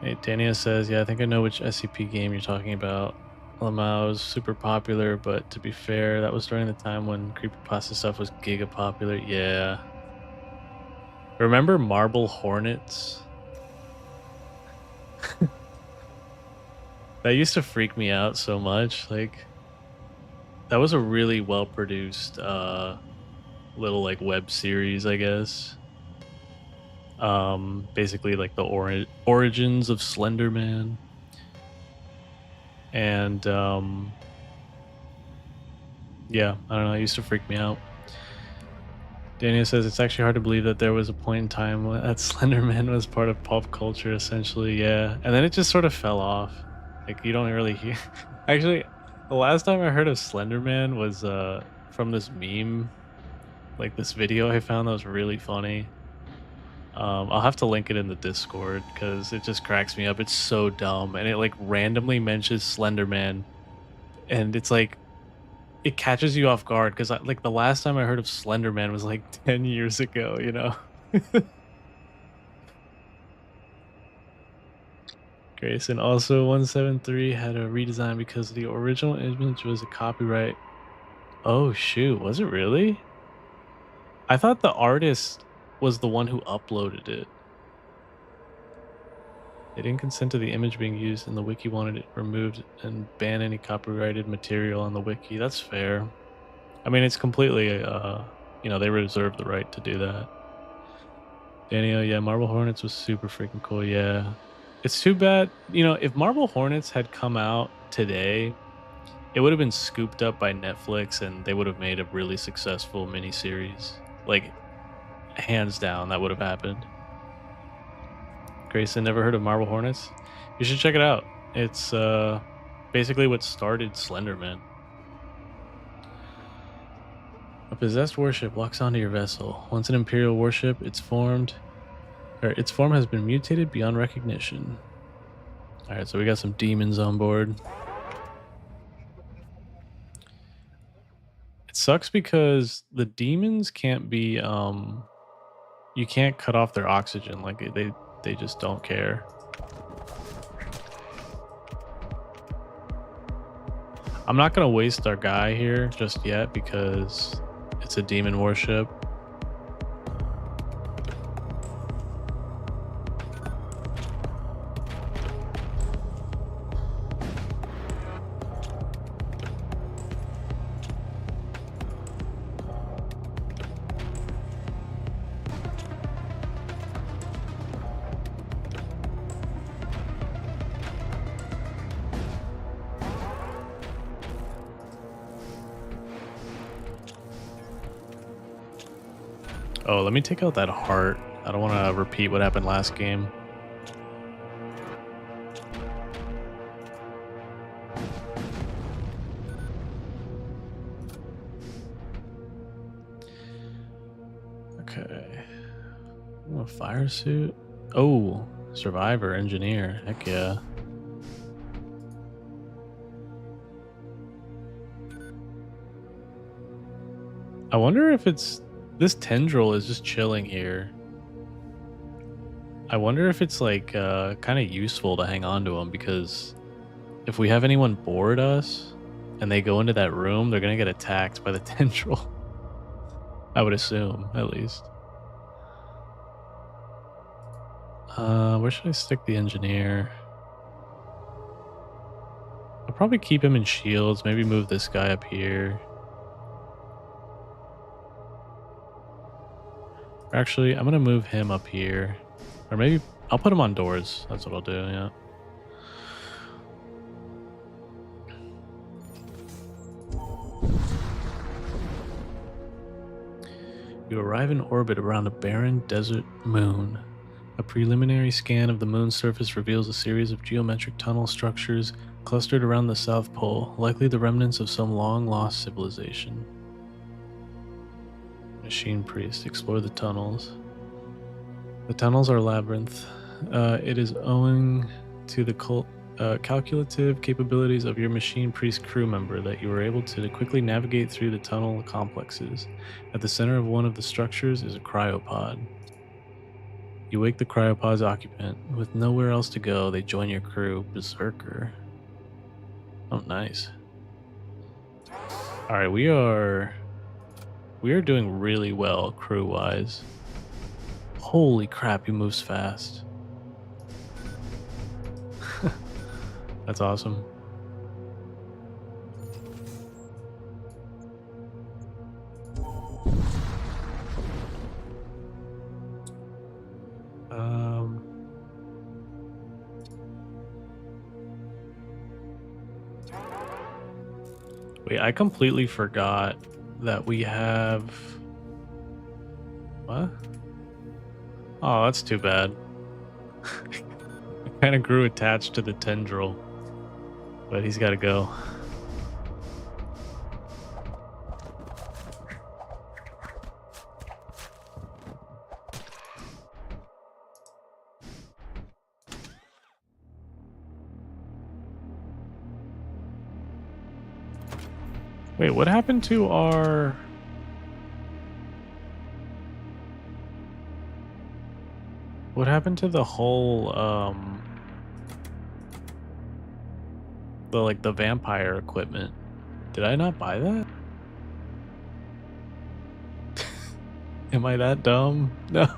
Hey, Dania says, yeah, I think I know which SCP game you're talking about. Lamau was super popular, but to be fair, that was during the time when creepypasta stuff was giga popular. Yeah. Remember Marble Hornets? That used to freak me out so much. Like, that was a really well produced little like web series, I guess. Basically like the origins of Slender Man. And yeah, I don't know, it used to freak me out. Daniel says it's actually hard to believe that there was a point in time that Slenderman was part of pop culture, essentially. Yeah, and then it just sort of fell off. Like you don't really hear. Actually, the last time I heard of Slenderman was from this meme, like this video I found that was really funny. I'll have to link it in the Discord because it just cracks me up. It's so dumb, and it like randomly mentions Slenderman, and it's like it catches you off guard because like the last time I heard of Slenderman was like 10 years ago. You know. Grayson also 173 had a redesign because the original image was a copyright. Oh shoot, was it really? I thought the artist was the one who uploaded it. They didn't consent to the image being used and the wiki wanted it removed and ban any copyrighted material on the wiki. That's fair. I mean, it's completely they reserve the right to do that. Daniel, yeah, Marble Hornets was super freaking cool. Yeah. It's too bad, if Marble Hornets had come out today, it would have been scooped up by Netflix and they would have made a really successful miniseries. Like, hands down, that would have happened. Grayson, never heard of Marble Hornets? You should check it out. It's basically what started Slenderman. A possessed warship locks onto your vessel. Once an Imperial warship, its form has been mutated beyond recognition. Alright, so we got some demons on board. It sucks because the demons can't be you can't cut off their oxygen, like they just don't care. I'm not gonna waste our guy here just yet because it's a demon warship. Oh, let me take out that heart. I don't want to repeat what happened last game. Okay. Oh, a fire suit. Oh, survivor, engineer. Heck yeah. I wonder if this tendril is just chilling here. I wonder if it's like kind of useful to hang on to them because if we have anyone board us and they go into that room, they're gonna get attacked by the tendril. I would assume, at least. Where should I stick the engineer? I'll probably keep him in shields, maybe move this guy up here. Actually, I'm gonna move him up here. Or maybe I'll put him on doors. That's what I'll do, yeah. You arrive in orbit around a barren desert moon. A preliminary scan of the moon's surface reveals a series of geometric tunnel structures clustered around the South Pole, likely the remnants of some long-lost civilization. Machine Priest, explore the tunnels. The tunnels are a labyrinth. It is owing to the calculative capabilities of your Machine Priest crew member that you were able to quickly navigate through the tunnel complexes. At the center of one of the structures is a cryopod. You wake the cryopod's occupant. With nowhere else to go, they join your crew, Berserker. Oh, nice. Alright, we are doing really well crew-wise. Holy crap, he moves fast. That's awesome. Wait, I completely forgot that we have What? Oh, that's too bad. Kind of grew attached to the tendril, but he's got to go. Wait, what happened to our... What happened to the whole, the vampire equipment? Did I not buy that? Am I that dumb? No.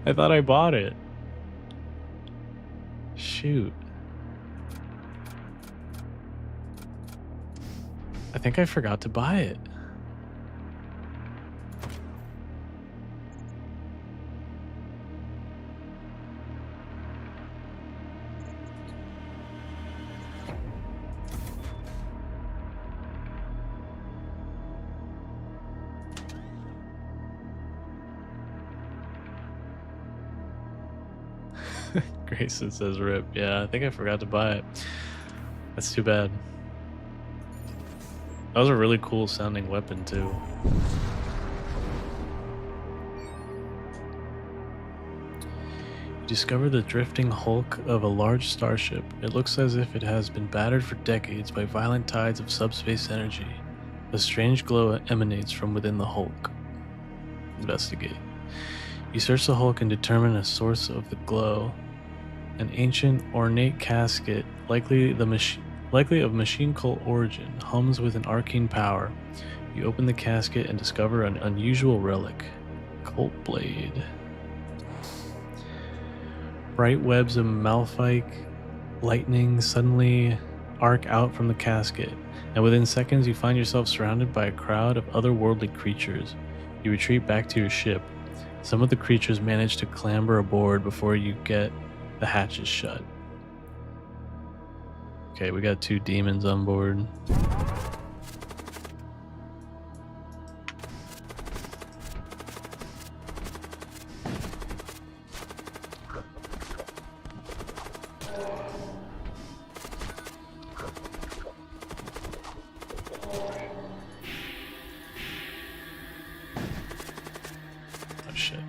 I thought I bought it. Shoot. I think I forgot to buy it. Grayson says rip. Yeah, I think I forgot to buy it. That's too bad. That was a really cool sounding weapon too. You discover the drifting hulk of a large starship. It looks as if it has been battered for decades by violent tides of subspace energy. A strange glow emanates from within the hulk. Investigate. You search the hulk and determine a source of the glow. An ancient, ornate casket, likely of machine cult origin, hums with an arcane power. You open the casket and discover an unusual relic. Cult blade. Bright webs of malphite lightning suddenly arc out from the casket, and within seconds you find yourself surrounded by a crowd of otherworldly creatures. You retreat back to your ship. Some of the creatures manage to clamber aboard before you get the hatches shut. Okay, we got 2 demons on board. Oh shit.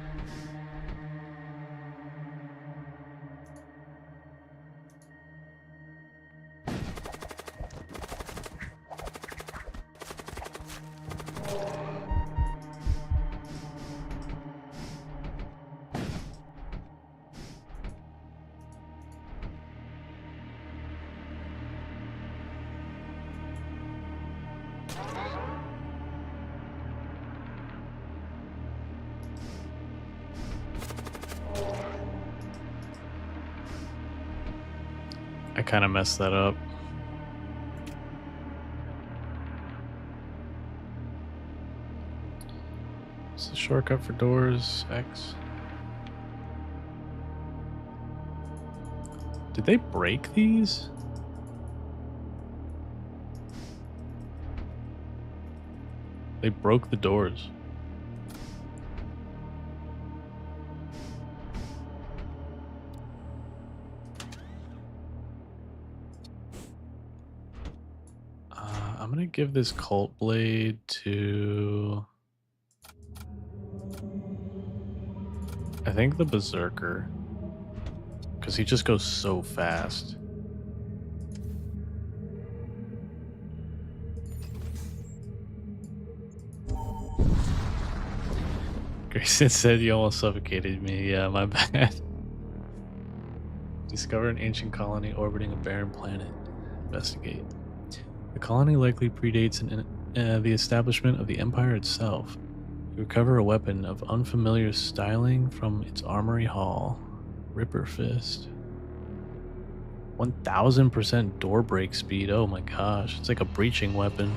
I kind of messed that up. It's a shortcut for doors, X. Did they break these? They broke the doors. I'm gonna give this cult blade to... I think the Berserker. Because he just goes so fast. Grayson said you almost suffocated me. Yeah, my bad. Discover an ancient colony orbiting a barren planet. Investigate. The colony likely predates the establishment of the Empire itself. You recover a weapon of unfamiliar styling from its armory hall. Ripper Fist. 1000% door break speed. Oh my gosh. It's like a breaching weapon.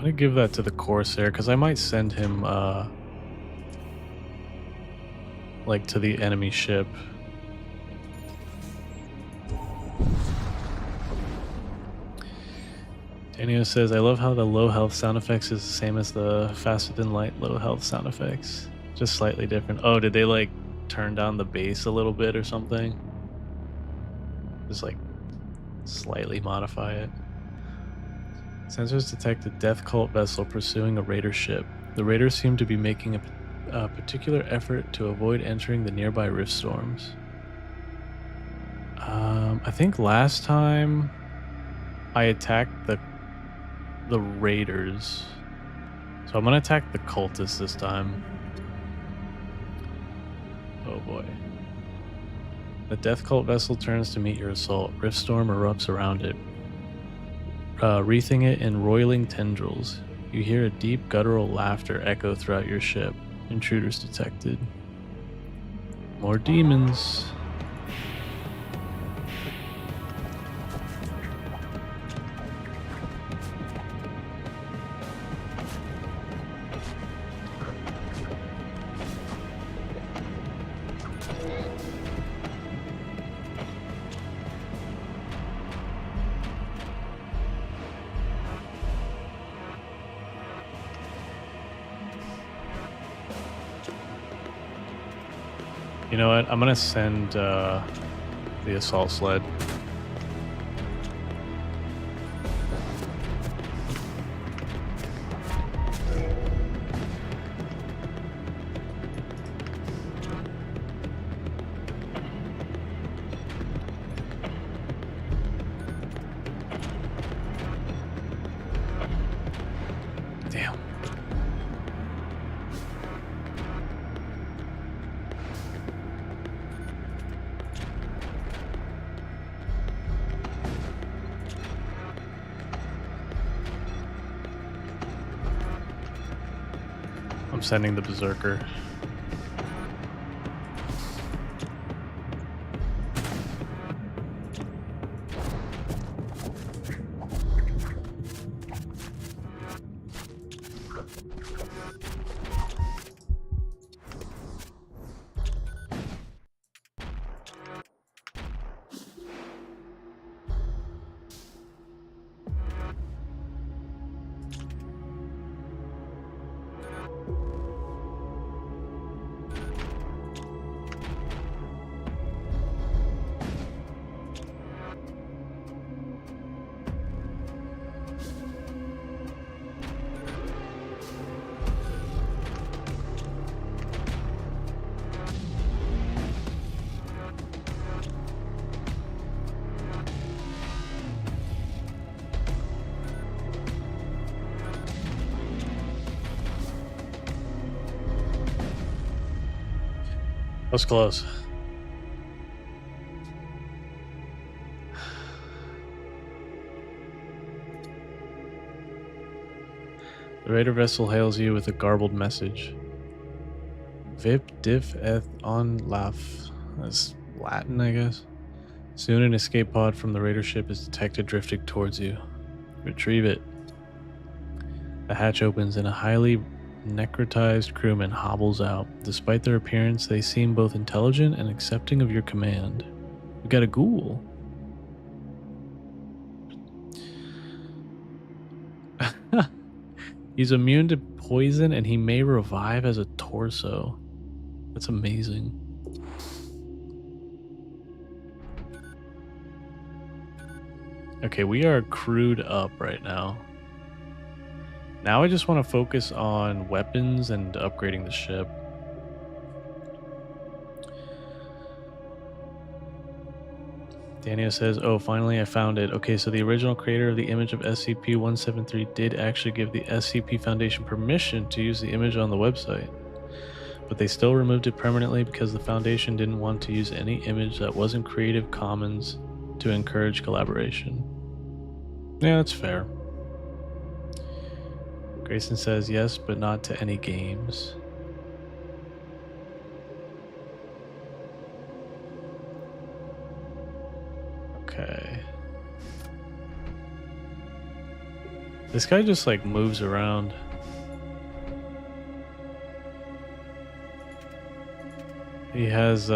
I'm gonna give that to the Corsair because I might send him like to the enemy ship. Daniel says, I love how the low health sound effects is the same as the faster than light low health sound effects. Just slightly different. Oh, did they like turn down the bass a little bit or something? Just like slightly modify it. Sensors detect a death cult vessel pursuing a raider ship. The raiders seem to be making a particular effort to avoid entering the nearby rift storms. I think last time I attacked the raiders, so I'm gonna attack the cultists this time. Oh boy. The death cult vessel turns to meet your assault. Riftstorm erupts around it, wreathing it in roiling tendrils. You hear a deep guttural laughter echo throughout your ship. Intruders detected. More demons. You know what? I'm gonna send the assault sled. Damn. I'm sending the berserker. That was close. The raider vessel hails you with a garbled message. Vip diff eth on laf. That's Latin, I guess. Soon an escape pod from the raider ship is detected drifting towards you. Retrieve it. The hatch opens and a highly necrotized crewman hobbles out. Despite their appearance, they seem both intelligent and accepting of your command. We got a ghoul. He's immune to poison and he may revive as a torso. That's amazing. Okay, we are crewed up right now. Now I just want to focus on weapons and upgrading the ship. Daniel says, oh, finally I found it. Okay, so the original creator of the image of SCP-173 did actually give the SCP Foundation permission to use the image on the website. But they still removed it permanently because the Foundation didn't want to use any image that wasn't Creative Commons to encourage collaboration. Yeah, that's fair. Grayson says yes, but not to any games. Okay. This guy just like moves around. He has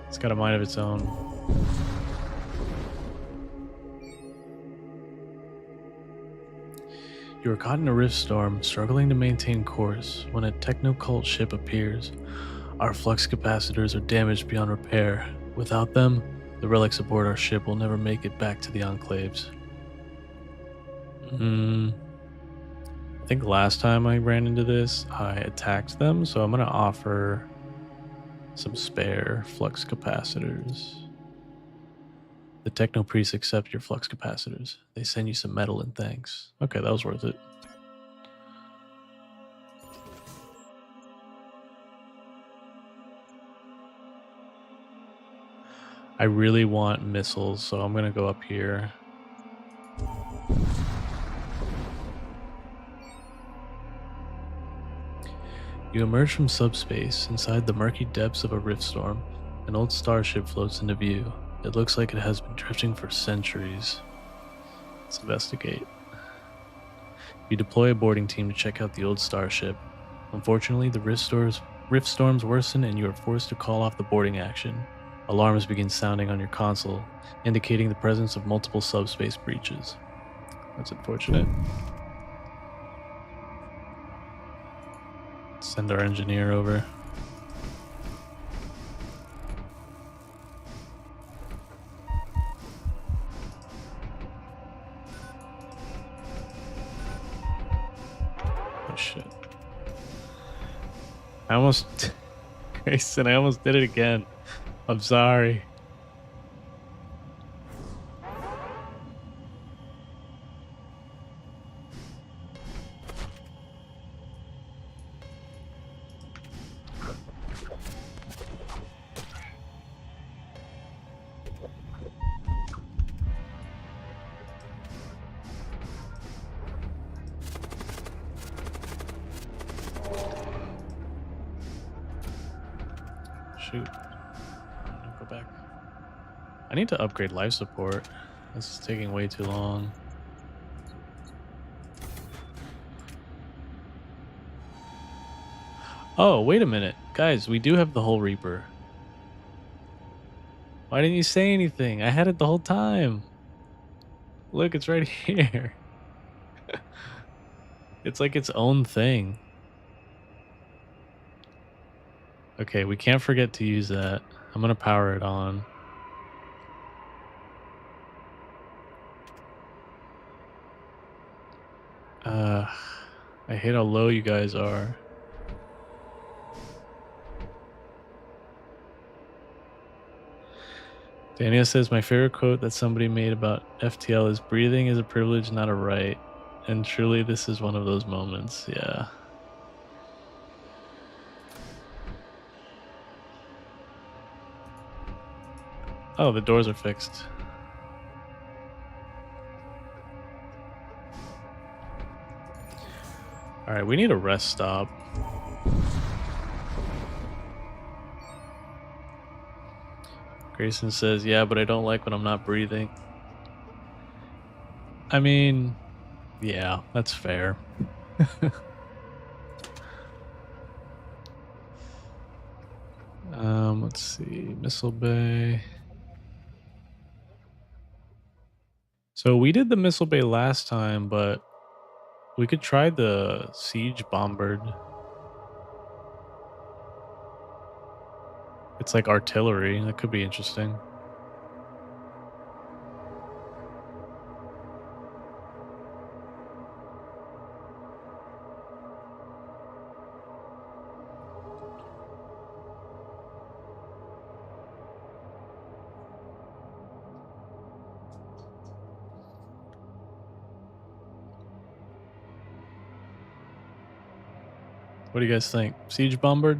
it's got a mind of its own. You are caught in a rift storm, struggling to maintain course, when a techno-cult ship appears. Our flux capacitors are damaged beyond repair. Without them, the relics aboard our ship will never make it back to the Enclaves. I think last time I ran into this, I attacked them, so I'm going to offer some spare flux capacitors. The techno priests accept your flux capacitors. They send you some metal and thanks. Okay, that was worth it. I really want missiles, so I'm gonna go up here. You emerge from subspace. Inside the murky depths of a rift storm, an old starship floats into view. It looks like it has been drifting for centuries. Let's investigate. You deploy a boarding team to check out the old starship. Unfortunately, the rift storms worsen and you are forced to call off the boarding action. Alarms begin sounding on your console, indicating the presence of multiple subspace breaches. That's unfortunate. Send our engineer over. Oh shit. I almost... Grayson, I almost did it again. I'm sorry. Shoot. Go back. I need to upgrade life support. This is taking way too long. Oh, wait a minute. Guys, we do have the Hull Reaper. Why didn't you say anything? I had it the whole time. Look, it's right here. It's like its own thing. Okay, we can't forget to use that. I'm gonna power it on. I hate how low you guys are. Daniel says, my favorite quote that somebody made about FTL is, breathing is a privilege, not a right. And truly, this is one of those moments. Yeah. Oh, the doors are fixed. All right, we need a rest stop. Grayson says, yeah, but I don't like when I'm not breathing. I mean, yeah, that's fair. Let's see, Missile Bay. So we did the Missile Bay last time, but we could try the Siege Bombard. It's like artillery. That could be interesting. What do you guys think? Siege Bombard?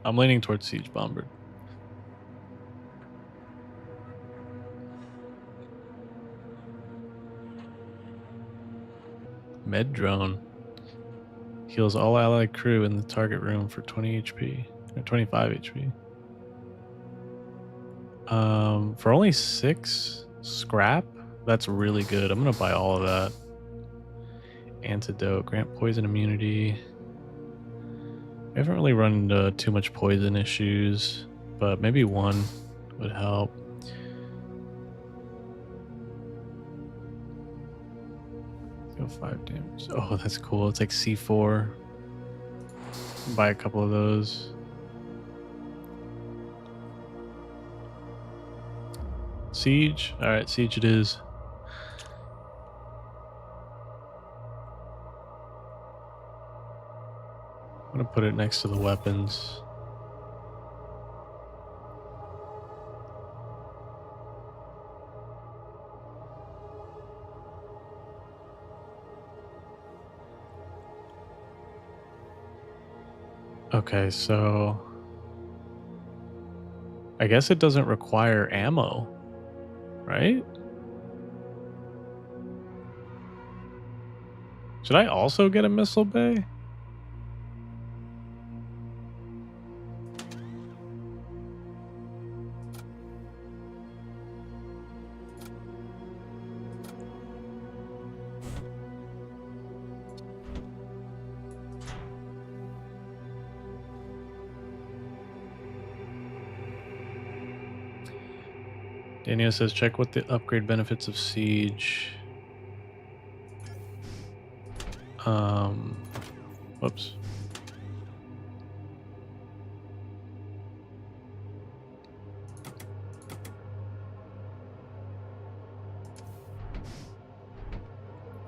I'm leaning towards Siege Bombard. Med Drone. Heals all allied crew in the target room for 20 HP. Or 25 HP. For only 6 scrap? That's really good. I'm gonna buy all of that. Antidote. Grant poison immunity. We haven't really run into too much poison issues, but maybe one would help. Go 5 damage. Oh, that's cool. It's like C4. Buy a couple of those. Siege. All right, siege it is. I'm gonna put it next to the weapons. Okay, so I guess it doesn't require ammo, right? Should I also get a missile bay? Daniel says, check what the upgrade benefits of siege. Whoops.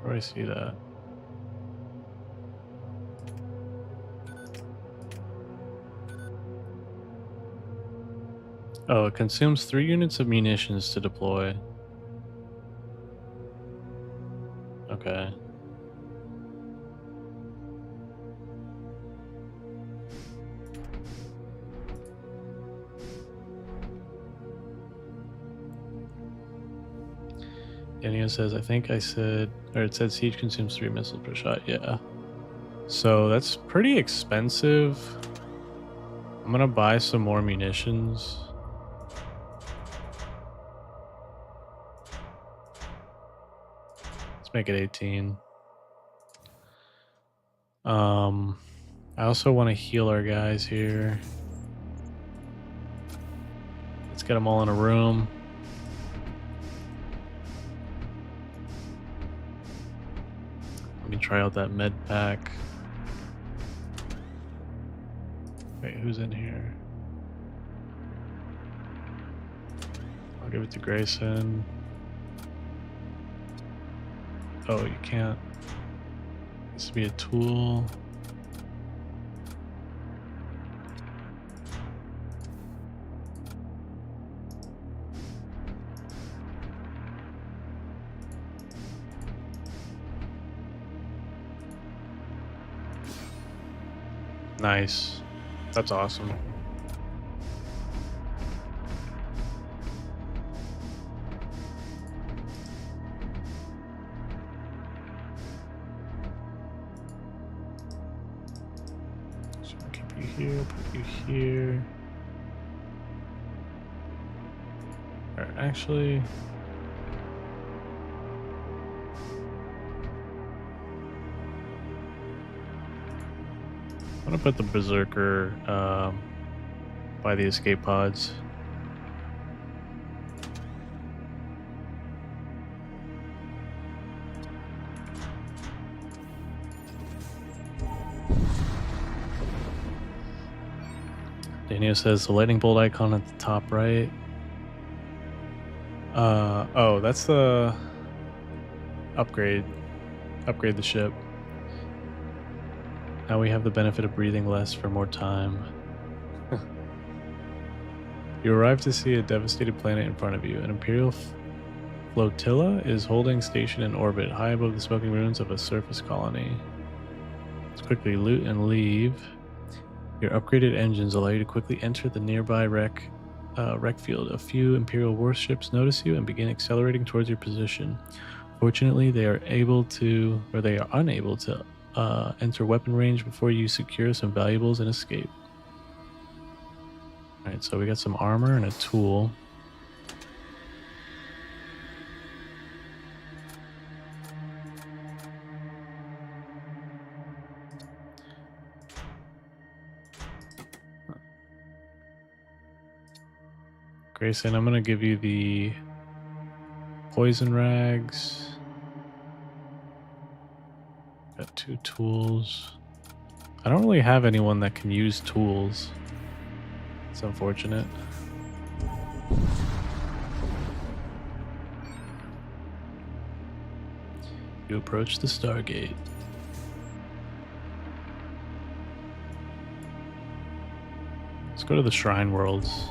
Where do I see that? Oh, it consumes 3 units of munitions to deploy. Okay. Daniel says, I think I said, or it said siege consumes 3 missiles per shot. Yeah. So that's pretty expensive. I'm gonna buy some more munitions. Let's make it 18. I also want to heal our guys here. Let's get them all in a room. Let me try out that med pack. Wait, who's in here? I'll give it to Grayson. Oh, you can't. This would be a tool. Nice. That's awesome. So I'll keep you here, put you here. Alright, actually, I'm gonna put the Berserker by the escape pods. Daniel says the lightning bolt icon at the top right. Oh, that's the upgrade. Upgrade the ship. Now we have the benefit of breathing less for more time. You arrive to see a devastated planet in front of you. An Imperial flotilla is holding station in orbit, high above the smoking ruins of a surface colony. Let's quickly loot and leave. Your upgraded engines allow you to quickly enter the nearby wreck field. A few Imperial warships notice you and begin accelerating towards your position. Fortunately, they are unable to enter weapon range before you secure some valuables and escape. Alright, so we got some armor and a tool. Grayson, I'm gonna give you the poison rags. Got 2 tools. I don't really have anyone that can use tools. It's unfortunate. You approach the Stargate. Let's go to the Shrine Worlds.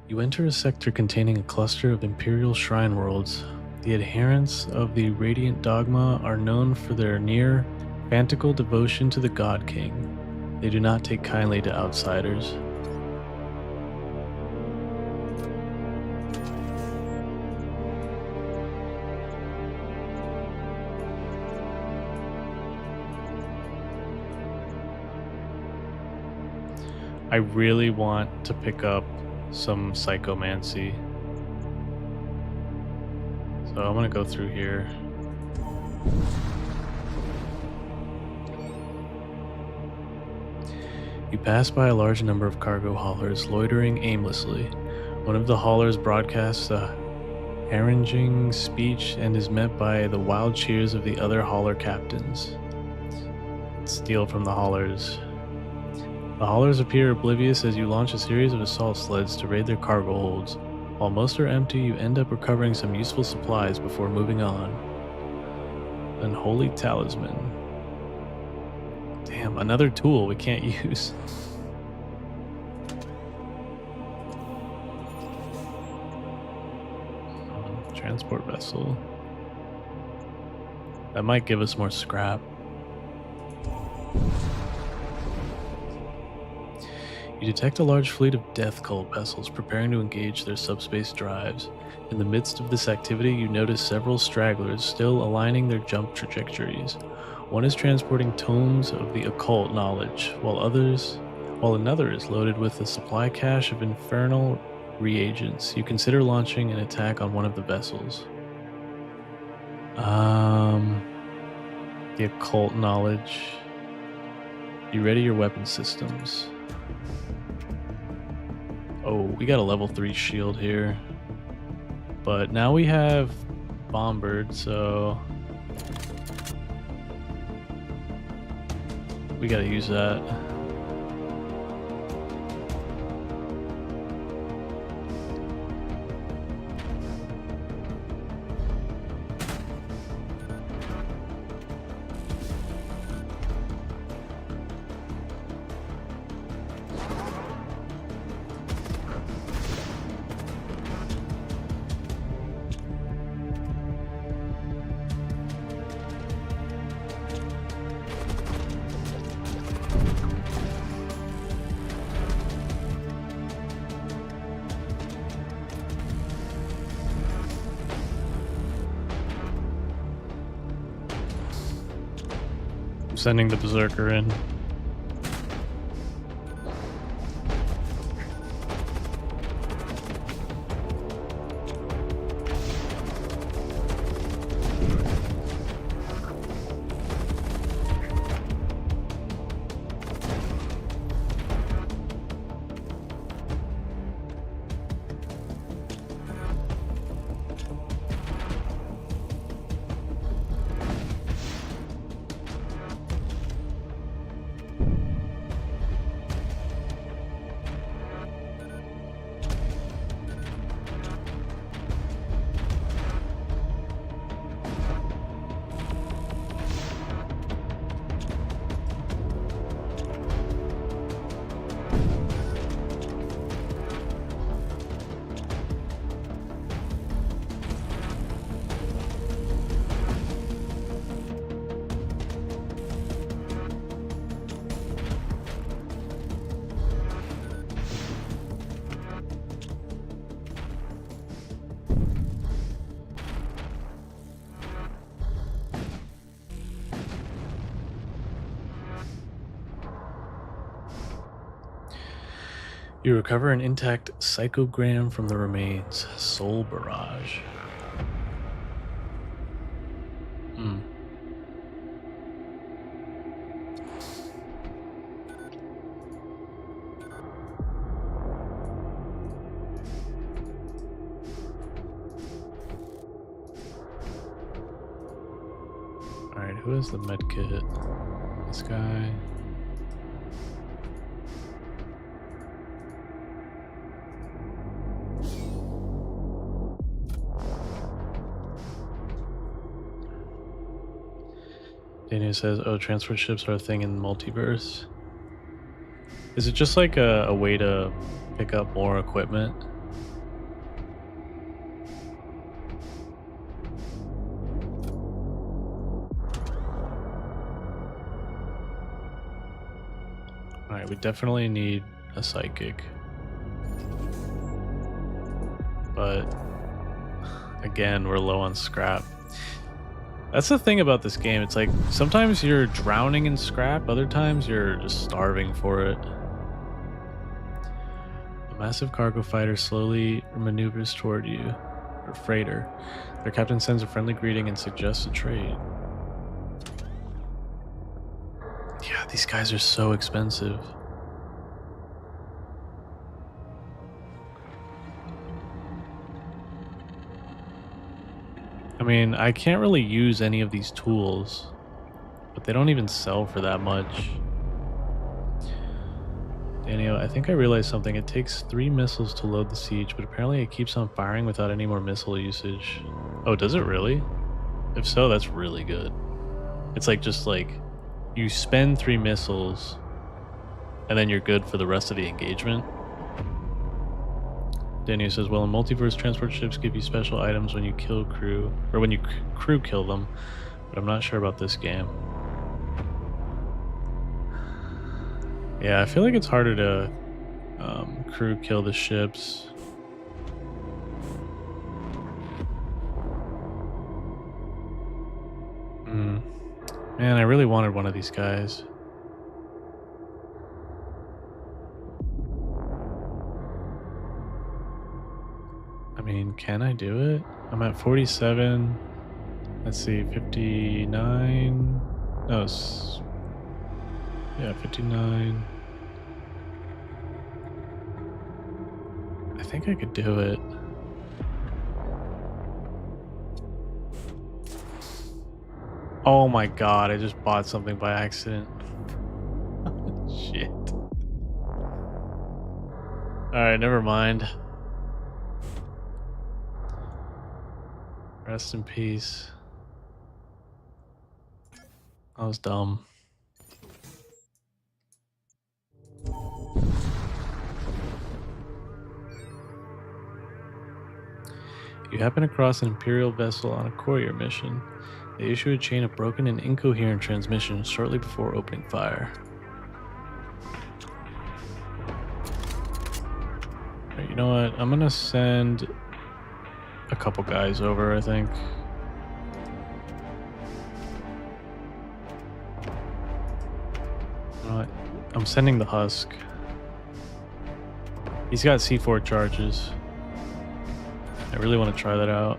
You enter a sector containing a cluster of Imperial Shrine Worlds. The adherents of the Radiant Dogma are known for their near fanatical devotion to the God King. They do not take kindly to outsiders. I really want to pick up some psychomancy. So I'm gonna go through here. You pass by a large number of cargo haulers loitering aimlessly. One of the haulers broadcasts a haranguing speech and is met by the wild cheers of the other hauler captains. Steal from the haulers. The haulers appear oblivious as you launch a series of assault sleds to raid their cargo holds. While most are empty, you end up recovering some useful supplies before moving on. Unholy Talisman. Damn, another tool we can't use. Transport vessel. That might give us more scrap. You detect a large fleet of death cult vessels preparing to engage their subspace drives. In the midst of this activity, you notice several stragglers still aligning their jump trajectories. One is transporting tomes of the occult knowledge, while another is loaded with a supply cache of infernal reagents. You consider launching an attack on one of the vessels. The occult knowledge. You ready your weapon systems. Oh, we got a level 3 shield here. But now we have Bombard, so we gotta use that. I'm sending the Berserker in. You recover an intact psychogram from the remains. Soul Barrage. Alright, who has the med kit? This guy. Daniel says, oh, transport ships are a thing in multiverse. Is it just like a way to pick up more equipment? Alright, we definitely need a psychic. But again, we're low on scrap. That's the thing about this game. It's like sometimes you're drowning in scrap, other times you're just starving for it. A massive cargo fighter slowly maneuvers toward you, or freighter. Their captain sends a friendly greeting and suggests a trade. Yeah, these guys are so expensive. I mean, I can't really use any of these tools, but they don't even sell for that much. Daniel, I think I realized something. It takes 3 missiles to load the siege, but apparently it keeps on firing without any more missile usage. Oh, does it really? If so, that's really good. It's like just like you spend 3 missiles and then you're good for the rest of the engagement. Daniel says, well, in multiverse, transport ships give you special items when you kill crew, or when you crew kill them, but I'm not sure about this game. Yeah, I feel like it's harder to crew kill the ships. Man, I really wanted one of these guys. I mean, can I do it? I'm at 47. Let's see, 59. No, yeah, 59. I think I could do it. Oh my god, I just bought something by accident. Shit. Alright, never mind. Rest in peace. I was dumb. You happen across an Imperial vessel on a courier mission. They issue a chain of broken and incoherent transmissions shortly before opening fire. Right, you know what? I'm gonna send a couple guys over, I think. You know what? I'm sending the Husk. He's got C4 charges. I really want to try that out.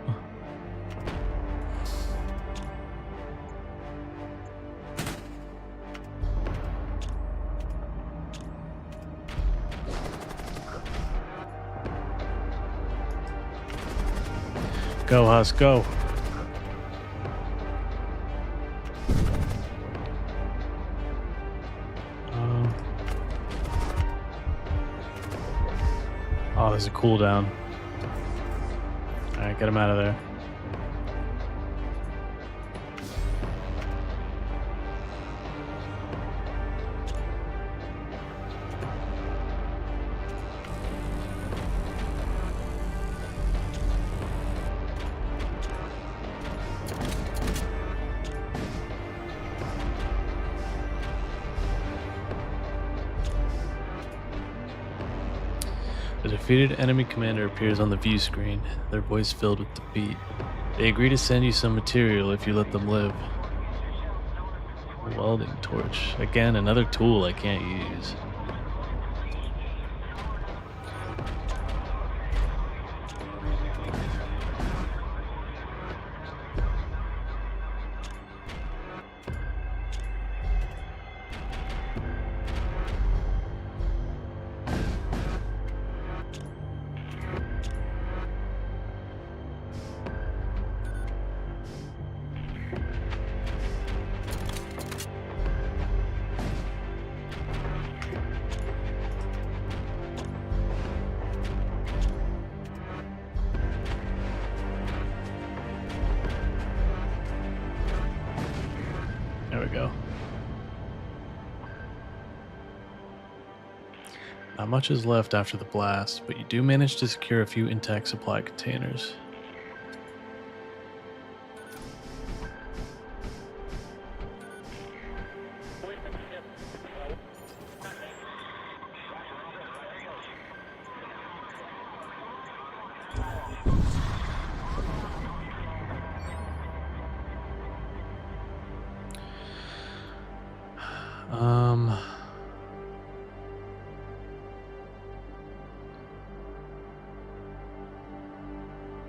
Go, Husk, go. Oh, there's a cooldown. Alright, get him out of there. A defeated enemy commander appears on the view screen, their voice filled with defeat. They agree to send you some material if you let them live. A welding torch. Again, another tool I can't use. go. Not much is left after the blast, but you do manage to secure a few intact supply containers.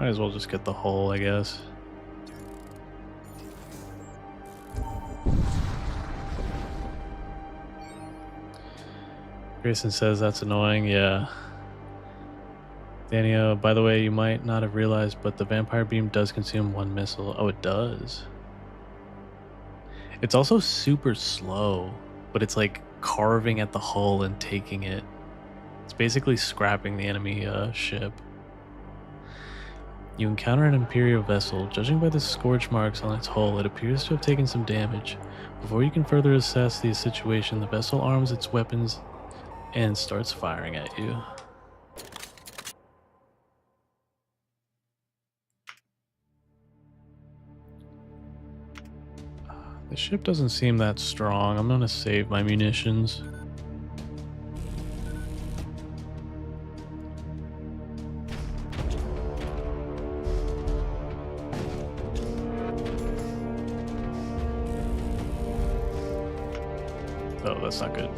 Might as well just get the hull, I guess. Grayson says that's annoying, yeah. Daniel, by the way, you might not have realized, but the vampire beam does consume one missile. Oh, it does. It's also super slow, but it's like carving at the hull and taking it. It's basically scrapping the enemy ship. You encounter an Imperial vessel. Judging by the scorch marks on its hull, it appears to have taken some damage. Before you can further assess the situation, the vessel arms its weapons and starts firing at you. The ship doesn't seem that strong. I'm gonna save my munitions. Oh, that's not good.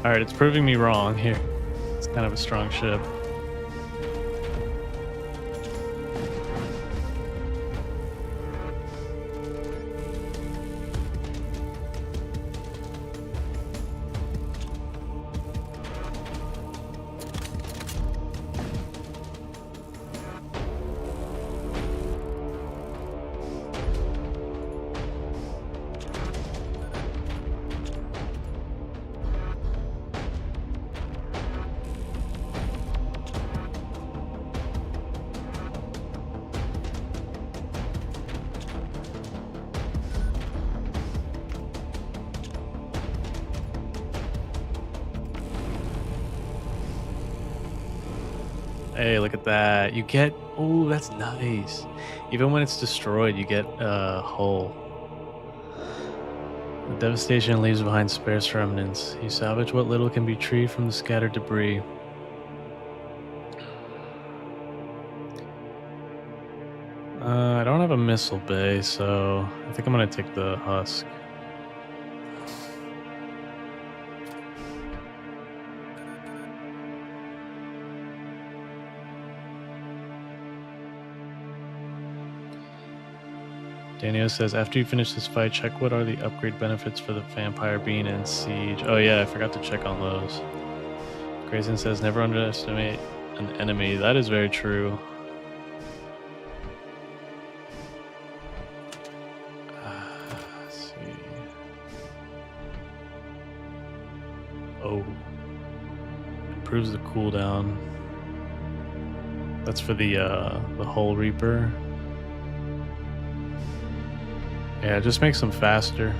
Alright, it's proving me wrong here. It's kind of a strong ship. Hey, look at that. You get... Oh, that's nice. Even when it's destroyed, you get a hull. The devastation leaves behind sparse remnants. You salvage what little can be retrieved from the scattered debris. I don't have a missile bay, so I think I'm going to take the husk. Daniel says, after you finish this fight, check what are the upgrade benefits for the Vampire Beam and Siege. Oh yeah, I forgot to check on those. Grayson says, never underestimate an enemy. That is very true. Let's see. Oh. Improves the cooldown. That's for the Hull Reaper. Yeah, it just makes them faster.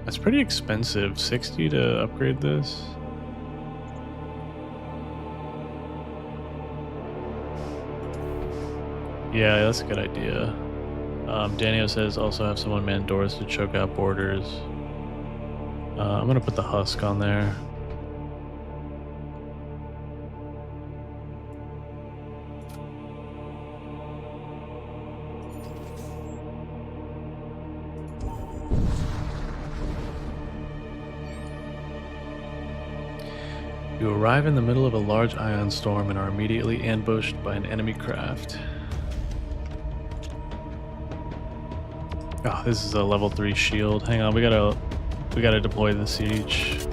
That's pretty expensive. 60 to upgrade this. Yeah, that's a good idea. Daniel says also have someone man doors to choke out boarders. I'm gonna put the husk on there. You arrive in the middle of a large ion storm and are immediately ambushed by an enemy craft. Oh, this is a level 3 shield. Hang on, we gotta deploy the siege.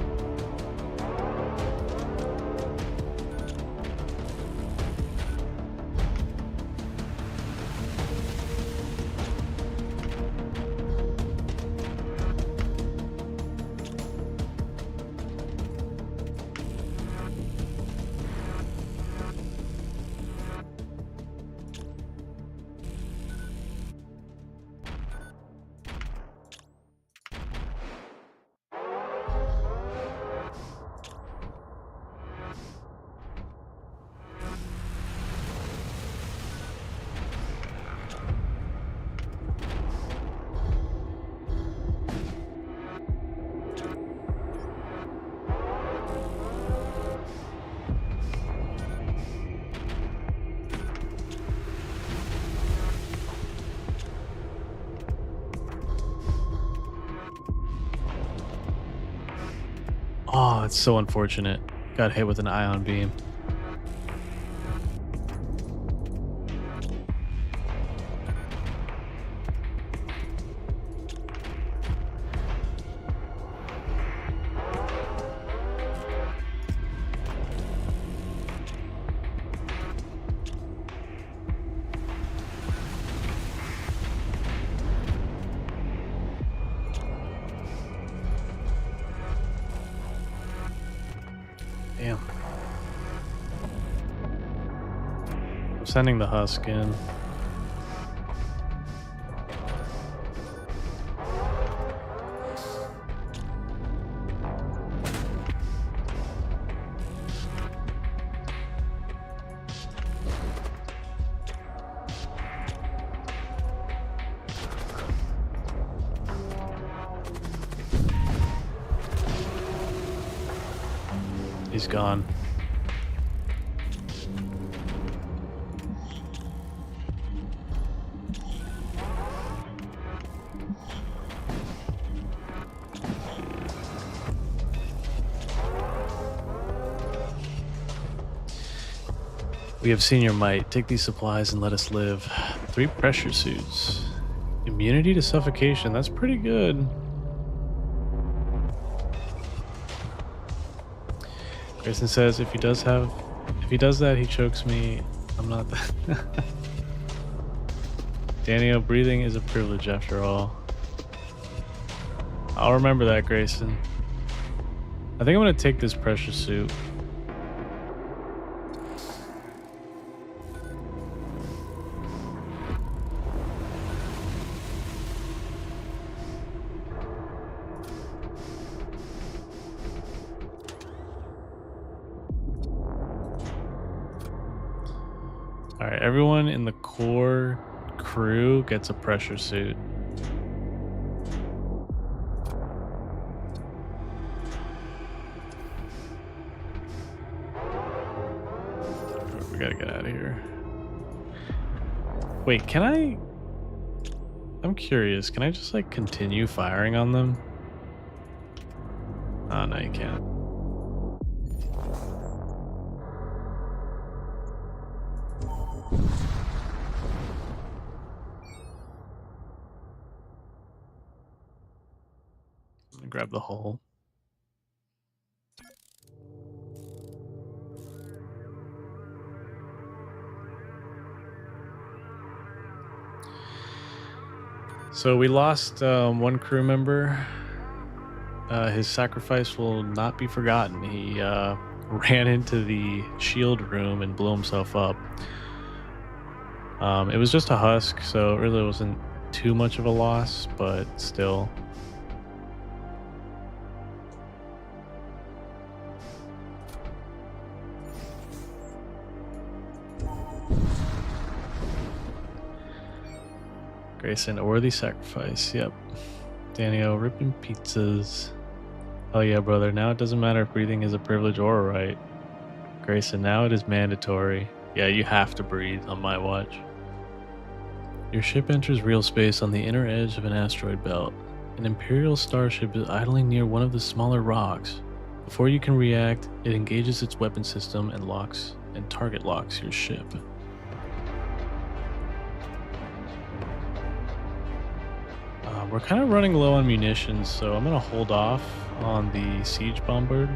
Oh, it's so unfortunate. Got hit with an ion beam. Damn. I'm sending the husk in. He's gone. We have seen your might. Take these supplies and let us live. 3 pressure suits. Immunity to suffocation. That's pretty good. Grayson says if he does that, he chokes me. I'm not that. Daniel, breathing is a privilege after all. I'll remember that, Grayson. I think I'm gonna take this pressure suit. All right, everyone in the core crew gets a pressure suit. We gotta get out of here. Wait, can I? I'm curious. Can I just like continue firing on them? Oh, no, you can't. Grab the hull. So we lost one crew member. His sacrifice will not be forgotten. He ran into the shield room and blew himself up. It was just a husk, so it really wasn't too much of a loss, but still. Grayson, a worthy sacrifice. Yep. Daniel, ripping pizzas. Oh yeah, brother. Now it doesn't matter if breathing is a privilege or a right. Grayson, now it is mandatory. Yeah, you have to breathe on my watch. Your ship enters real space on the inner edge of an asteroid belt. An Imperial starship is idling near one of the smaller rocks. Before you can react, it engages its weapon system and target locks your ship. we're kind of running low on munitions, so I'm gonna hold off on the siege bombard.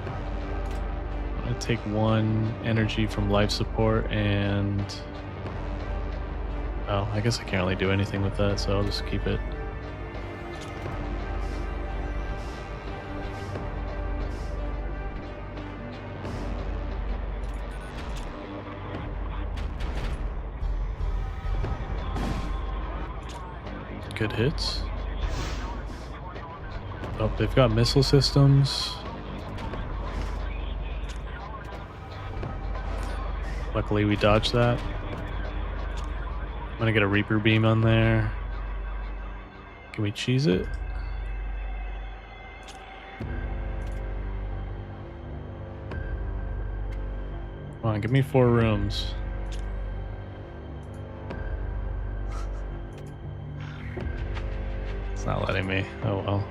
I'm gonna take 1 energy from life support and... Oh, I guess I can't really do anything with that, so I'll just keep it. Good hits. Oh, they've got missile systems. Luckily we dodged that. I'm gonna get a Reaper beam on there. Can we cheese it? Come on, give me 4 rooms. It's not letting me. Oh well.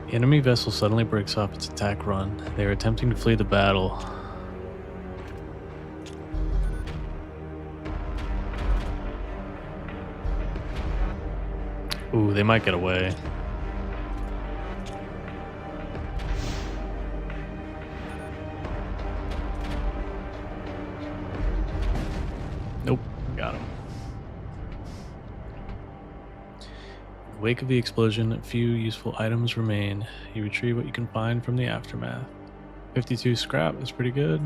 The enemy vessel suddenly breaks off its attack run. They are attempting to flee the battle. Ooh, they might get away. Nope, got him. In the wake of the explosion, a few useful items remain. You retrieve what you can find from the aftermath. 52 scrap is pretty good.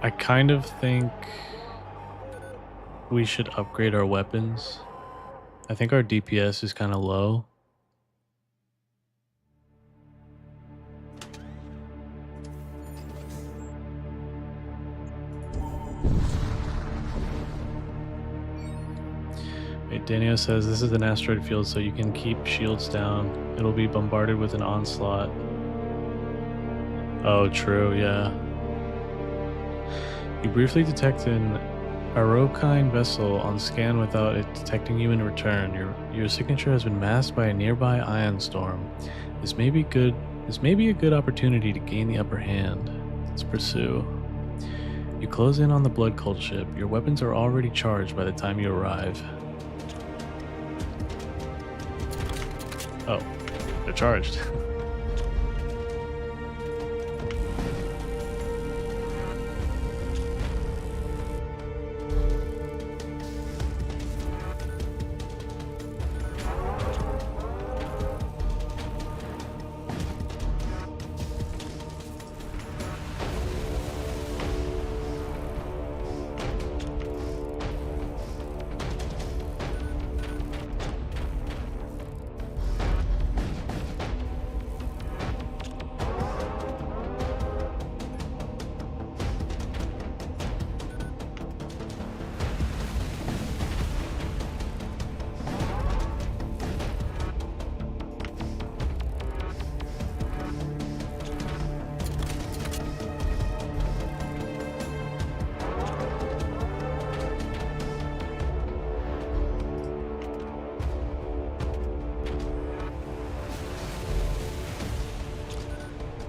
I kind of think we should upgrade our weapons. I think our DPS is kind of low. Wait, Daniel says this is an asteroid field, so you can keep shields down. It'll be bombarded with an onslaught. Oh, true, yeah. You briefly detect an Arokine vessel on scan without it detecting you in return. Your signature has been masked by a nearby ion storm. This may be a good opportunity to gain the upper hand. Let's pursue. You close in on the blood cult ship. Your weapons are already charged by the time you arrive. Oh, they're charged.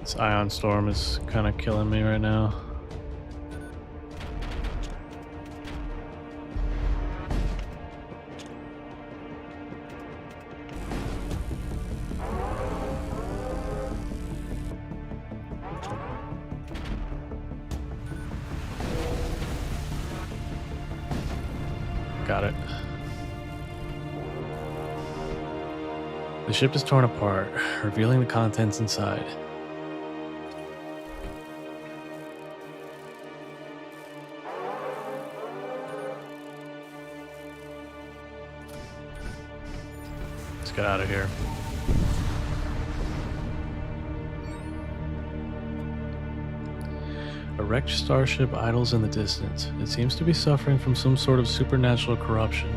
This ion storm is kind of killing me right now. Got it. The ship is torn apart, revealing the contents inside. get out of here. A wrecked starship idles in the distance. It seems to be suffering from some sort of supernatural corruption.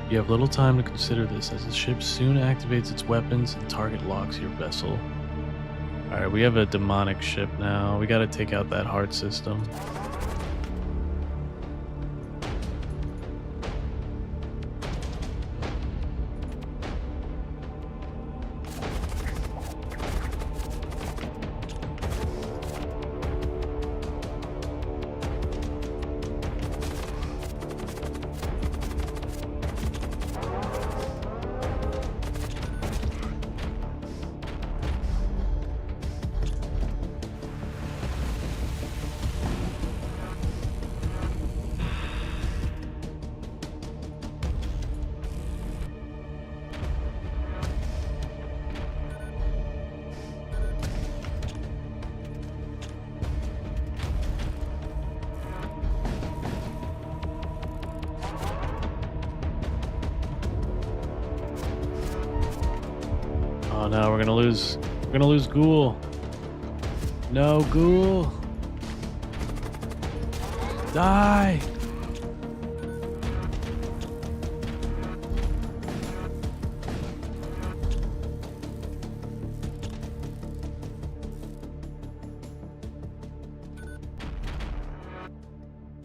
You have little time to consider this, as the ship soon activates its weapons and target locks your vessel. Alright, we have a demonic ship now. We gotta take out that heart system. Oh no, we're gonna lose Ghoul. No, Ghoul. Die.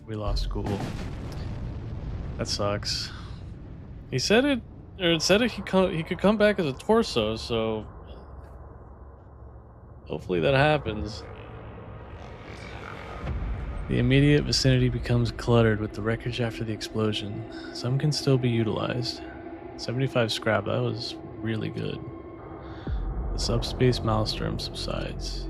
We lost Ghoul. That sucks. He said it, or it said it he could come back as a torso, so hopefully that happens. The immediate vicinity becomes cluttered with the wreckage after the explosion. Some can still be utilized. 75 scrap, that was really good. The subspace maelstrom subsides.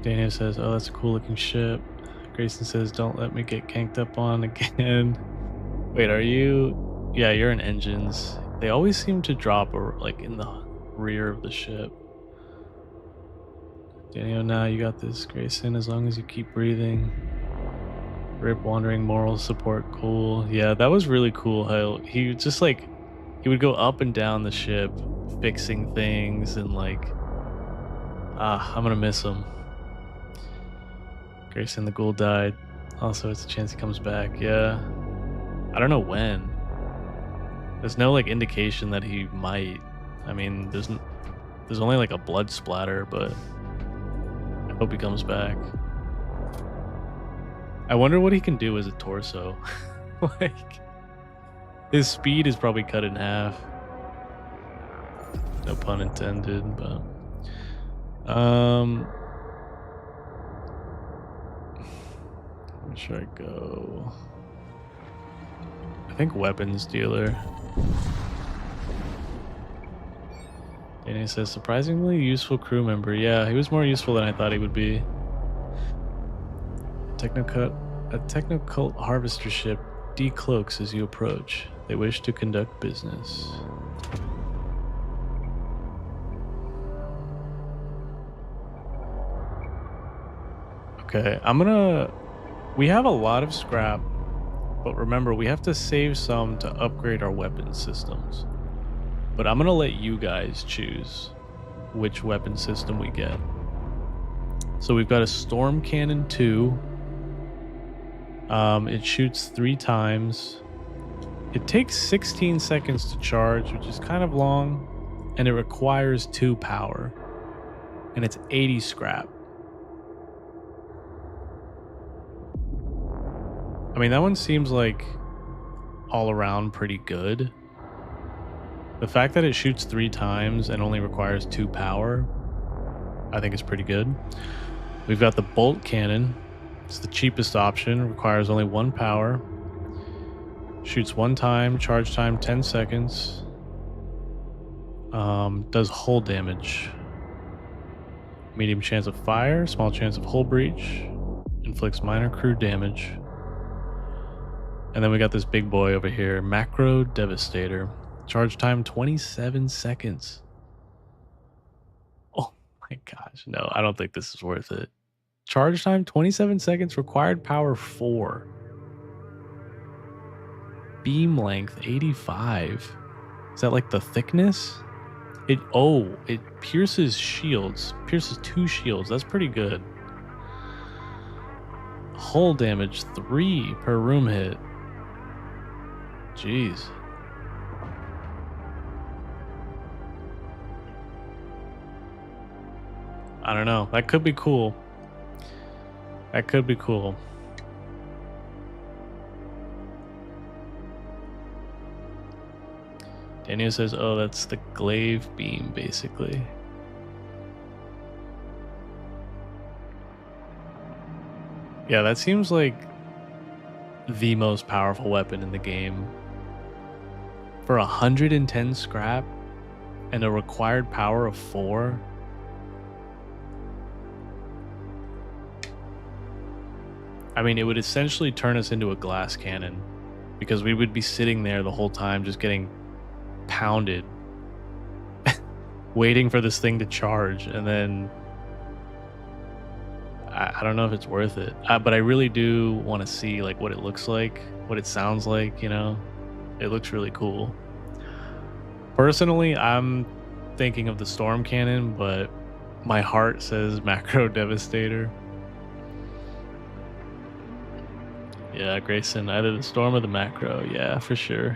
Daniel says, oh, that's a cool looking ship. Grayson says, don't let me get ganked up on again. Wait, are you? Yeah, you're in engines. They always seem to drop like in the rear of the ship. Daniel, now you got this, Grayson, as long as you keep breathing. Rip wandering moral support, cool. Yeah, that was really cool how he just like, he would go up and down the ship fixing things and like, I'm gonna miss him. Grayson the Ghoul died. Also, it's a chance he comes back. Yeah. I don't know when. There's no like indication that he might. I mean, there's only like a blood splatter, but I hope he comes back. I wonder what he can do as a torso. Like, his speed is probably cut in half. No pun intended, but where should I go? I think weapons dealer. Danny says, surprisingly useful crew member. Yeah, he was more useful than I thought he would be. A technical harvester ship decloaks as you approach. They wish to conduct business. Okay, we have a lot of scrap, but remember, we have to save some to upgrade our weapon systems. But I'm gonna let you guys choose which weapon system we get. So we've got a Storm Cannon 2. It shoots 3 times. It takes 16 seconds to charge, which is kind of long, and it requires 2 power. And it's 80 scrap. I mean, that one seems like all around pretty good. The fact that it shoots 3 times and only requires 2 power, I think is pretty good. We've got the Bolt Cannon. It's the cheapest option, requires only 1 power. Shoots 1 time, charge time 10 seconds. Does hull damage. Medium chance of fire, small chance of hull breach. Inflicts minor crew damage. And then we got this big boy over here, Macro Devastator. Charge time 27 seconds. Oh my gosh, no, I don't think this is worth it. Charge time 27 seconds. Required power 4. Beam length 85. Is that like the thickness? It pierces shields. Pierces 2 shields. That's pretty good. Hull damage 3 per room hit. Jeez. I don't know. That could be cool. That could be cool. Daniel says, oh, that's the glaive beam, basically. Yeah, that seems like the most powerful weapon in the game. For 110 scrap and a required power of 4. I mean, it would essentially turn us into a glass cannon because we would be sitting there the whole time just getting pounded waiting for this thing to charge, and then I don't know if it's worth it, but I really do want to see like what it looks like, what it sounds like, you know. It looks really cool. Personally, I'm thinking of the storm cannon, but my heart says macro devastator. Yeah, Grayson, either the storm or the macro. Yeah, for sure.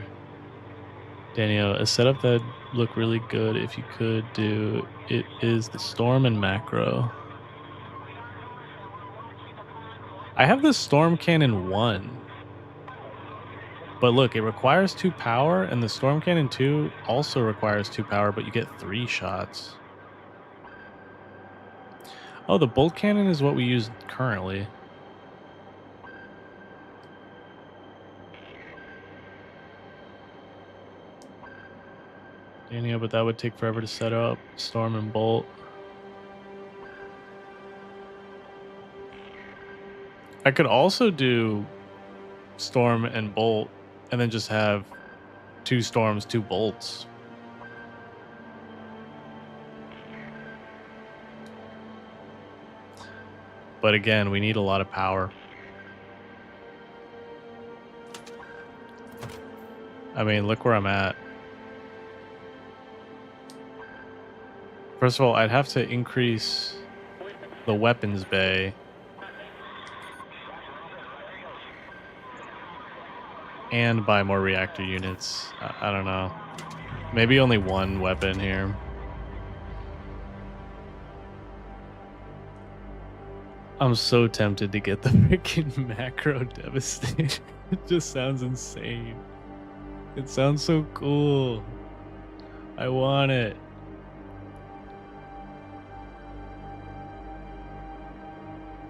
Daniel, a setup that look really good if you could do it is the storm and macro. I have the storm cannon 1. But look, it requires 2 power, and the storm cannon 2 also requires 2 power, but you get 3 shots. Oh, the bolt cannon is what we use currently. Daniel, but that would take forever to set up storm and bolt. I could also do storm and bolt and then just have 2 storms, 2 bolts. But again, we need a lot of power. I mean, look where I'm at. First of all, I'd have to increase the weapons bay. And buy more reactor units. I don't know. Maybe only 1 weapon here. I'm so tempted to get the freaking macro devastator. It just sounds insane. It sounds so cool. I want it.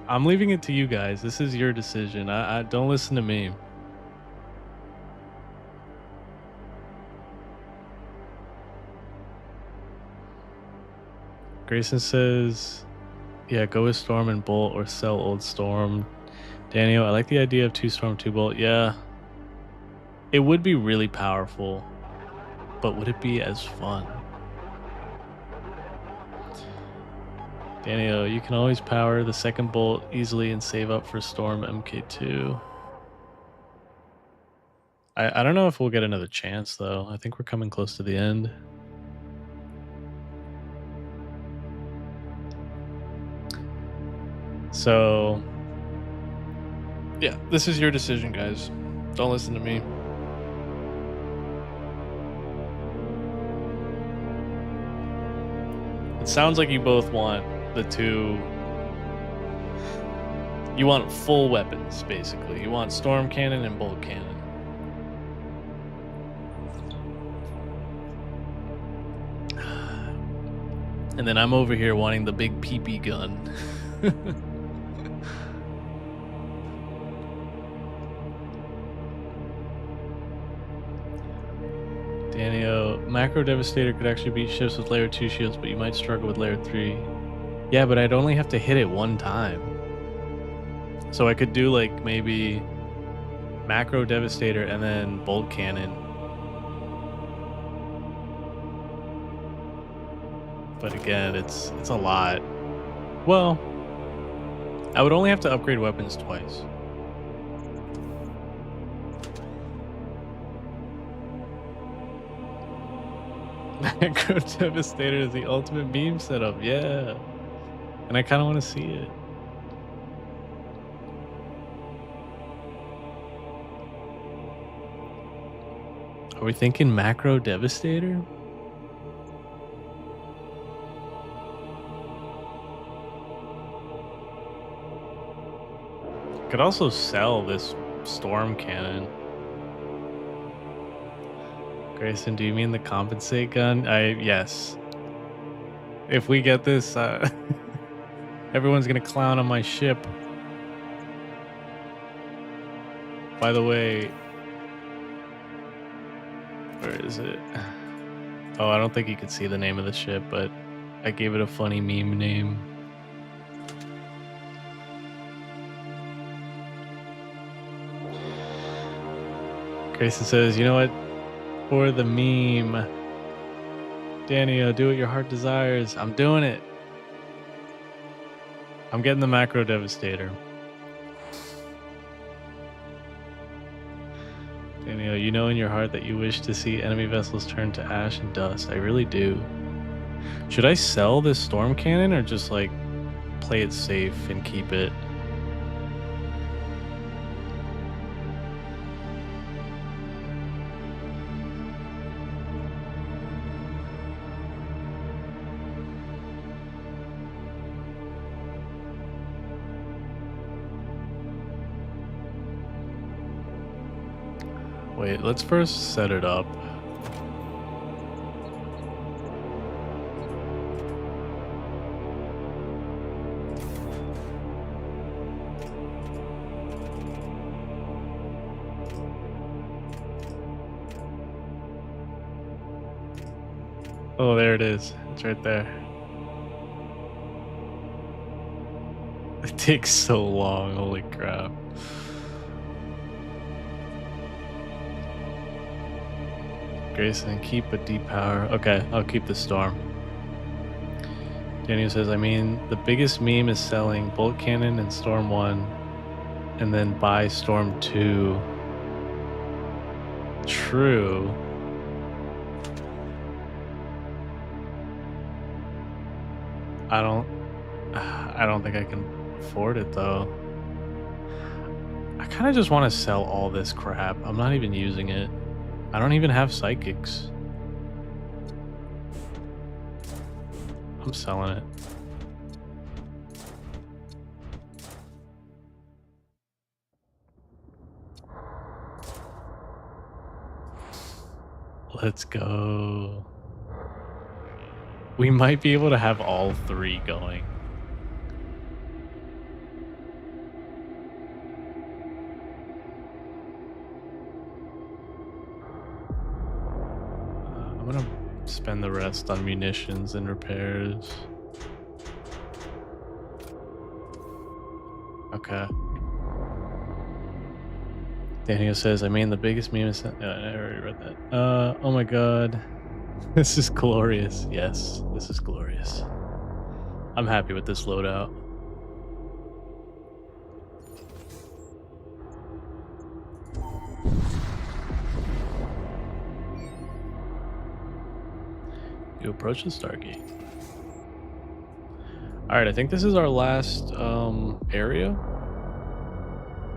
I'm leaving it to you guys. This is your decision. I don't listen to me. Grayson says, yeah, go with Storm and Bolt or sell old Storm. Daniel, I like the idea of 2 Storm, 2 Bolt. Yeah. It would be really powerful, but would it be as fun? Daniel, you can always power the second Bolt easily and save up for Storm MK2. I don't know if we'll get another chance, though. I think we're coming close to the end. So, yeah, this is your decision, guys. Don't listen to me. It sounds like you both want the 2. You want full weapons, basically. You want storm cannon and bolt cannon. And then I'm over here wanting the big PP gun. Daniel, macro devastator could actually beat ships with layer 2 shields, but you might struggle with layer 3. Yeah, but I'd only have to hit it 1 time. So I could do like maybe macro devastator and then bolt cannon. But again, it's a lot. Well, I would only have to upgrade weapons twice. Macro Devastator is the ultimate beam setup, yeah. And I kind of want to see it. Are we thinking Macro Devastator? Could also sell this storm cannon. Grayson, do you mean the compensate gun? Yes. If we get this, everyone's gonna clown on my ship. By the way, where is it? Oh, I don't think you could see the name of the ship, but I gave it a funny meme name. Grayson says, you know what? For the meme. Daniel, do what your heart desires. I'm doing it. I'm getting the Macro Devastator. Daniel, you know in your heart that you wish to see enemy vessels turn to ash and dust. I really do. Should I sell this storm cannon or just like play it safe and keep it? Wait, let's first set it up. Oh, there it is. It's right there. It takes so long, holy crap. Grayson, keep a deep power. Okay, I'll keep the storm. Daniel says, I mean, the biggest meme is selling bolt cannon and storm 1 and then buy storm 2. True. I don't think I can afford it though. I kind of just want to sell all this crap. I'm not even using it. I don't even have psychics. I'm selling it. Let's go. We might be able to have all 3 going. I'm gonna spend the rest on munitions and repairs. Okay. Daniel says, I mean, the biggest meme is... I already read that. Oh my god. This is glorious. Yes, this is glorious. I'm happy with this loadout. You approach the Stargate. Alright, I think this is our last area.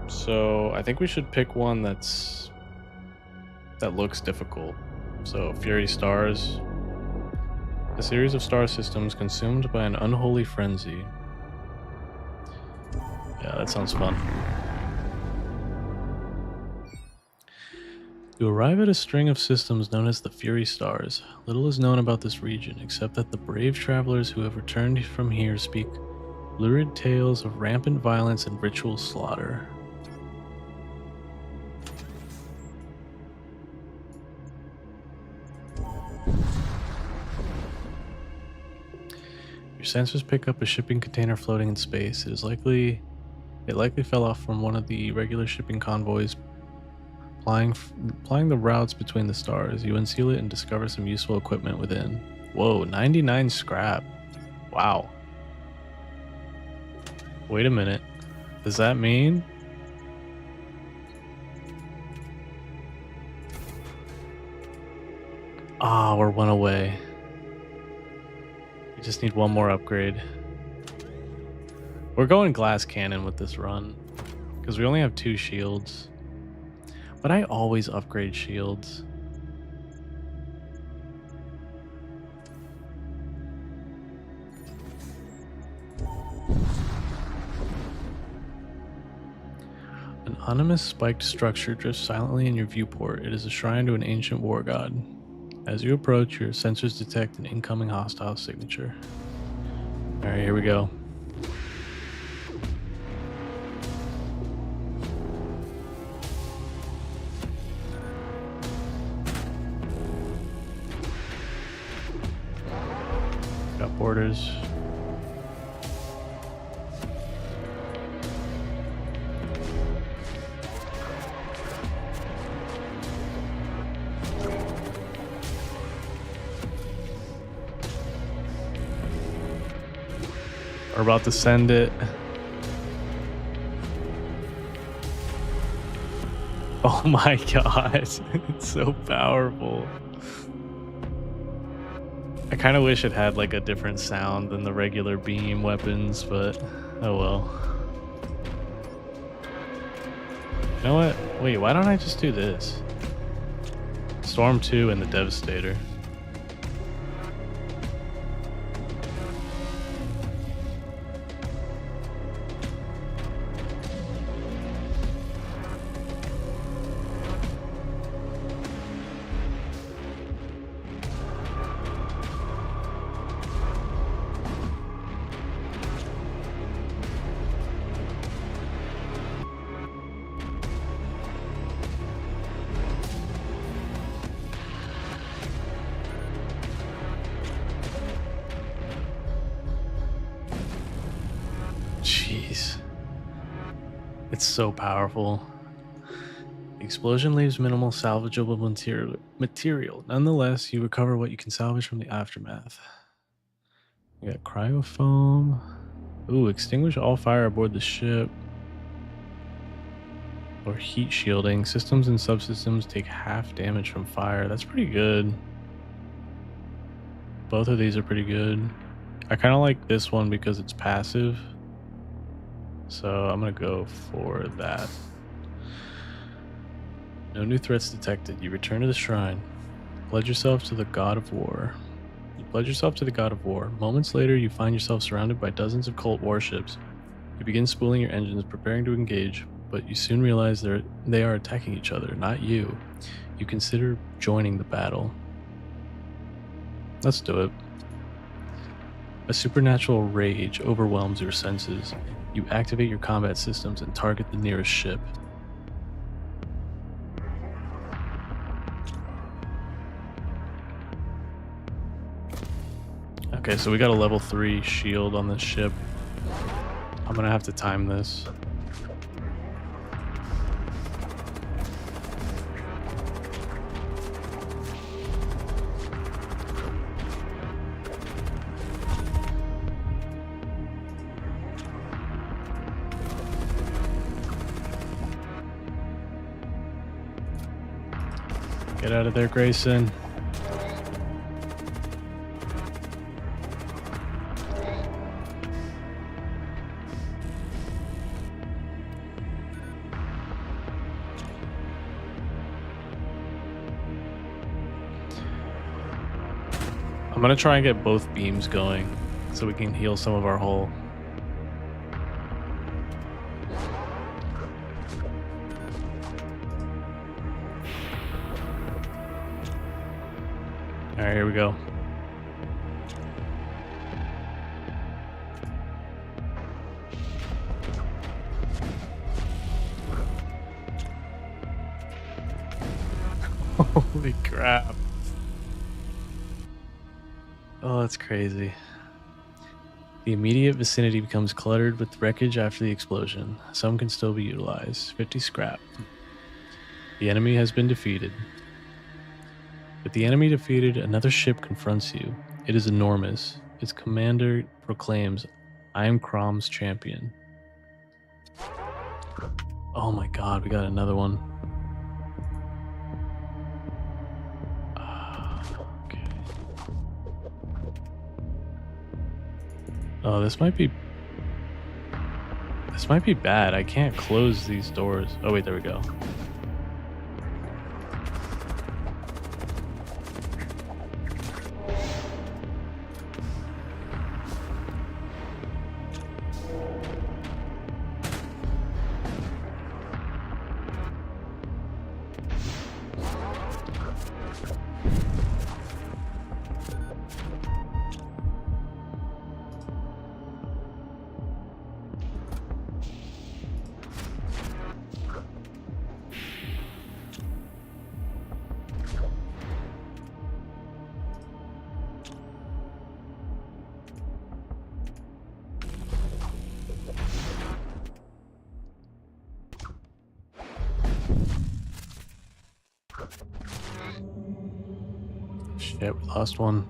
So I think we should pick one that looks difficult. So Fury Stars. A series of star systems consumed by an unholy frenzy. Yeah, that sounds fun. You arrive at a string of systems known as the Fury Stars. Little is known about this region, except that the brave travelers who have returned from here speak lurid tales of rampant violence and ritual slaughter. Your sensors pick up a shipping container floating in space. It likely fell off from one of the regular shipping convoys plying the routes between the stars. You unseal it and discover some useful equipment within. Whoa, 99 scrap. Wow. Wait a minute. Does that mean? Ah, we're one away. We just need one more upgrade. We're going glass cannon with this run because we only have 2 shields. But I always upgrade shields. An ominous spiked structure drifts silently in your viewport. It is a shrine to an ancient war god. As you approach, your sensors detect an incoming hostile signature. Alright, here we go. Got borders. We're about to send it. Oh my god, it's so powerful. I kind of wish it had like a different sound than the regular beam weapons, but oh well. You know what? Wait, why don't I just do this? Storm 2 and the Devastator. Jeez. It's so powerful. The explosion leaves minimal salvageable material. Nonetheless, you recover what you can salvage from the aftermath. We got cryofoam. Ooh, extinguish all fire aboard the ship. Or heat shielding. Systems and subsystems take half damage from fire. That's pretty good. Both of these are pretty good. I kind of like this one because it's passive. So I'm going to go for that. No new threats detected. You return to the shrine. Pledge yourself to the god of war. You pledge yourself to the god of war. Moments later, you find yourself surrounded by dozens of cult warships. You begin spooling your engines, preparing to engage, but you soon realize they are attacking each other, not you. You consider joining the battle. Let's do it. A supernatural rage overwhelms your senses. You activate your combat systems and target the nearest ship. Okay, so we got a level 3 shield on this ship. I'm gonna have to time this. Get out of there, Grayson. I'm gonna try and get both beams going so we can heal some of our hull. Alright, here we go. Holy crap. Oh, that's crazy. The immediate vicinity becomes cluttered with wreckage after the explosion. Some can still be utilized. 50 scrap. The enemy has been defeated. With the enemy defeated, another ship confronts you. It is enormous. Its commander proclaims, "I am Crom's champion." Oh my god, we got another one. Okay. Oh, this might be bad. I can't close these doors. Oh wait, there we go. Shit, we lost one.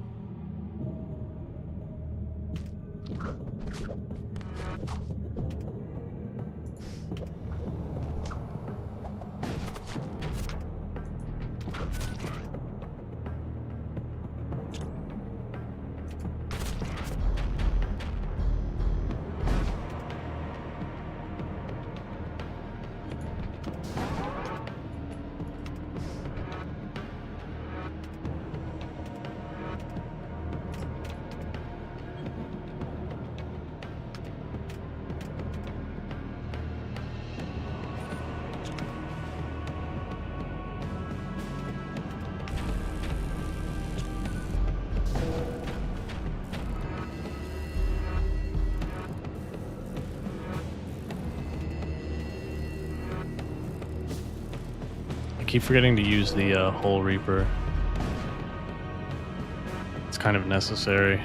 I keep forgetting to use the Hole Reaper. It's kind of necessary.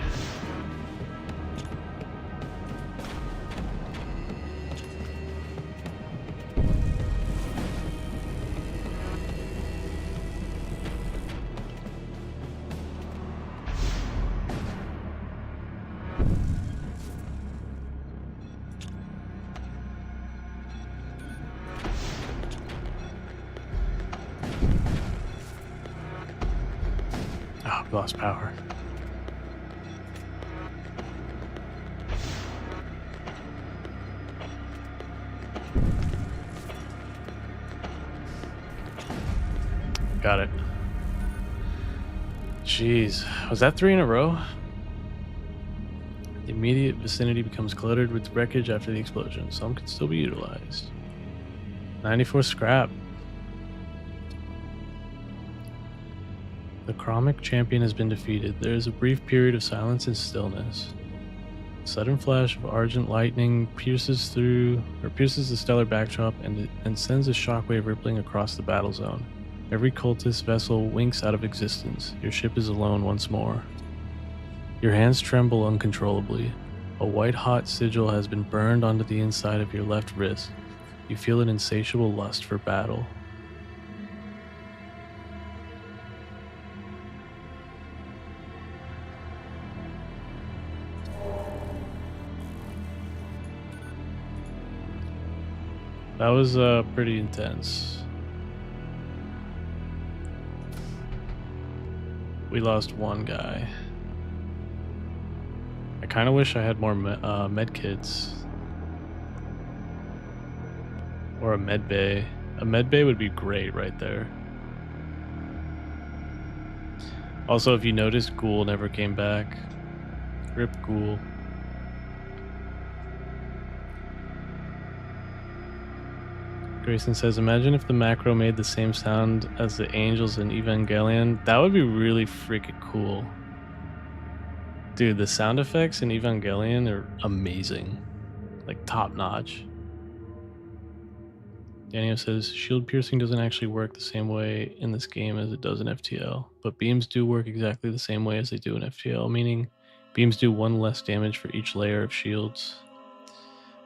Oh, we lost power. Got it. Jeez, was that 3 in a row? The immediate vicinity becomes cluttered with wreckage after the explosion. Some can still be utilized. 94 scrap. The Chromic champion has been defeated. There is a brief period of silence and stillness. A sudden flash of argent lightning pierces the stellar backdrop and sends a shockwave rippling across the battle zone. Every cultist vessel winks out of existence. Your ship is alone once more. Your hands tremble uncontrollably. A white-hot sigil has been burned onto the inside of your left wrist. You feel an insatiable lust for battle. That was pretty intense. We lost one guy. I kind of wish I had more med kits. Or a med bay. A med bay would be great right there. Also, if you notice, Ghoul never came back. Rip Ghoul. Grayson says, imagine if the macro made the same sound as the angels in Evangelion. That would be really freaking cool. Dude, the sound effects in Evangelion are amazing. Like, top notch. Daniel says, shield piercing doesn't actually work the same way in this game as it does in FTL, but beams do work exactly the same way as they do in FTL, meaning beams do 1 less damage for each layer of shields.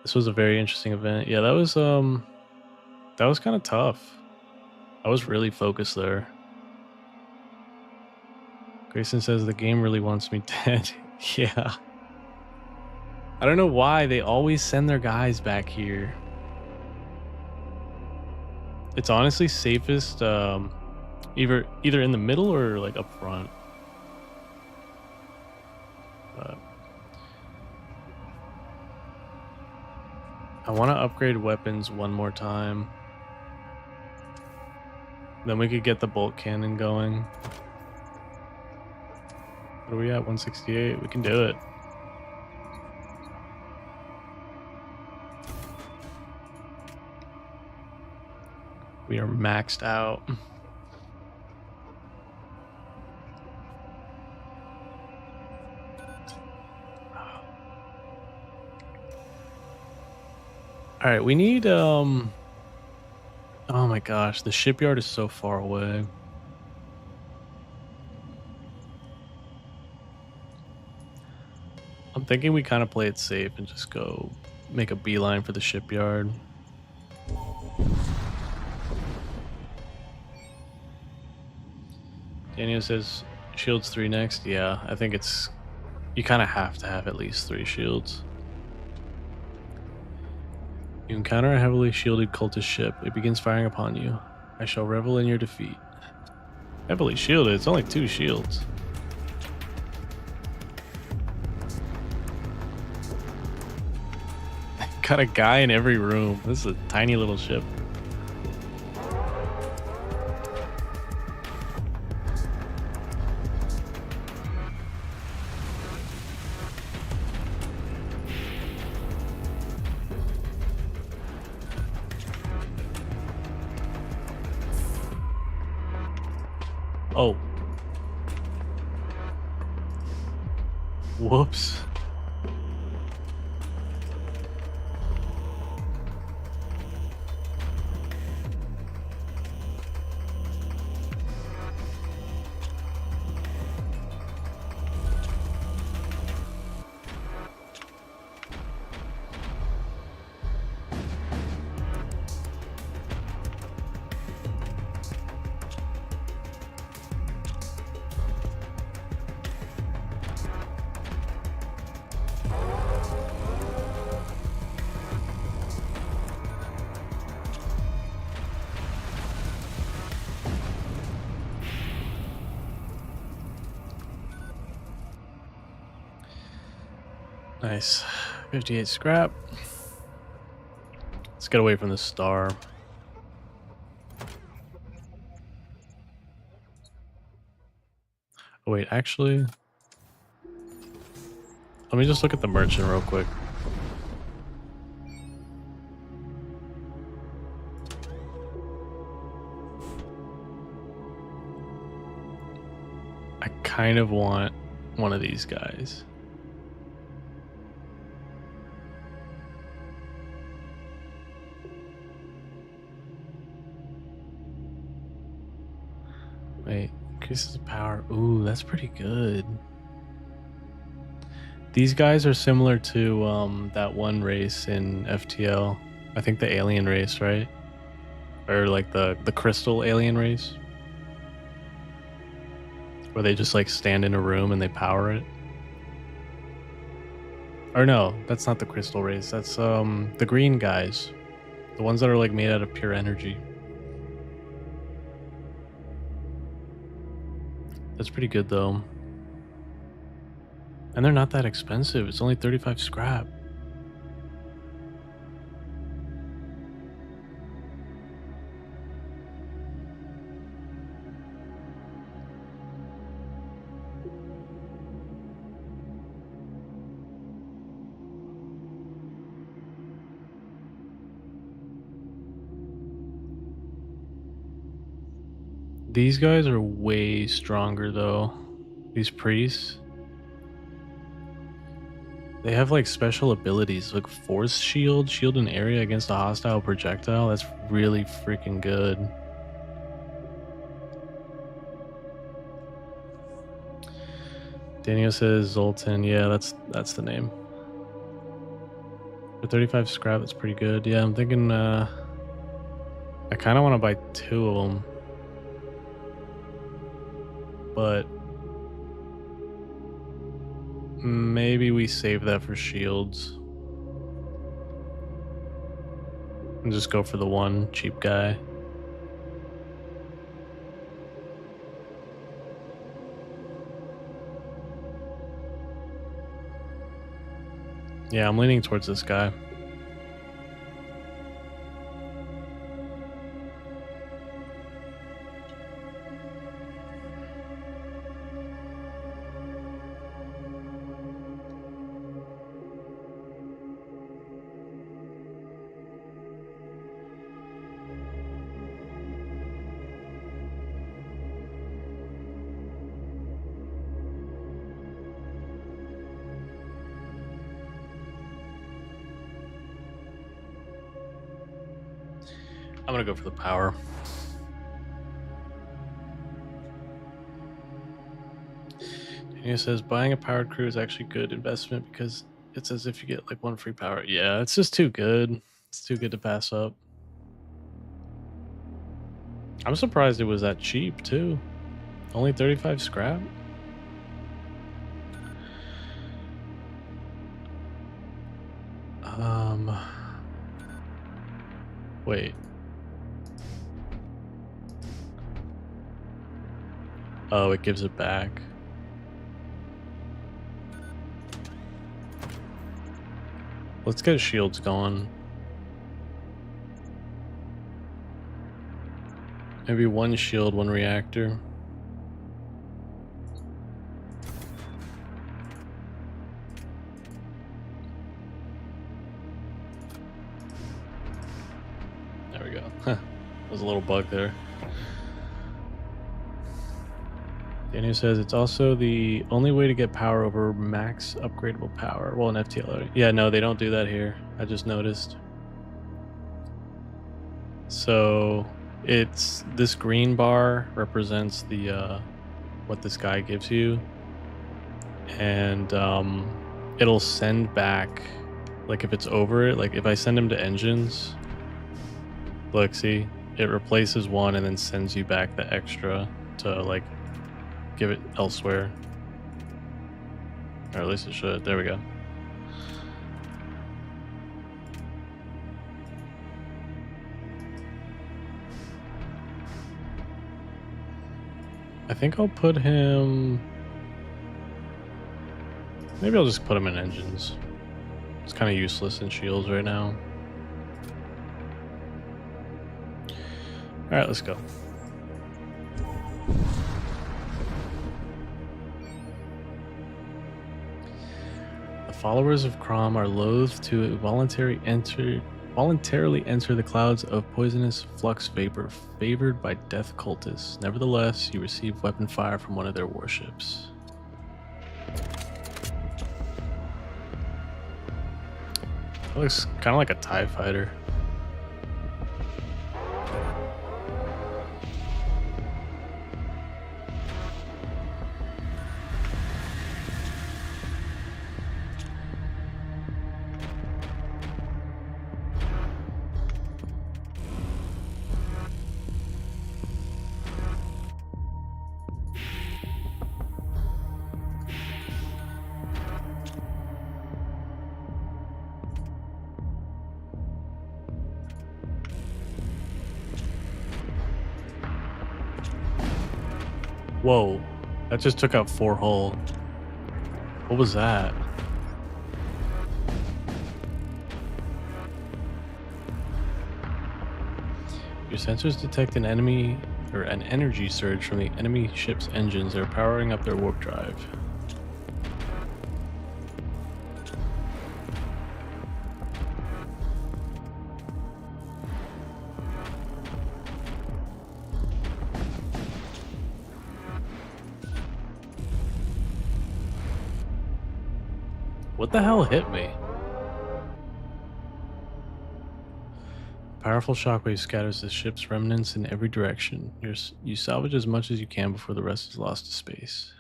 This was a very interesting event. Yeah, that was kind of tough. I was really focused there. Grayson says the game really wants me dead. Yeah. I don't know why they always send their guys back here. It's honestly safest either in the middle or like up front. But I want to upgrade weapons one more time. Then we could get the bolt cannon going. What are we at? 168? We can do it. We are maxed out. All right, we need oh my gosh, the shipyard is so far away. I'm thinking we kind of play it safe and just go make a beeline for the shipyard. Daniel says shields 3 next. Yeah, I think it's you kind of have to have at least 3 shields. You encounter a heavily shielded cultist ship. It begins firing upon you. I shall revel in your defeat. Heavily shielded? It's only 2 shields. Got a guy in every room. This is a tiny little ship. Oh. Whoops. Nice. 58 scrap. Let's get away from the star. Oh, wait, actually, let me just look at the merchant real quick. I kind of want one of these guys. Wait, increases the power. Ooh, that's pretty good. These guys are similar to that one race in FTL. I think the alien race, right? Or like the crystal alien race. Where they just like stand in a room and they power it. Or no, that's not the crystal race. That's the green guys. The ones that are like made out of pure energy. That's pretty good though. And they're not that expensive. It's only 35 scrap. These guys are way stronger though. These priests. They have like special abilities like force shield, shield an area against a hostile projectile. That's really freaking good. Daniel says Zoltan. Yeah, that's the name. For 35 scrap, that's pretty good. Yeah, I'm thinking I kind of want to buy 2 of them. But maybe we save that for shields. And just go for the one cheap guy. Yeah, I'm leaning towards this guy. I'm gonna go for the power. Daniel says buying a powered crew is actually good investment because it's as if you get like one free power. Yeah, it's just too good. It's too good to pass up. I'm surprised it was that cheap too. Only 35 scrap. Wait. Oh, it gives it back. Let's get shields going. Maybe one shield, one reactor. There we go. There's a little bug there. Daniel says it's also the only way to get power over max upgradable power. Well, an FTL. Yeah, no, they don't do that here. I just noticed. So it's this green bar represents the what this guy gives you, and it'll send back, like if it's over it, like if I send him to engines, look, see, it replaces one and then sends you back the extra to like give it elsewhere, or at least it should. There we go. I think I'll put him, maybe I'll just put him in engines. It's kind of useless in shields right now. All right, let's go. The followers of Crom are loath to voluntarily enter the clouds of poisonous flux vapor favored by death cultists. Nevertheless, you receive weapon fire from one of their warships. That looks kind of like a TIE fighter. Whoa, that just took out 4 hull. What was that? Your sensors detect an enemy or an energy surge from the enemy ship's engines. They're powering up their warp drive. What the hell hit me? Powerful shockwave scatters the ship's remnants in every direction. You salvage as much as you can before the rest is lost to space.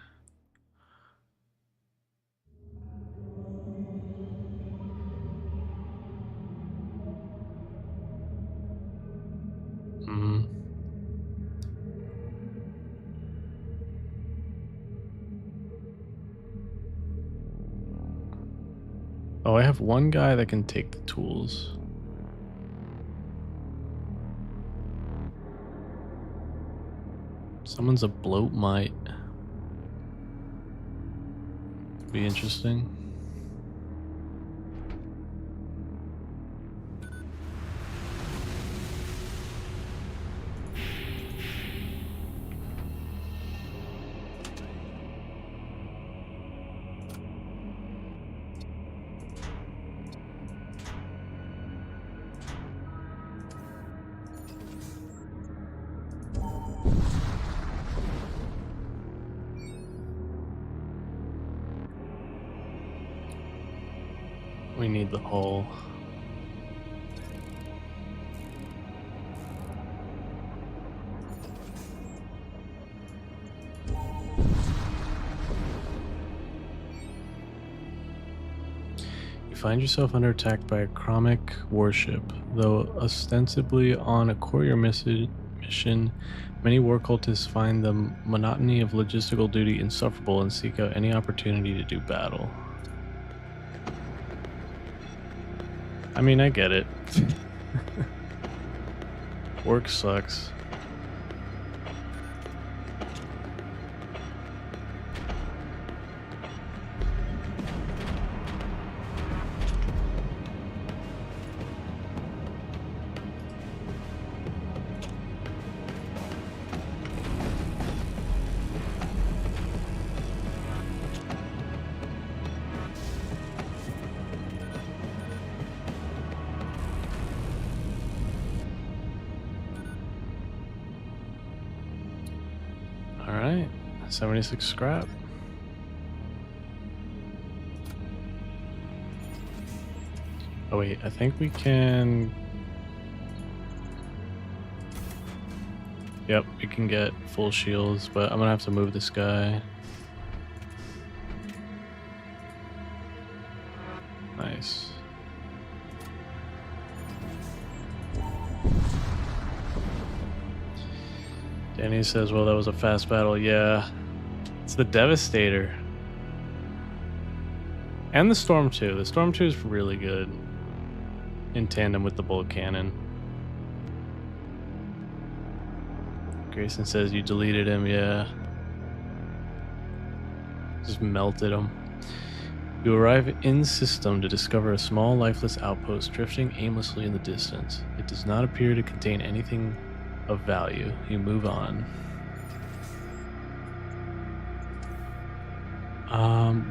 Oh, I have one guy that can take the tools. Someone's a bloat mite. Could be interesting. We need the hull. You find yourself under attack by a Chromic warship. Though ostensibly on a courier mission, many war cultists find the monotony of logistical duty insufferable and seek out any opportunity to do battle. I mean, I get it. Work sucks. Alright, 76 scrap. Oh wait, I think we can... Yep, we can get full shields, but I'm gonna have to move this guy. Nice. Danny says, well, that was a fast battle. Yeah, it's the Devastator. And the Storm 2. The Storm 2 is really good in tandem with the bolt cannon. Grayson says you deleted him. Yeah. Just melted him. You arrive in system to discover a small lifeless outpost drifting aimlessly in the distance. It does not appear to contain anything of value. You move on.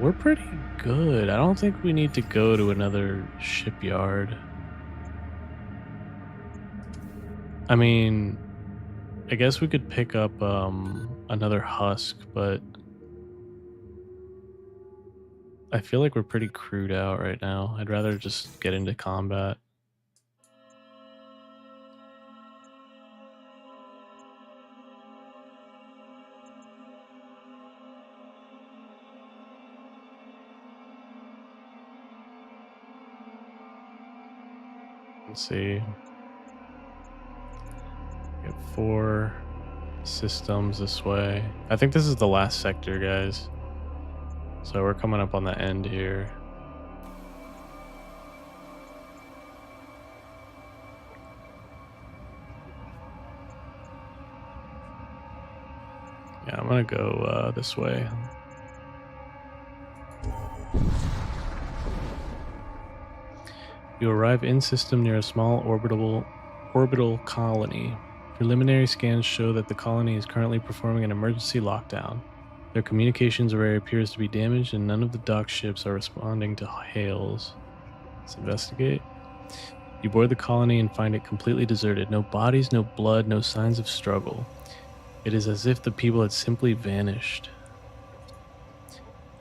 We're pretty good. I don't think we need to go to another shipyard. I mean, I guess we could pick up another husk, but I feel like we're pretty crewed out right now. I'd rather just get into combat. Let's see. We have 4 systems this way. I think this is the last sector, guys. So we're coming up on the end here. Yeah, I'm gonna go this way. You arrive in system near a small orbital colony. Preliminary scans show that the colony is currently performing an emergency lockdown. Their communications array appears to be damaged and none of the dock ships are responding to hails. Let's investigate. You board the colony and find it completely deserted. No bodies, no blood, no signs of struggle. It is as if the people had simply vanished.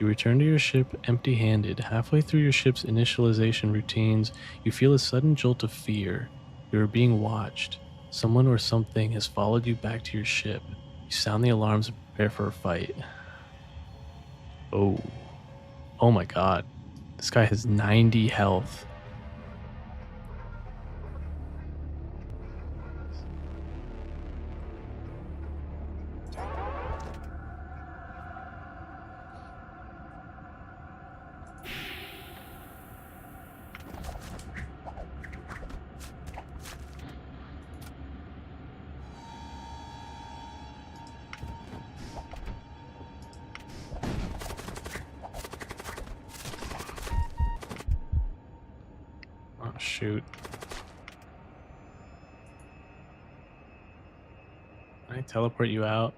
You return to your ship empty-handed. Halfway through your ship's initialization routines, you feel a sudden jolt of fear. You are being watched. Someone or something has followed you back to your ship. You sound the alarms and prepare for a fight. Oh. Oh my god. This guy has 90 health. Shoot. Can I teleport you out?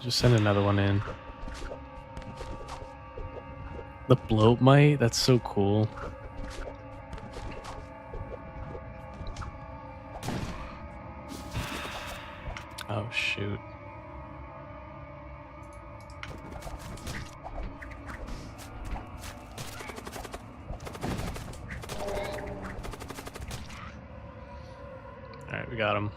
Just send another one in. The bloat mite, that's so cool. Oh shoot. Alright, we got him.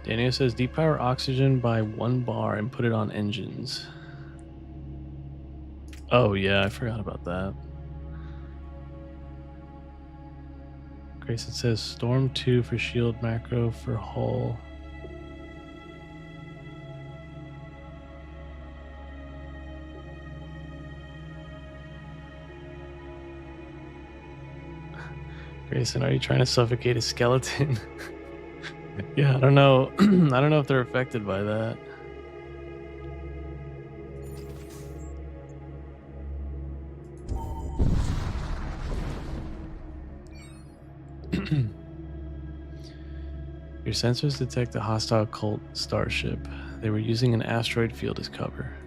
Daniel says depower oxygen by 1 bar and put it on engines. Oh yeah, I forgot about that. Grayson says Storm 2 for shield macro for hull. Grayson, are you trying to suffocate a skeleton? Yeah, I don't know. I don't know if they're affected by that. Your sensors detect a hostile cult starship. They were using an asteroid field as cover.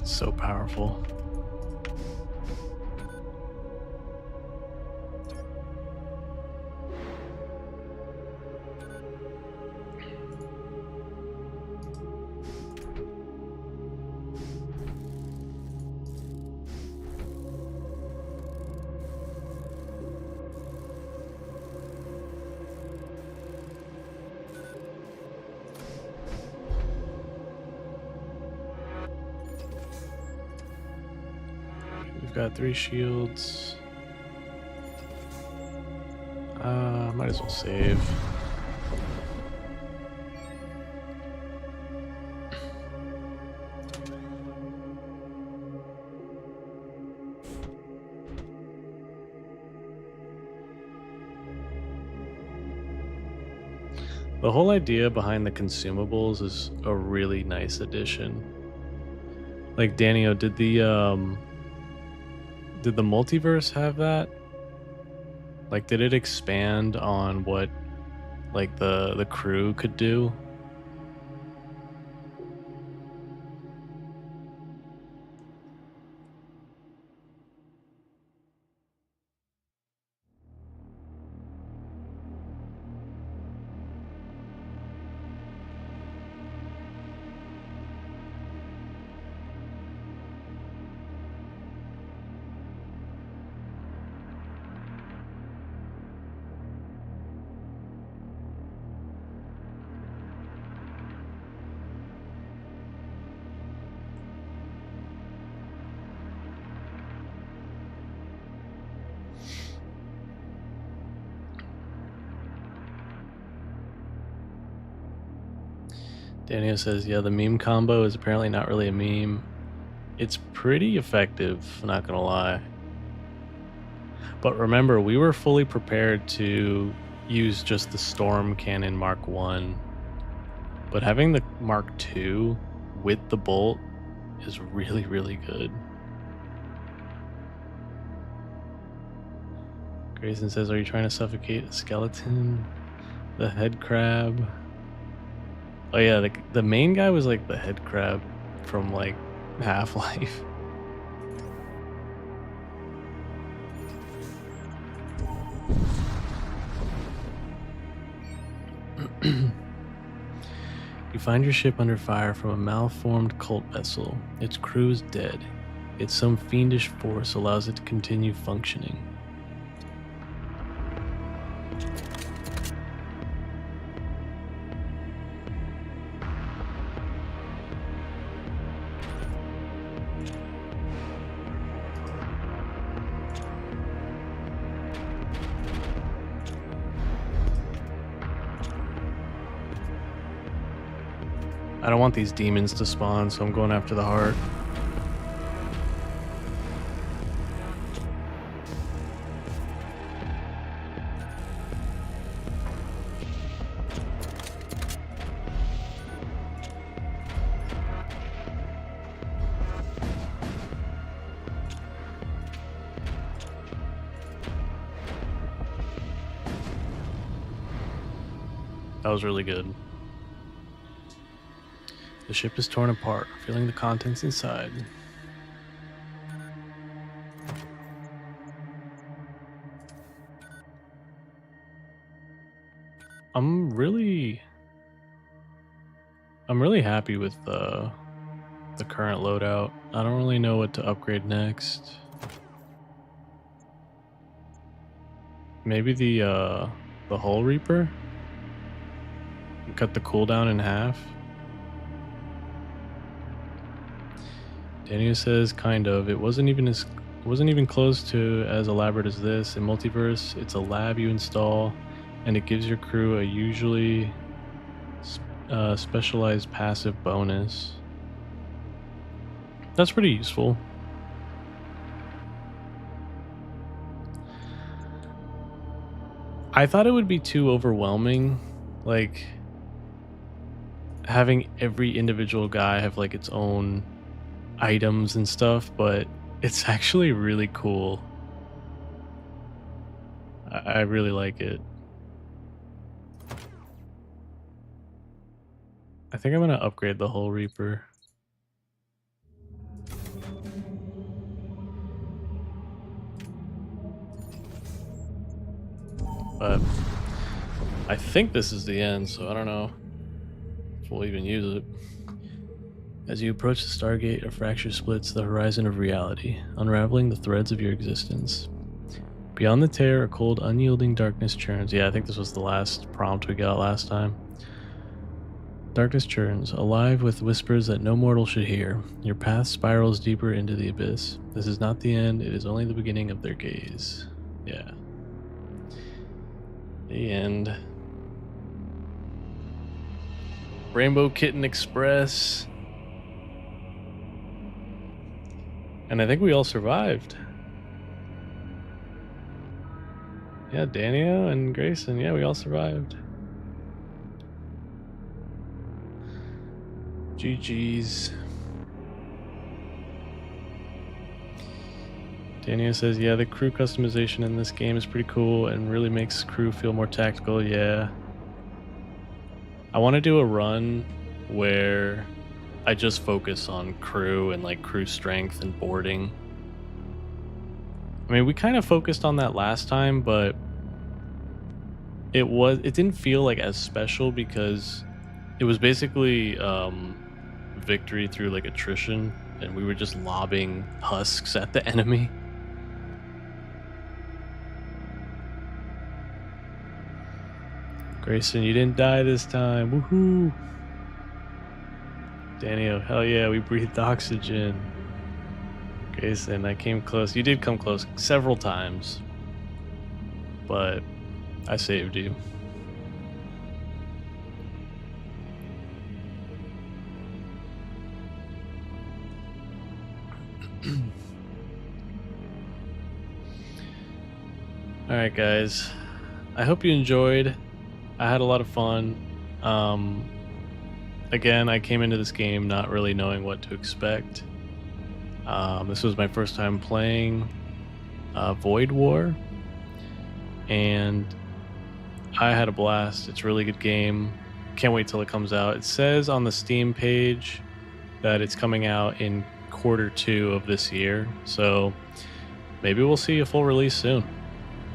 So powerful. We've got 3 shields. Might as well save. The whole idea behind the consumables is a really nice addition. Like Danio, did the multiverse have that? Like, did it expand on what, like, the crew could do? Daniel says, yeah, the meme combo is apparently not really a meme. It's pretty effective, not gonna lie. But remember, we were fully prepared to use just the Storm Cannon Mark 1. But having the Mark 2 with the bolt is really, really good. Grayson says, are you trying to suffocate a skeleton? The head crab? Oh yeah, the main guy was like the head crab from like Half-Life. find your ship under fire from a malformed cult vessel. Its crew is dead. Yet some fiendish force allows it to continue functioning. I don't want these demons to spawn, so I'm going after the heart. That was really good. The ship is torn apart, revealing the contents inside. I'm really happy with the current loadout. I don't really know what to upgrade next. Maybe the Hull Reaper? Cut the cooldown in half. Daniel says, kind of. It wasn't even close to as elaborate as this. In Multiverse, it's a lab you install, and it gives your crew a usually specialized passive bonus. That's pretty useful. I thought it would be too overwhelming, like having every individual guy have like its own items and stuff, but it's actually really cool. I really like it. I think I'm gonna upgrade the Hull Reaper. But I think this is the end, so I don't know if we'll even use it. As you approach the Stargate, a fracture splits the horizon of reality, unraveling the threads of your existence. Beyond the tear, a cold, unyielding darkness churns. Yeah, I think this was the last prompt we got last time. Darkness churns, alive with whispers that no mortal should hear. Your path spirals deeper into the abyss. This is not the end, it is only the beginning of their gaze. Yeah. The end. Rainbow Kitten Express. And I think we all survived. Yeah, Daniel and Grayson. Yeah, we all survived. GG's. Daniel says, yeah, the crew customization in this game is pretty cool and really makes crew feel more tactical. Yeah. I want to do a run where I just focus on crew and like crew strength and boarding. I mean, we kind of focused on that last time, but it didn't feel like as special because it was basically victory through like attrition, and we were just lobbing husks at the enemy. Grayson, you didn't die this time. Woohoo! Daniel, hell yeah, we breathed oxygen. Grayson, I came close. You did come close several times, but I saved you. Alright guys, I hope you enjoyed. I had a lot of fun. Again, I came into this game not really knowing what to expect. This was my first time playing Void War, and I had a blast. It's a really good game. Can't wait till it comes out. It says on the Steam page that it's coming out in Q2 of this year, so maybe we'll see a full release soon.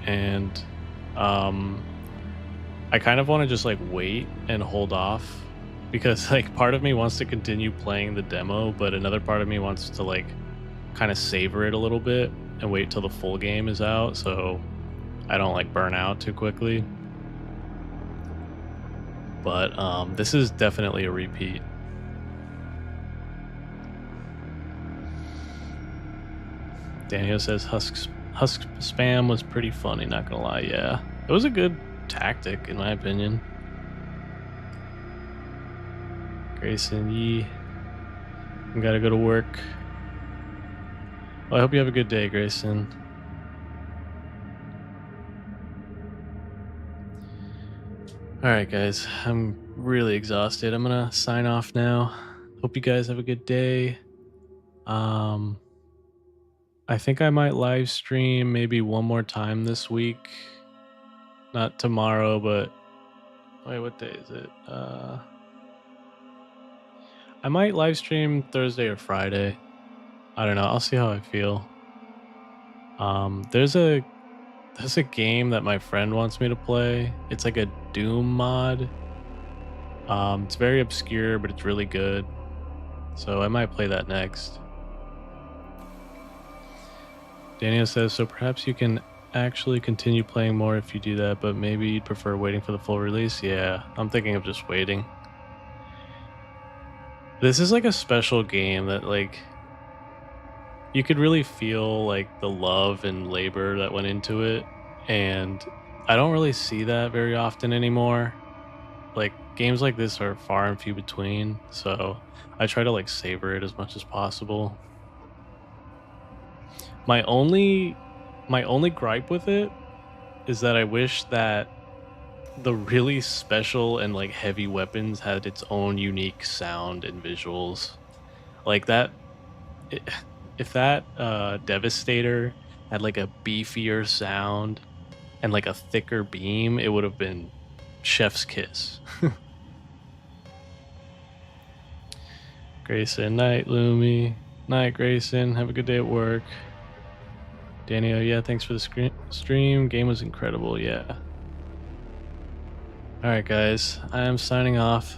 And I kind of want to just like wait and hold off because like part of me wants to continue playing the demo, but another part of me wants to like kind of savor it a little bit and wait till the full game is out so I don't like burn out too quickly. But this is definitely a repeat. Daniel says Husk spam was pretty funny, not gonna lie. Yeah, it was a good tactic in my opinion. Grayson Yee, I gotta go to work. Well, I hope you have a good day, Grayson. All right, guys, I'm really exhausted. I'm gonna sign off now. Hope you guys have a good day. I think I might live stream maybe one more time this week. Not tomorrow, but wait, what day is it? I might live stream Thursday or Friday. I don't know. I'll see how I feel. There's a game that my friend wants me to play. It's like a Doom mod. It's very obscure, but it's really good. So I might play that next. Daniel says, so perhaps you can actually continue playing more if you do that, but maybe you'd prefer waiting for the full release? Yeah, I'm thinking of just waiting. This is like a special game that like you could really feel like the love and labor that went into it, and I don't really see that very often anymore. Like games like this are far and few between, so I try to like savor it as much as possible. My only gripe with it is that I wish that the really special and like heavy weapons had its own unique sound and visuals. Like that i- if that Devastator had like a beefier sound and like a thicker beam, it would have been chef's kiss. Grayson, night, Lumi. Night, Grayson. Have a good day at work. Daniel, yeah, thanks for the stream. Game was incredible, yeah. Alright, guys, I am signing off.